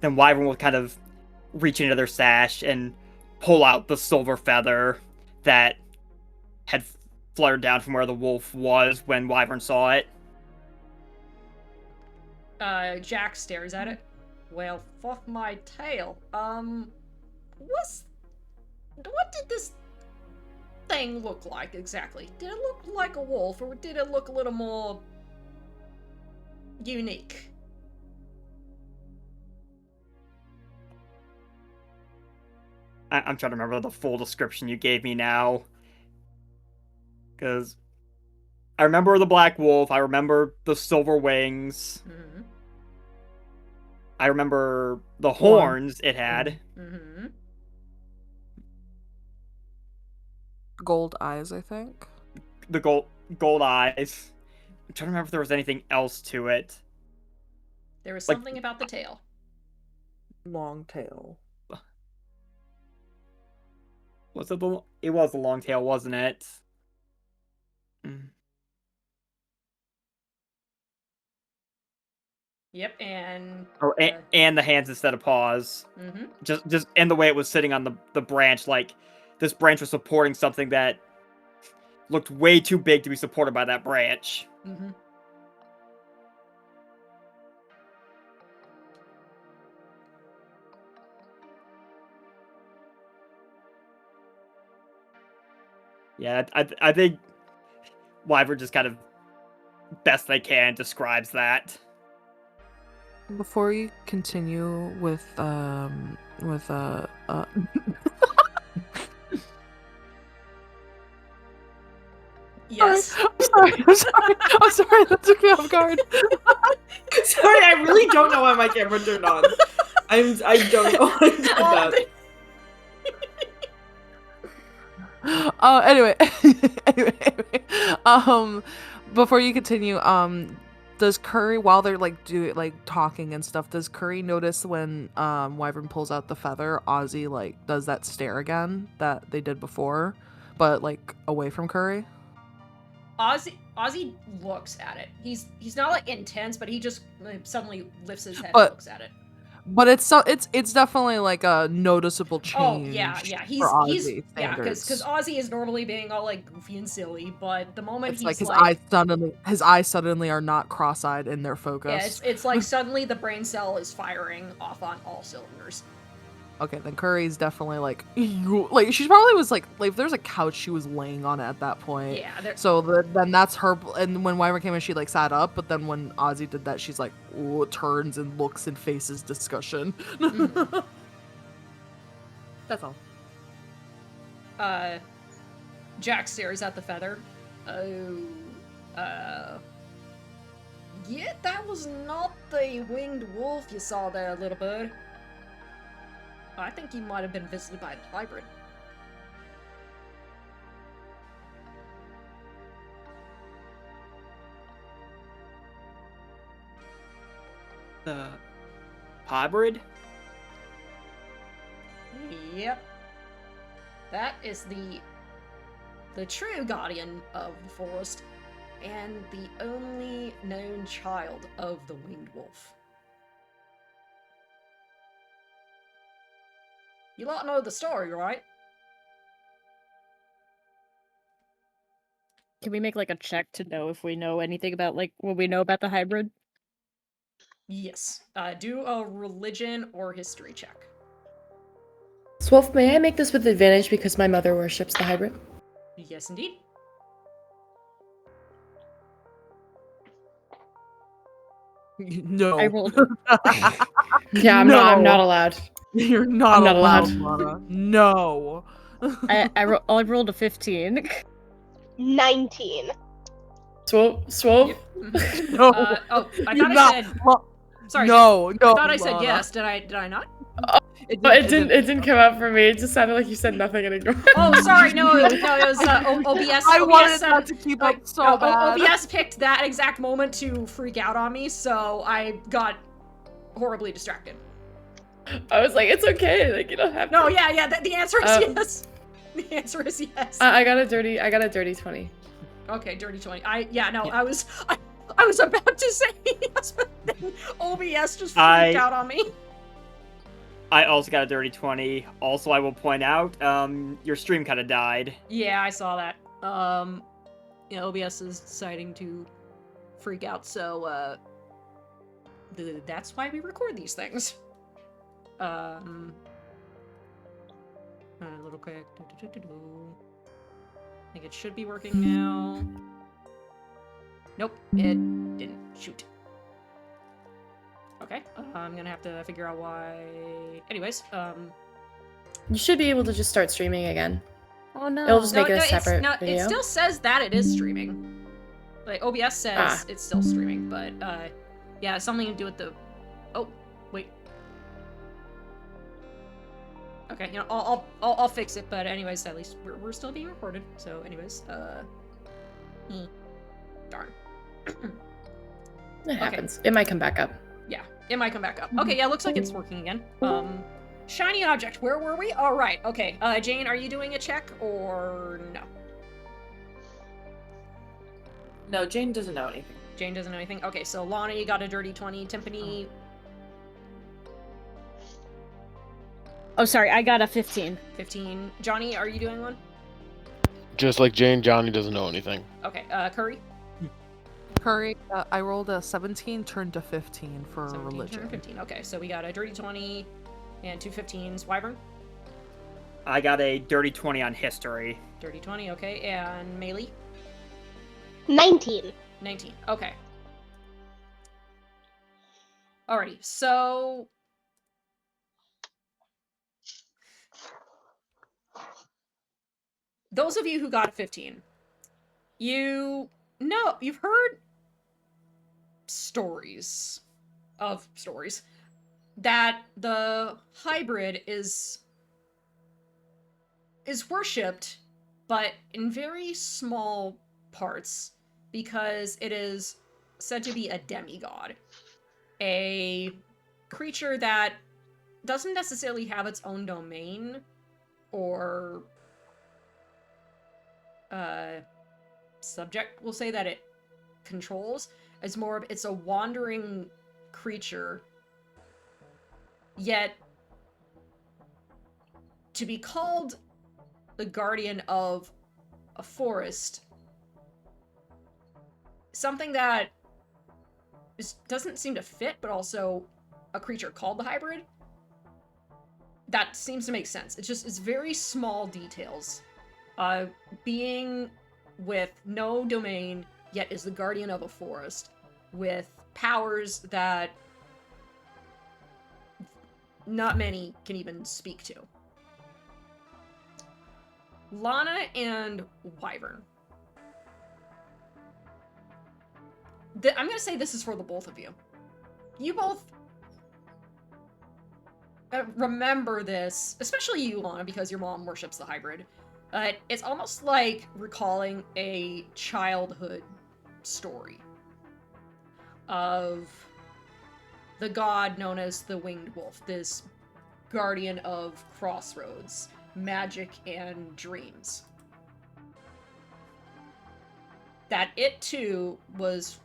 Then Wyvern will kind of reach into their sash and pull out the silver feather that had fluttered down from where the wolf was when Wyvern saw it. Jack stares at it. Well, fuck my tail. What did this thing look like exactly? Did it look like a wolf, or did it look a little more unique? I'm trying to remember the full description you gave me now. Because I remember the black wolf, I remember the silver wings. Mm-hmm. I remember the horns it had. Mm-hmm. Gold eyes, I think. The gold eyes. I'm trying to remember if there was anything else to it. There was something about the tail. Long tail. Was it it was the long tail, wasn't it? Yep, and and the hands instead of paws. Mm-hmm. Just and the way it was sitting on the branch, like this branch was supporting something that looked way too big to be supported by that branch. Mm-hmm. Yeah, I think Wyvern just kind of best they can describes that. Before you continue with Yes. I'm sorry, that took me off guard. Sorry, I really don't know why my camera turned on. I don't know why I did that. Anyway, before you continue, does Curry, while they're talking and stuff, does Curry notice when Wyvern pulls out the feather, Ozzy does that stare again that they did before, but away from Curry? Ozzy looks at it. He's not intense, but he just suddenly lifts his head But- and looks at it. But it's definitely a noticeable change. Oh yeah. He's for Ozzy yeah, because standards. Ozzy is normally being all goofy and silly, but the moment It's he's his eyes suddenly are not cross-eyed in their focus. yeah, it's like suddenly the brain cell is firing off on all cylinders. Okay, then Curry's definitely she probably was if there's a couch, she was laying on it at that point. Yeah. So then that's her. And when Wyvern came in, she sat up. But then when Ozzy did that, she's turns and looks and faces discussion. Mhm. That's all. Jack stares at the feather. Yeah, that was not the winged wolf you saw there, little bird. I think he might have been visited by a hybrid. The hybrid? Yep. That is the true guardian of the forest, and the only known child of the winged wolf. You lot know the story, right? Can we make a check to know if we know anything about what we know about the hybrid? Yes. Do a religion or history check. Swolf, may I make this with advantage because my mother worships the hybrid? Yes, indeed. No. I rolled. Yeah, I'm not allowed. You're not, I'm not allowed. allowed. Lana. No. I rolled a 15. 19. Swolf? Yep. No. I You're thought I not- said. Lo- Sorry. No. I No. thought I said Lana. yes. Did I not? It didn't come out for me. It just sounded like you said nothing and ignored. Oh, sorry. No, it was OBS. I OBS wanted said, that to keep up so no, bad. OBS picked that exact moment to freak out on me, so I got horribly distracted. I was like, it's okay. You don't have to. No, yeah. The answer is yes. The answer is yes. I got a dirty 20. Okay, dirty 20. I was about to say yes, but then OBS just freaked out on me. I also got a dirty 20. Also, I will point out, your stream kind of died. Yeah, I saw that. OBS is deciding to freak out, so that's why we record these things. A little quick. I think it should be working now. Nope, it didn't. Shoot. Okay, I'm gonna have to figure out why. Anyways, You should be able to just start streaming again. Oh no. It'll just make it a separate it video. still says that it is streaming. OBS says it's still streaming, but yeah, something to do with the. Oh, wait. Okay, I'll fix it. But anyways, at least we're still being recorded. So anyways, darn. It happens. It might come back up. Yeah, it might come back up. Okay, yeah, looks like it's working again. Shiny object. Where were we? All right. Okay. Jane, are you doing a check or no? No, Jane doesn't know anything. Jane doesn't know anything. Okay, so Lana, you got a dirty 20. Timpani. Oh, sorry, I got a 15. 15. Johnny, are you doing one? Just like Jane, Johnny doesn't know anything. Okay. Curry. Curry, I rolled a 17, turned to 15 for 17, religion. 15. Okay, so we got a dirty 20 and two 15s. Wyvern. I got a dirty 20 on history. Dirty 20, okay. And melee? 19. 19, okay. Alrighty, so... Those of you who got a 15, you've heard stories that the hybrid is worshipped, but in very small parts, because it is said to be a demigod, a creature that doesn't necessarily have its own domain or subject, we'll say, that it controls. It's a wandering creature, yet to be called the guardian of a forest, something that doesn't seem to fit, but also a creature called the hybrid, that seems to make sense. It's very small details. Being with no domain, yet is the guardian of a forest, with powers that not many can even speak to. Lana and Wyvern. I'm gonna say this is for the both of you. You both remember this, especially you, Lana, because your mom worships the hybrid. It's almost like recalling a childhood story of the god known as the Winged Wolf, this guardian of crossroads, magic, and dreams. That it, too, was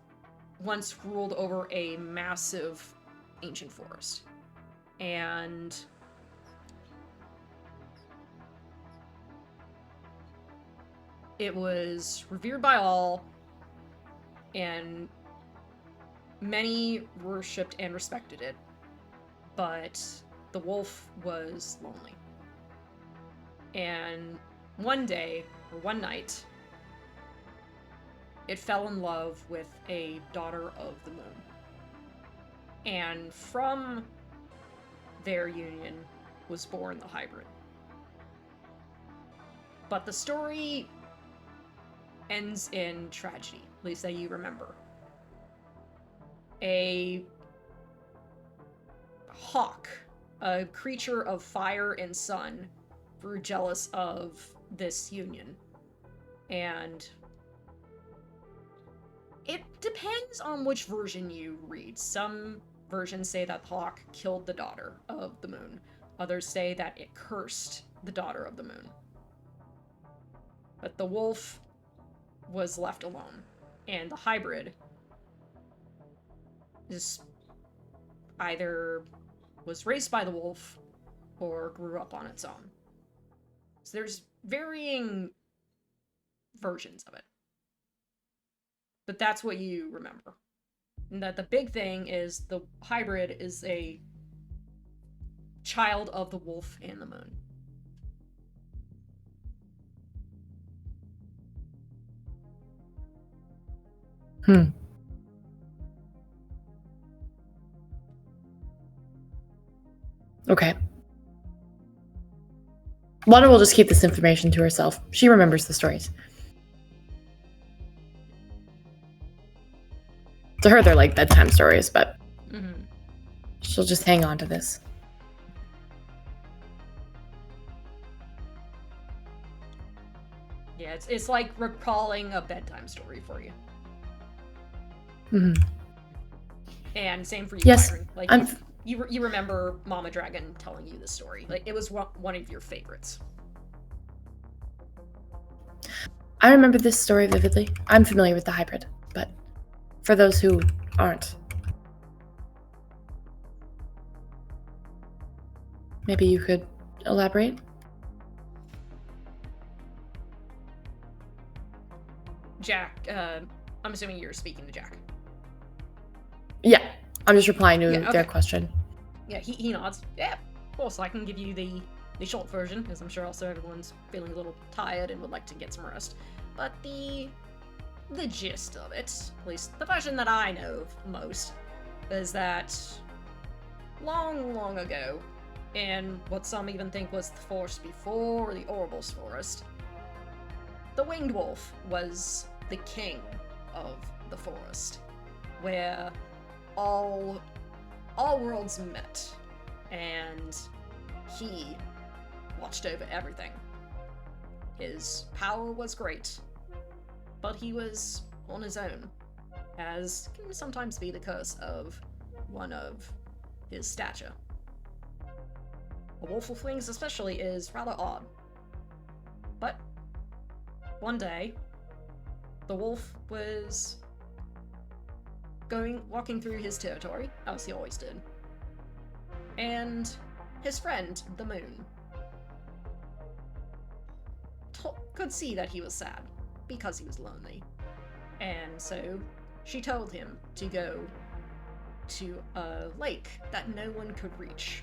once ruled over a massive ancient forest. And it was revered by all, and many worshipped and respected it. But the wolf was lonely. And one day, or one night, it fell in love with a daughter of the moon. And from their union was born the hybrid. But the story ends in tragedy, at least that you remember. A hawk, a creature of fire and sun, grew jealous of this union. And it depends on which version you read. Some versions say that the hawk killed the daughter of the moon. Others say that it cursed the daughter of the moon. But the wolf was left alone, and the hybrid is either was raised by the wolf or grew up on its own. So there's varying versions of it. But that's what you remember. And that the big thing is the hybrid is a child of the wolf and the moon. Okay. Lana will just keep this information to herself. She remembers the stories. To her, they're like bedtime stories, but she'll just hang on to this. Yeah, it's like recalling a bedtime story for you. And same for you, Yes, Byron. Like you remember Mama Dragon telling you the story. Like it was one of your favorites. I remember this story vividly. I'm familiar with the hybrid, but for those who aren't, maybe you could elaborate? Jack, I'm assuming you're speaking to Jack. Yeah, I'm just replying to Yeah, okay. their question. Yeah, he nods. Yeah, cool, so I can give you the the short version, because I'm sure also everyone's feeling a little tired and would like to get some rest. But the gist of it, at least the version that I know of most, is that long, long ago, in what some even think was the forest before the Orible's forest, the Winged Wolf was the king of the forest, where all worlds met, and he watched over everything. His power was great, but he was on his own, as can sometimes be the curse of one of his stature. A wolf with wings especially is rather odd. But one day, the wolf was walking through his territory, as he always did, and his friend, the moon, could see that he was sad because he was lonely. And so she told him to go to a lake that no one could reach.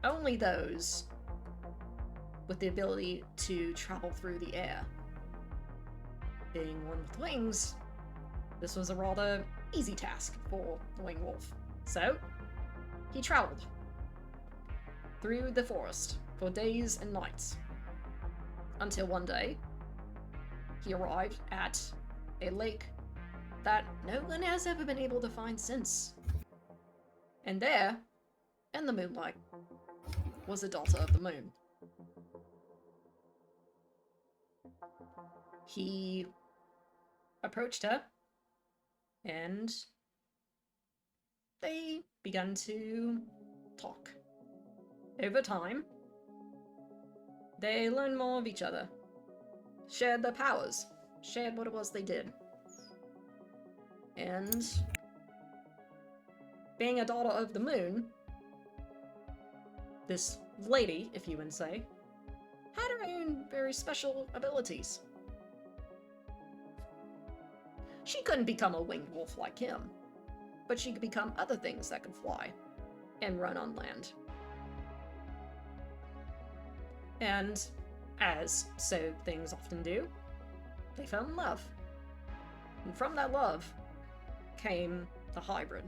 Only those with the ability to travel through the air. Being one with wings, this was a rather easy task for the winged wolf. So, he traveled through the forest for days and nights, until one day, he arrived at a lake that no one has ever been able to find since. And there, in the moonlight, was a daughter of the moon. He approached her, and they began to talk. Over time, they learned more of each other, shared their powers, shared what it was they did. And being a daughter of the moon, this lady, if you would say, had her own very special abilities. She couldn't become a winged wolf like him, but she could become other things that could fly and run on land. And, as so things often do, they fell in love. And from that love came the hybrid.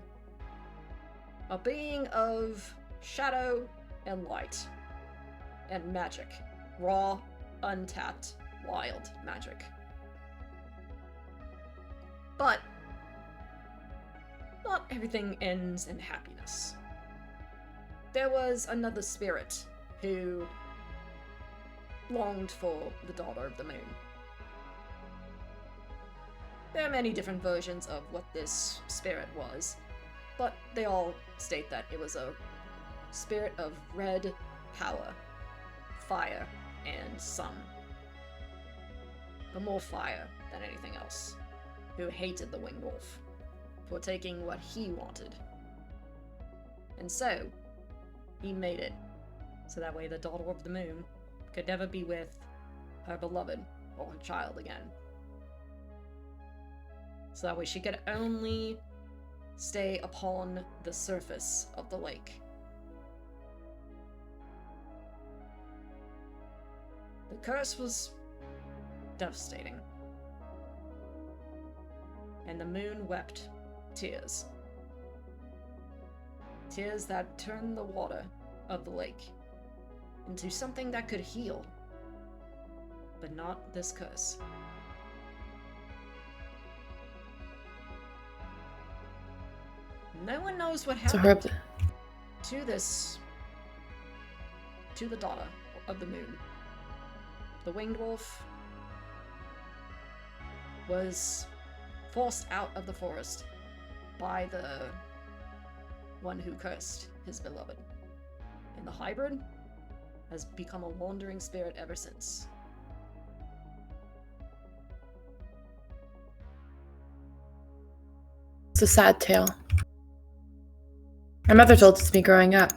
A being of shadow and light, and magic. Raw, untapped, wild magic. But not everything ends in happiness. There was another spirit who longed for the daughter of the moon. There are many different versions of what this spirit was, but they all state that it was a spirit of red power, fire, and sun. But more fire than anything else, who hated the winged wolf for taking what he wanted. And so, he made it so that way the daughter of the moon could never be with her beloved or her child again. So that way she could only stay upon the surface of the lake. The curse was devastating, and the moon wept tears. Tears that turned the water of the lake into something that could heal, but not this curse. No one knows what happened to the daughter of the moon. The winged wolf was forced out of the forest by the one who cursed his beloved. And the hybrid has become a wandering spirit ever since. It's a sad tale. My mother told it to me growing up.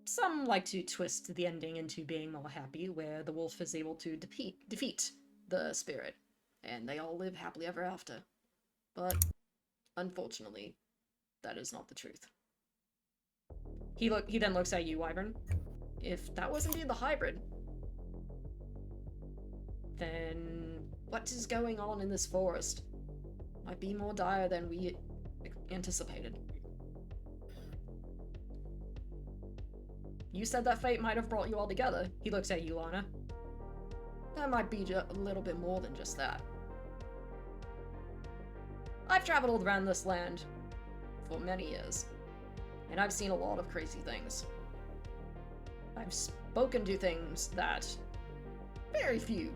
Some like to twist the ending into being more happy, where the wolf is able to defeat the spirit, and they all live happily ever after. But, unfortunately, that is not the truth. He then looks at you, Wyvern. If that was indeed the hybrid, then what is going on in this forest? Might be more dire than we anticipated. You said that fate might have brought you all together. He looks at you, Lana. That might be a little bit more than just that. I've traveled around this land for many years, and I've seen a lot of crazy things. I've spoken to things that very few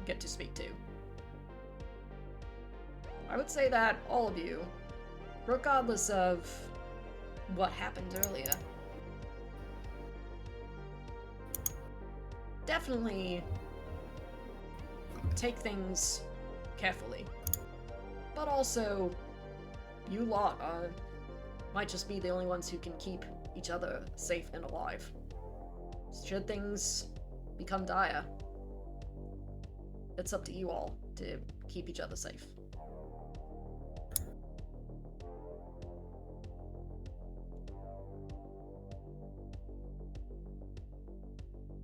get to speak to. I would say that all of you, regardless of what happened earlier, definitely take things carefully. But also, you lot might just be the only ones who can keep each other safe and alive. Should things become dire, it's up to you all to keep each other safe.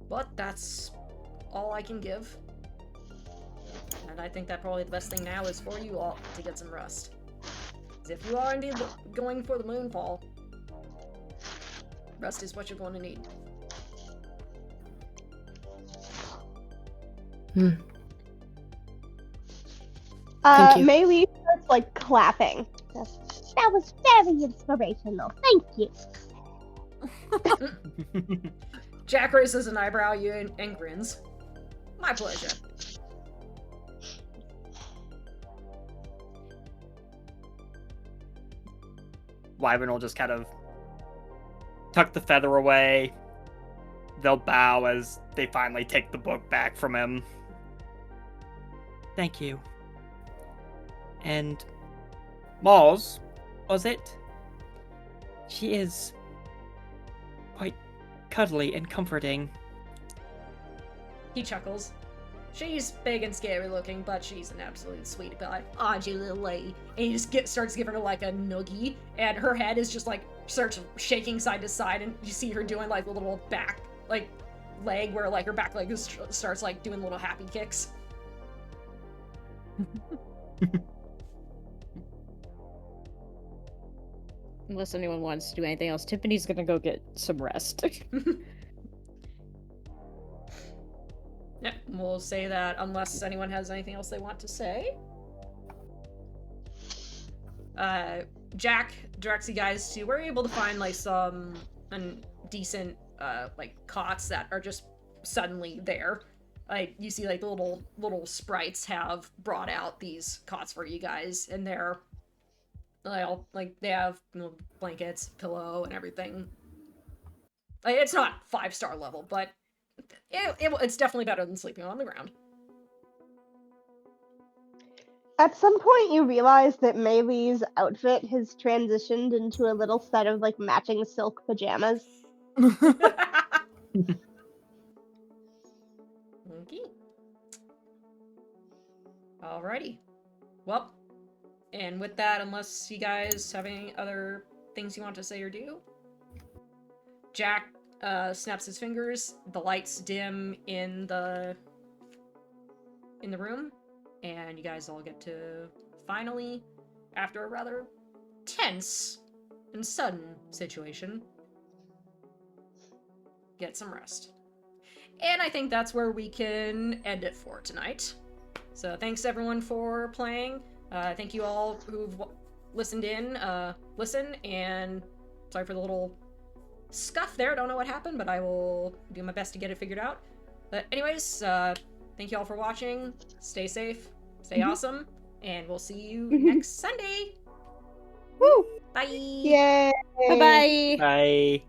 But that's all I can give. And I think that probably the best thing now is for you all to get some rest. 'Cause if you are indeed going for the moonfall, rest is what you're going to need. Thank you. Maylee starts like clapping. That was very inspirational. Thank you. Jack raises an eyebrow at you and grins. My pleasure. Wyvern will just kind of tuck the feather away. They'll bow as they finally take the book back from him. Thank you. And Moz, was it? She is quite cuddly and comforting. He chuckles. She's big and scary looking, but she's an absolute sweetie pie. Aw, you little lady. And he just starts giving her like a noogie, and her head is just like starts shaking side to side, and you see her doing like a little back like leg where like her back leg starts like doing little happy kicks. Unless anyone wants to do anything else, Tiffany's gonna go get some rest. Yep, we'll say that unless anyone has anything else they want to say. Jack directs you guys to, we're able to find like some decent like cots that are just suddenly there. Like you see like the little sprites have brought out these cots for you guys, and they're like they have blankets, pillow, and everything. Like it's not 5-star level, but it's definitely better than sleeping on the ground. At some point, you realize that Maylee's outfit has transitioned into a little set of like matching silk pajamas. Okay. Alrighty. Well, and with that, unless you guys have any other things you want to say or do, Jack snaps his fingers. The lights dim in the room, and you guys all get to finally, after a rather tense and sudden situation, get some rest. And I think that's where we can end it for tonight. So thanks everyone for playing. Thank you all who've listened in, and sorry for the little scuff there. Don't know what happened, but I will do my best to get it figured out. But anyways, thank you all for watching. Stay safe, stay awesome, and we'll see you next Sunday. Woo! Bye! Yay! Bye-bye! Bye.